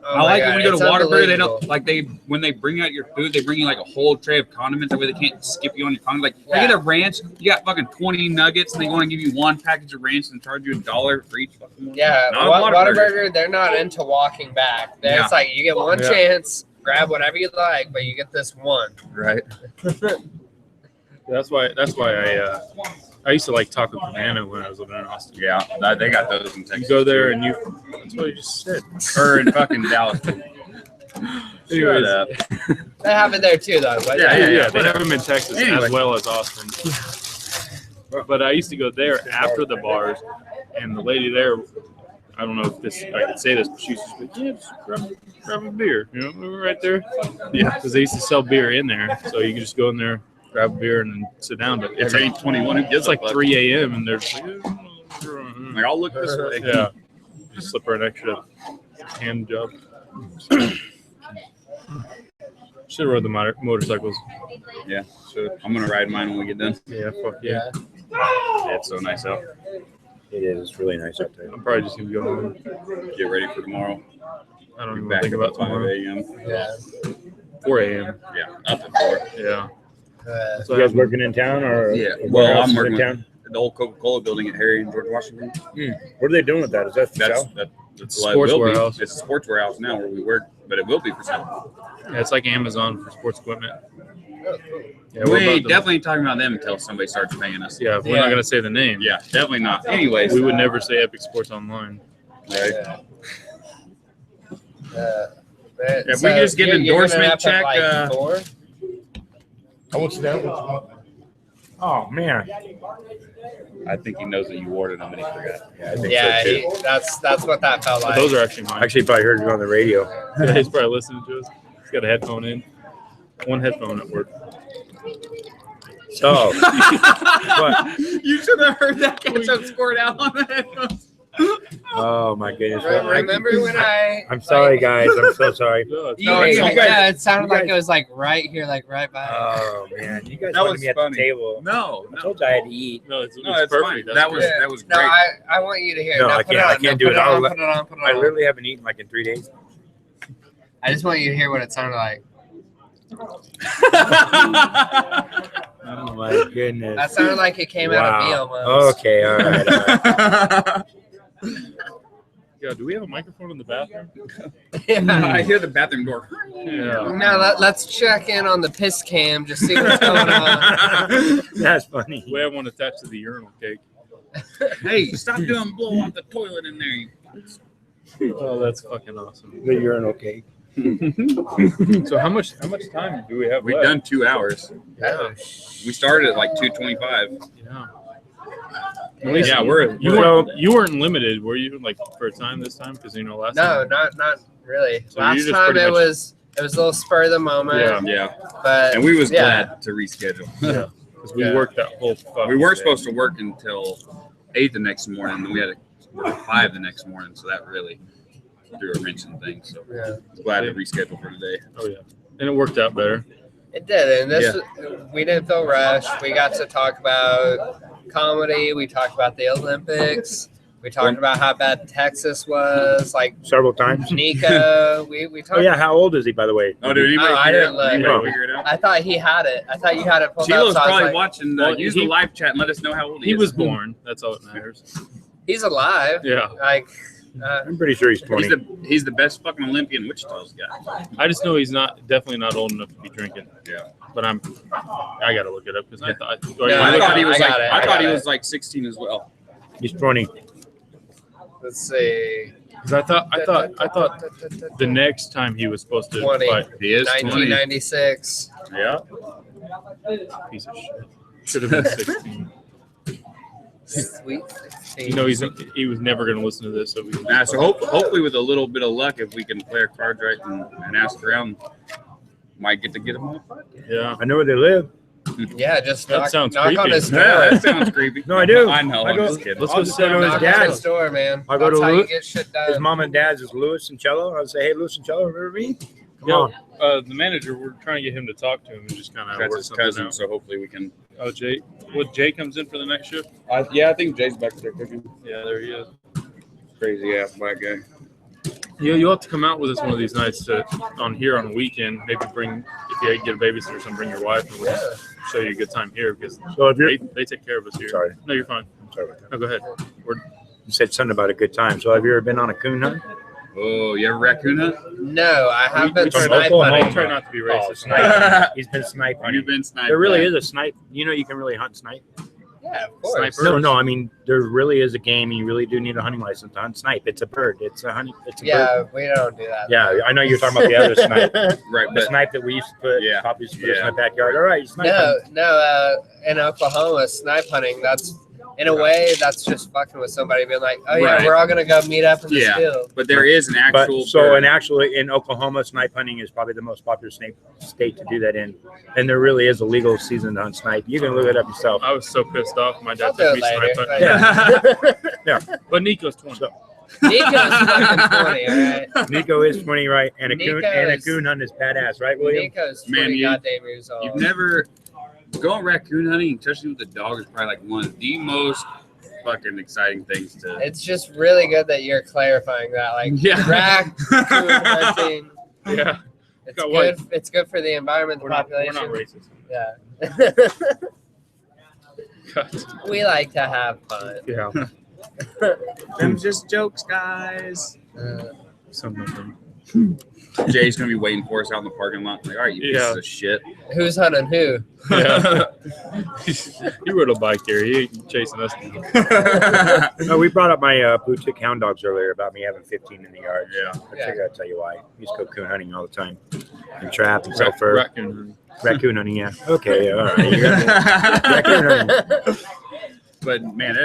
Oh I my like God, when we go it's to Whataburger, they unbelievable. don't when they bring out your food, they bring you like a whole tray of condiments. That way they can't skip you on your condiments. Like, Yeah. I get a ranch, you got fucking 20 nuggets, and they want to give you 1 package of ranch and charge you $1 for each fucking one. Yeah, Not a Whataburger. Whataburger, they're not into walking back. Yeah. It's like you get one Yeah. chance, grab whatever you like, but you get this one. Right. That's why I used to like Taco Cabana when I was living in Austin. Yeah, they got those in Texas. You go there too. and that's what you just said. Or in fucking Dallas. Shut Anyways. up. They have it there too, though. But Yeah, Yeah. they have them in Texas Anyway. as well as Austin. But I used to go there after the bars, and the lady there, I don't know if I could say this, but she used to be like, yeah, just grab a beer, you know, right there. Yeah, because they used to sell beer in there, so you could just go in there, grab a beer, and then sit down. But It's 8:21. it's like 3 a.m. and they're just like, Like, I'll look this way. yeah, just slip her an extra hand job. Should have rode the motorcycles. Yeah, so I'm gonna ride mine when we get done. Yeah, fuck yeah. Yeah, it's so nice out. It is. It's really nice out there. I'm probably just gonna go home. Get ready for tomorrow. I don't Be even back think about at 5 tomorrow. a.m. Yeah. 4 a.m. Yeah, up at 4. Yeah. Uh, You guys working in town or? Yeah, or well, warehouses I'm working in with town. the old Coca-Cola building at Harry and George Washington. What are they doing with that? Is that for sale? It's a well, it sports will be. warehouse. It's a sports warehouse now where we work, but it will be for sale. Yeah, it's like Amazon for sports equipment. Yeah, We we're ain't about to- definitely talking about them until somebody starts paying us. Yeah, we're Yeah. not gonna say the name. Yeah, definitely not. Anyways, We would never say Epic Sports Online. right? If we could just get an endorsement check, How much down? Oh man. I think he knows that you ordered them and he forgot. Yeah, I think Yeah, so too. that's what that felt like. Those are actually mine. Actually, probably heard it on the radio. Yeah, he's probably listening to us. He's got a headphone in. One headphone at work. So, what? You should have heard that ketchup squirt out on the headphones. Oh my goodness! Remember when I'm sorry, guys. I'm so sorry. No, it's You, fine. you guys- yeah, it sounded you like guys- it was like right here, like right by. Oh man, you guys That wanted was me at funny. the table. No, I told you I had to eat. No, it's no, that's perfect. fine. That's That great. was No, great. I want you to hear. No, Now I put it can't. I on. can't No, do put it. I'll on, let- put it on. Put it I on. literally haven't eaten like in 3 days. I just want you to hear what it sounded like. Oh my goodness! That sounded like it came out of Wow. veal. Mums. Okay, all right. All right. Yeah, do we have a microphone in the bathroom? Yeah. I hear the bathroom door. Yeah. Now let's check in on the piss cam, just see what's going on. That's funny. We have one attached to the urinal cake. Hey, stop doing blow off the toilet in there. You Oh, that's fucking awesome. The urinal cake. So how much time do we have We've left? done 2 hours. Oh, We started at like 2:25. Yeah. Yeah, Yeah, we're- you weren't limited, were you? Like for a time this time, because last No, time. not really. So you Last just time pretty it much- was a little spur of the moment. Yeah. Yeah, But and we was yeah. glad to reschedule. Yeah, because we Yeah. worked that whole. fucking We were day. supposed to work until 8 the next morning, and we had to work at 5 the next morning, so that really threw a wrench in things. So Yeah. glad to reschedule for today. Oh yeah, and it worked out better. It did, and this we didn't feel rushed. We got to talk about comedy. We talked about the Olympics. We talked about how bad Texas was. Like Several times. Nico, we talked. Oh yeah, how old is he, by the way? Oh, dude, anybody Oh, I figure it didn't out? look. Anybody No. figure it out? I thought he had it. I thought you had it pulled Chilo's up. So I was probably like, watching. Well, Use he- the live chat and let us know how old he He is. was born. That's all that matters. he's alive. Yeah, Like, I'm pretty sure he's 20. He's the best fucking Olympian Wichita's got. I just know he's definitely not old enough to be drinking. Yeah. But I gotta look it up because I thought. Yeah, I thought he was I got it. I I thought he got was like 16 as well. He's 20. let's see. 'Cause I thought the next time he was supposed to 20. fight. He is 20. 1996. Yeah. Piece of shit. Should have been 16. Sweet 16. You know, he was never going to listen to this. So we Nah, so hopefully with a little bit of luck, if we can play our cards right and ask around, might get him on the podcast. yeah. I know where they live. Yeah, just That knock, sounds knock on creepy. his door. Yeah, that sounds creepy. No, I do. I know. I I'm go- just kidding. let's I'll go just go to his Knock on dad's. his door, man. I'll go That's to how you Louis- get shit His done. mom and dad's is Louis and Cello. I'll say, hey, Louis and Cello, remember me? Come Yeah. on. The manager, we're trying to get him to talk to him and just kind of That's work his something cousin, out. so hopefully we can. Oh, Jay. Jay comes in for the next shift? Yeah, I think Jay's back there cooking. Yeah, there he is. Crazy ass black guy. Yeah, you'll have to come out with us one of these nights on here on a weekend. Maybe bring, if you get a babysitter or something, bring your wife and we'll just show you a good time here because So if you're, they take care of us here. Sorry. No, you're fine. I'm sorry about that. No, go ahead. You said something about a good time. So have you ever been on a coon hunt? Oh, you ever raccoon hunt? No, I have been from snipe Oklahoma. hunting. Try not to be Oh, racist. snipe. He's been snipe hunting. You've been sniped. There really at. is a snipe. You know, you can really hunt snipe. Yeah, of course. Sniper. No, I mean, there really is a game. You really do need a hunting license to hunt snipe. It's a bird. It's a honey. It's a bird. Yeah, we don't do that. Yeah, I know you're talking about the other snipe. Right, The but snipe that we used to put. Yeah. Pop used to put us in Yeah. the backyard. All right, snipe No, hunting. no. In Oklahoma, snipe hunting. That's in a way that's just fucking with somebody being like, oh yeah, Right. we're all gonna go meet up in this Yeah. field. but there is an But actual. so, bird. and actually, in Oklahoma, snipe hunting is probably the most popular state to do that in. And there really is a legal season to hunt snipe. You can look it up yourself. I was so pissed off. My I'll dad do took it me later. snipe hunting. Yeah. But Nico's 20. So- Nico's fucking 20, all right? Nico is 20, right? And a Nico's- coon hunt is badass, right, William? Nico's 20 Man, goddamn years old. You've never going raccoon hunting, especially with a dog, is probably like one of the most fucking exciting things to. It's just really good that you're clarifying that. Like, Yeah. raccoon hunting. Yeah. It's Got good. what? It's good for the environment, the We're not population. racist. Yeah. God. We like to have fun. Yeah. Them just jokes, guys. Something. Jay's gonna be waiting for us out in the parking lot. Like, all right, you Yeah. pieces of shit. Who's hunting who? Yeah. He rode a bike here. He ain't chasing us. No, we brought up my boutique hound dogs earlier about me having 15 in the yard. Yeah. I figured I'd tell you why. We used to go coon hunting all the time. And trap and sell fur. Raccoon. Raccoon hunting, yeah. Okay, yeah, all right. You got raccoon hunting. But man,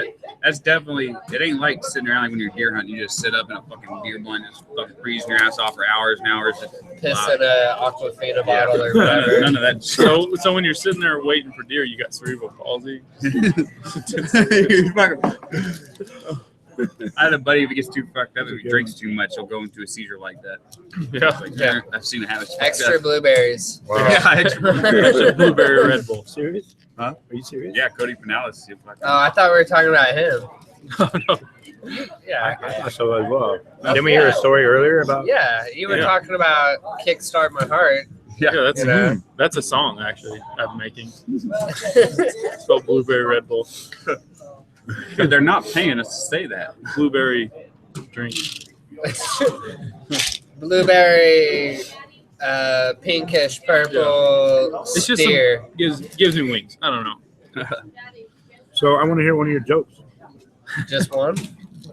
That's definitely. It ain't like sitting around like when you're deer hunting. You just sit up in a fucking deer blind, just fucking freezing your ass off for hours and hours. Piss in a Aquafina bottle or whatever. None of that. So when you're sitting there waiting for deer, you got cerebral palsy. I had a buddy, if he gets too fucked up, if he drinks too much, he'll go into a seizure like that. Yeah. Like, Yeah. I've seen it happen. Extra blueberries. Wow. Yeah, Extra blueberry Red Bull. Serious? Huh? Are you serious? Yeah, Cody Pinales. Oh, I thought we were talking about him. No. Yeah. I thought so as well. Didn't we hear a story earlier about? Yeah, you were talking about Kickstart My Heart. Yeah, that's You know? that's a song actually I'm making. It's called Blueberry Red Bull. Dude, they're not paying us to say that. Blueberry drink. Blueberry, pinkish purple It's just steer. gives me wings. I don't know. So I want to hear one of your jokes. Just one?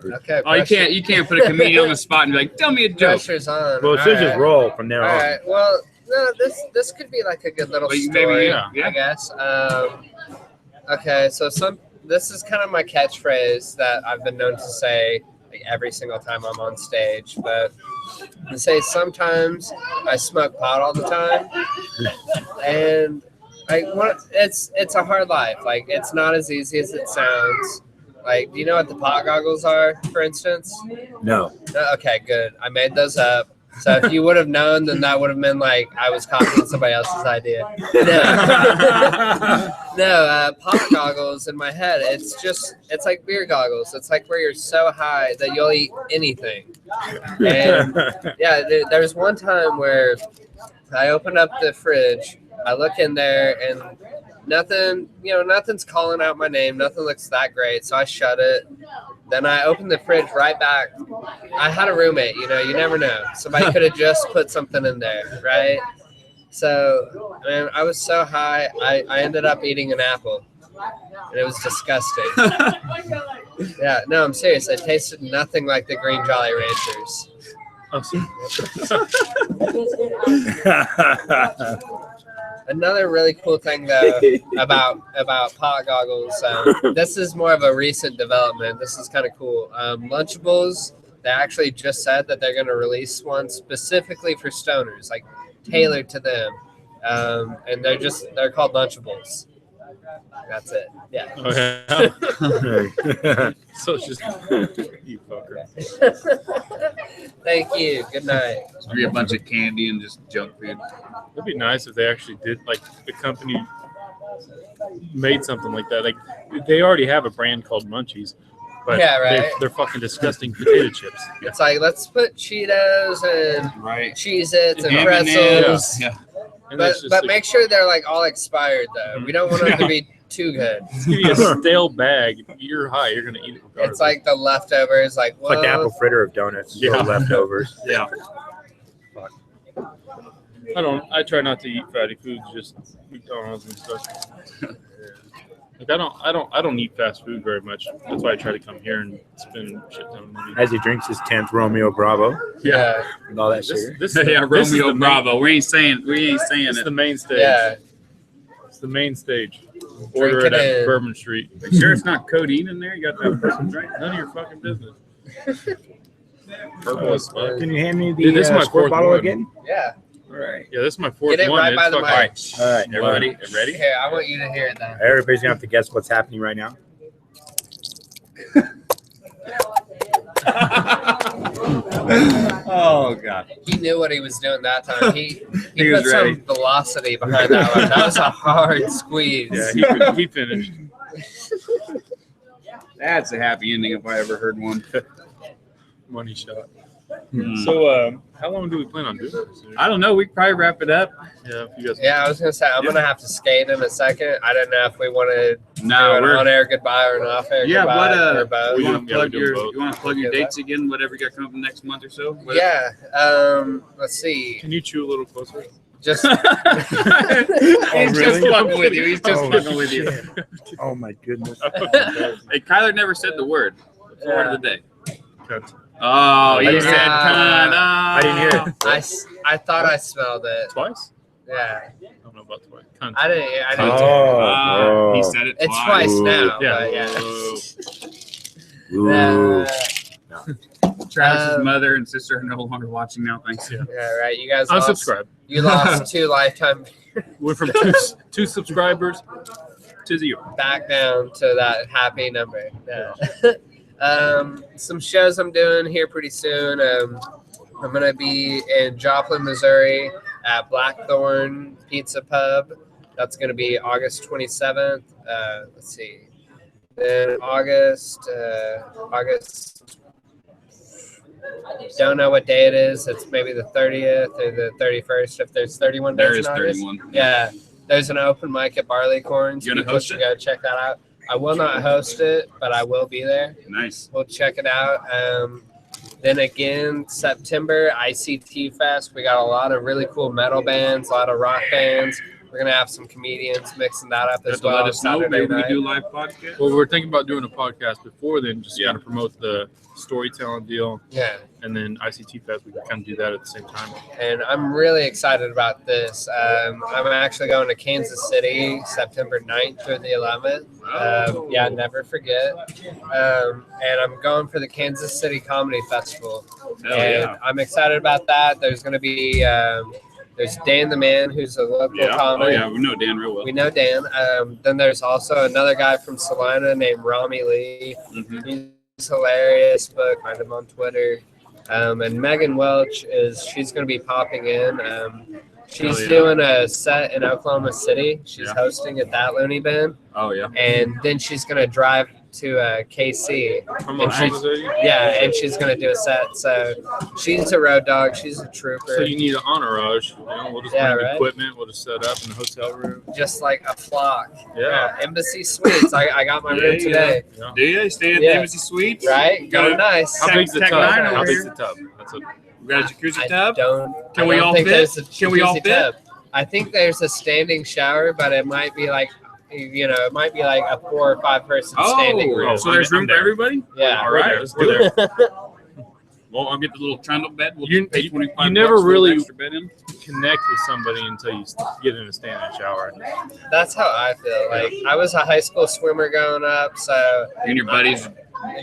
Okay. Oh, you can't put a comedian on the spot and be like, tell me a joke. Pressure's on. Well, it should just roll from there All on. right. Well, no, this could be like a good little But story, maybe, yeah. I guess. Okay, so this is kind of my catchphrase that I've been known to say like every single time I'm on stage. But I say sometimes I smoke pot all the time, and it's a hard life. Like it's not as easy as it sounds. Like, do you know what the pot goggles are, for instance? No. Okay, good. I made those up. So if you would have known, then that would have been like I was copying somebody else's idea. No, pot goggles in my head. It's like beer goggles. It's like where you're so high that you'll eat anything. And yeah, there was one time where I opened up the fridge. I look in there and nothing's calling out my name. Nothing looks that great. So I shut it. Then I opened the fridge right back. I had a roommate, you never know. Somebody could have just put something in there, right? So, man, I was so high, I ended up eating an apple. And it was disgusting. Yeah, no, I'm serious. It tasted nothing like the Green Jolly Ranchers. Another really cool thing, though, about pot goggles, this is more of a recent development. This is kind of cool. Lunchables, they actually just said that they're going to release one specifically for stoners, like tailored to them. And they're called Lunchables. That's it. Yeah. Okay. So it's just you fucker. Thank you. Good night. Just be a bunch of candy and just junk food. It'd be nice if they actually did, like, the company made something like that. Like, they already have a brand called Munchies, but Yeah, right. they're fucking disgusting potato chips. It's like, let's put Cheetos and Right. Cheez-Its and M&Ms. pretzels. Yeah. And it's But just make sure they're like all expired though. We don't want them to be too good. give you a stale bag. You're high. You're gonna eat it regardless. It's like the leftovers. Like, It's like the apple fritter of donuts. Yeah. Yeah. Leftovers. Yeah. I try not to eat fatty foods, just McDonald's and stuff. Like I don't eat fast food very much. That's why I try to come here and spend shit ton of money. As he drinks his 10th Romeo Bravo yeah, and all that sugar. This Yeah, this is Romeo the Bravo. We ain't saying This is it. the main stage. yeah. It's the main stage. Drink Order it it at in. Bourbon Street. Like, sure it's not codeine in there? You got that person's right? None of your fucking business. Purple as fuck. Can you hand me the Dude, this is my squirt fourth bottle one. again? Yeah. All right. Yeah, this is my fourth Get it one. right It's by the fucking- mic. All right. Everybody, ready? Here, I want you to hear it then. Everybody's gonna have to guess what's happening right now. Oh god. He knew what he was doing that time. He He put was ready. some velocity behind that one. That was a hard squeeze. Yeah, he finished. That's a happy ending if I ever heard one. Money shot. Hmm. So, how long do we plan on doing this? I don't know. We could probably wrap it up. Yeah, if you guys. Yeah, I was gonna say I'm gonna have to skate in a second. I don't know if we want to No, do an we're on-air goodbye or an off-air yeah. goodbye or What both. We you want do- to yeah, plug we do your both. you want to plug your Yeah, dates again? Whatever you got coming up next month or so. What- Yeah. Let's see. Can you chew a little closer? Just He's really? just fucking with you. He's just Oh, fucking with you. shit. Oh my goodness. Hey, Kyler never said the word. What's the word of the day? Cunt. Oh, you didn't said hear it. cunt. I didn't hear it. I thought I smelled it. Twice? Yeah. I don't know about twice. Cunt. I Oh, didn't. He oh. said it It's twice. twice now. Yeah. But yeah. Whoa. Ooh. Travis's mother and sister are no longer watching now. Thanks. Yeah. Yeah, right. You guys Unsubscribe. You lost 2 lifetime Went from two subscribers to 0. back down to that happy number. No. Some shows I'm doing here pretty soon. I'm gonna be in Joplin, Missouri at Blackthorn Pizza Pub. That's gonna be August 27th. Let's see. Then August. Don't know what day it is. It's maybe the 30th or the 31st. If there's 31 days There is in August. 31. Yeah, there's an open mic at Barleycorns. You gonna People host should it? go check that out. I will not host it, but I will be there. Nice. We'll check it out. Then again, September, ICT Fest. We got a lot of really cool metal bands, a lot of rock bands. We're going to have some comedians mixing that up You as have to well. let us know. Maybe we night. do live podcast. Well, we're thinking about doing a podcast before then, just Yeah. kind of promote the storytelling deal, Yeah, and then ICT Fest. We can kind of do that at the same time. and I'm really excited about this. I'm actually going to Kansas City September 9th through the 11th. Yeah, never forget. And I'm going for the Kansas City Comedy Festival. Hell And yeah. I'm excited about that. There's going to be there's Dan the Man, who's a local Yeah. Oh, comic. yeah. We know Dan real well. We know Dan. Then there's also another guy from Salina named Rami Lee. Mhm. He's hilarious, but find him on Twitter. And Megan Welch she's going to be popping in. She's Oh, yeah. doing a set in Oklahoma City. She's Yeah. hosting at that Looney Bin. Oh, yeah. And then she's going to drive to KC. From And Oklahoma City? Yeah, and she's going to do a set. So she's a road dog. She's a trooper. So you need an entourage. You know, we'll just Yeah, bring right. equipment. We'll just set up in the hotel room. Just like a flock. Yeah. Embassy Suites. I got my room today. Yeah. Do you stay at the Yeah. Embassy Suites? Right? Got Going it. nice. How big's the Tech tub? Nine over How big's here. the tub? That's a We got a jacuzzi I tub? don't. Can I we don't all think fit? there's a Can we all jacuzzi fit? tub. I think there's a standing shower, but it might be like, it might be like a 4 or 5 person standing room. Oh, so there's room for everybody? Yeah. All right. Let's We're do there. Well, I'll get the little trundle bed. We'll You- pay you- 25 you never bucks for an really- extra bed in. Connect with somebody until you get in a standing shower. That's how I feel. Like I was a high school swimmer growing up, so You and your buddies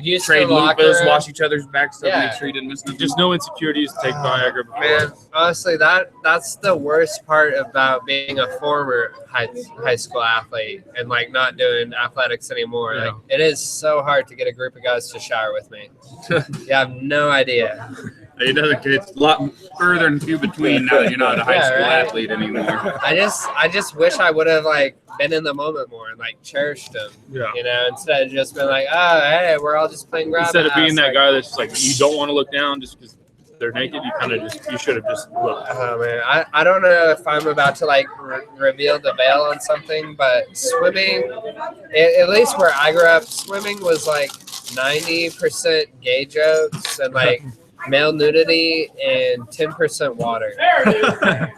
used to trade the locker loofahs, room. wash each other's backs up, Yeah. make sure you didn't miss nothing. Just no insecurities. Take Viagra before. Man, honestly, that's the worst part about being a former high school athlete and like not doing athletics anymore. Yeah. Like it is so hard to get a group of guys to shower with me. You have no idea. It doesn't. It's a lot further and few between now that you're not a high Yeah, school right. athlete anymore. I just wish I would have like been in the moment more and like cherished them. Yeah. Instead of just being like, oh hey, we're all just playing grab. Instead of being ass, that like, guy that's like you don't want to look down just because they're naked, you should have just looked. Oh man, I don't know if I'm about to like reveal the veil on something, but swimming, at least where I grew up, swimming was like 90% gay jokes and like male nudity and 10% water.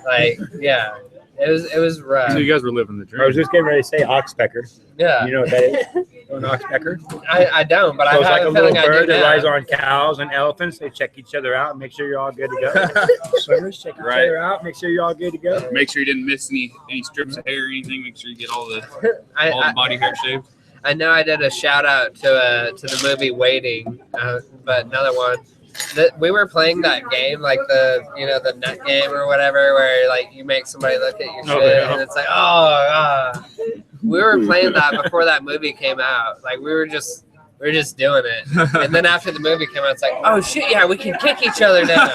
Like yeah, it was rough. So you guys were living the dream. I was just getting ready to say oxpecker. Yeah, You know what that is? An oxpecker? I don't, but So I it's like have a a little feeling I do bird that now. lies on cows and elephants. They check each other out and make sure you're all good to go. Swimmers check each Right. other out, make sure you're all good to go. Make sure you didn't miss any strips of hair or anything. Make sure you get all the I, body hair shaved. I know I did a shout out to the movie Waiting, but another one. We were playing that game, like the nut game or whatever, where like you make somebody look at your shit, yeah. and it's like, we were playing that before that movie came out. Like we were just doing it, and then after the movie came out, it's like, oh shit, yeah, we can kick each other down.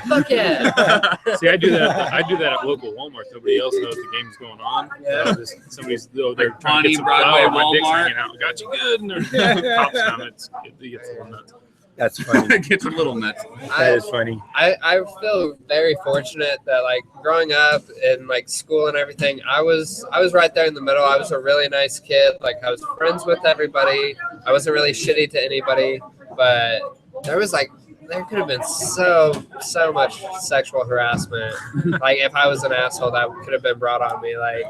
Fuck yeah. See, I do that. I do that at local Walmart. Nobody else knows the game's going on. Yeah. Somebody's they're Like trying to get some Bonnie, flour. Broadway, My dick's Walmart. hanging out. Got you good. And they're cops down. It gets a little nuts. That's funny. It gets a little nuts. That is funny. I feel very fortunate that like growing up in like school and everything, I was right there in the middle. I was a really nice kid. Like I was friends with everybody. I wasn't really shitty to anybody, but there could have been so much sexual harassment. Like if I was an asshole, that could have been brought on me. Like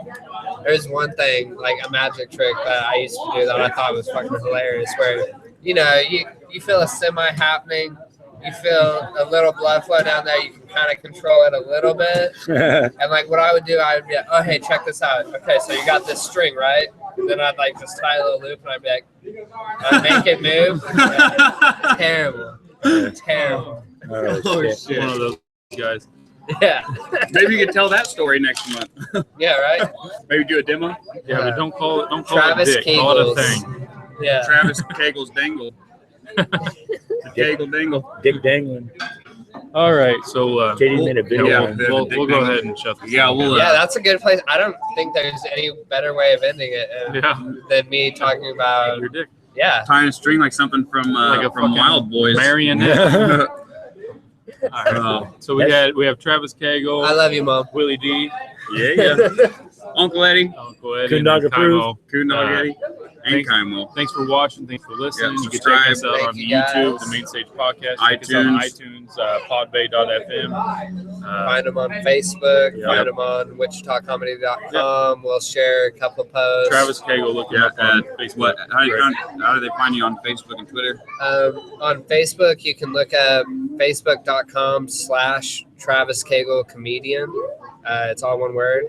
there's one thing, like a magic trick that I used to do that I thought was fucking hilarious, where you feel a semi happening, you feel a little blood flow down there, you can kind of control it a little bit. And like what I would do, I would be like, oh hey, check this out. Okay, so you got this string, right? then I'd like just tie a little loop, and I'd be like, I'd make it move. Terrible. Terrible. Oh, shit. One of those guys. Yeah. Maybe you could tell that story next month. Yeah, right? Maybe do a demo. Yeah, but don't call it Travis a dick. Call it a Cagle's. thing. Yeah. Travis Cagle's dangle. The Cagle dangle. Dick dangling. All right, so JD made a video. Yeah, on it. we'll go ahead and shut this. Yeah, thing we'll, down. Yeah, that's a good place. I don't think there's any better way of ending it than me talking about. Your dick. Yeah. tying a string like something from Like a from fucking Wild Boys. marionette. All right. So we have Travis Cagle. I love you, Mom. Willie D. Yeah. Uncle Eddie. Uncle Eddie. Coon Dog and approved. Kaimo. Coon Dog Eddie. And Thanks. Kaimo. Thanks for watching. Thanks for listening. Yeah, You can check us subscribe. out on Thank you, YouTube, guys. the Main Stage Podcast. Check us out on iTunes, podbay.fm. Find them on Facebook. Yeah. Find them on wichitacomedy.com. We'll share a couple of posts. Travis Cagle, look him Yeah, up on Facebook. What? How do they find you on Facebook and Twitter? On Facebook, you can look up facebook.com/Travis Cagle Comedian. It's all one word.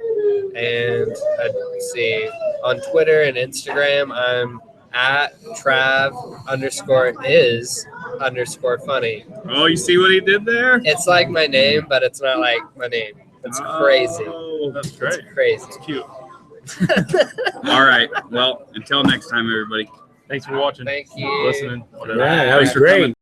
And let's see, on Twitter and Instagram, I'm at Trav_is_funny. Oh, you see what he did there? It's like my name, but it's not like my name. It's crazy. Oh, that's great. It's crazy. It's cute. All right. Well, until next time, everybody. Thanks for watching. Thank you. Listening. Whatever. Yeah, that was Thanks for great. coming.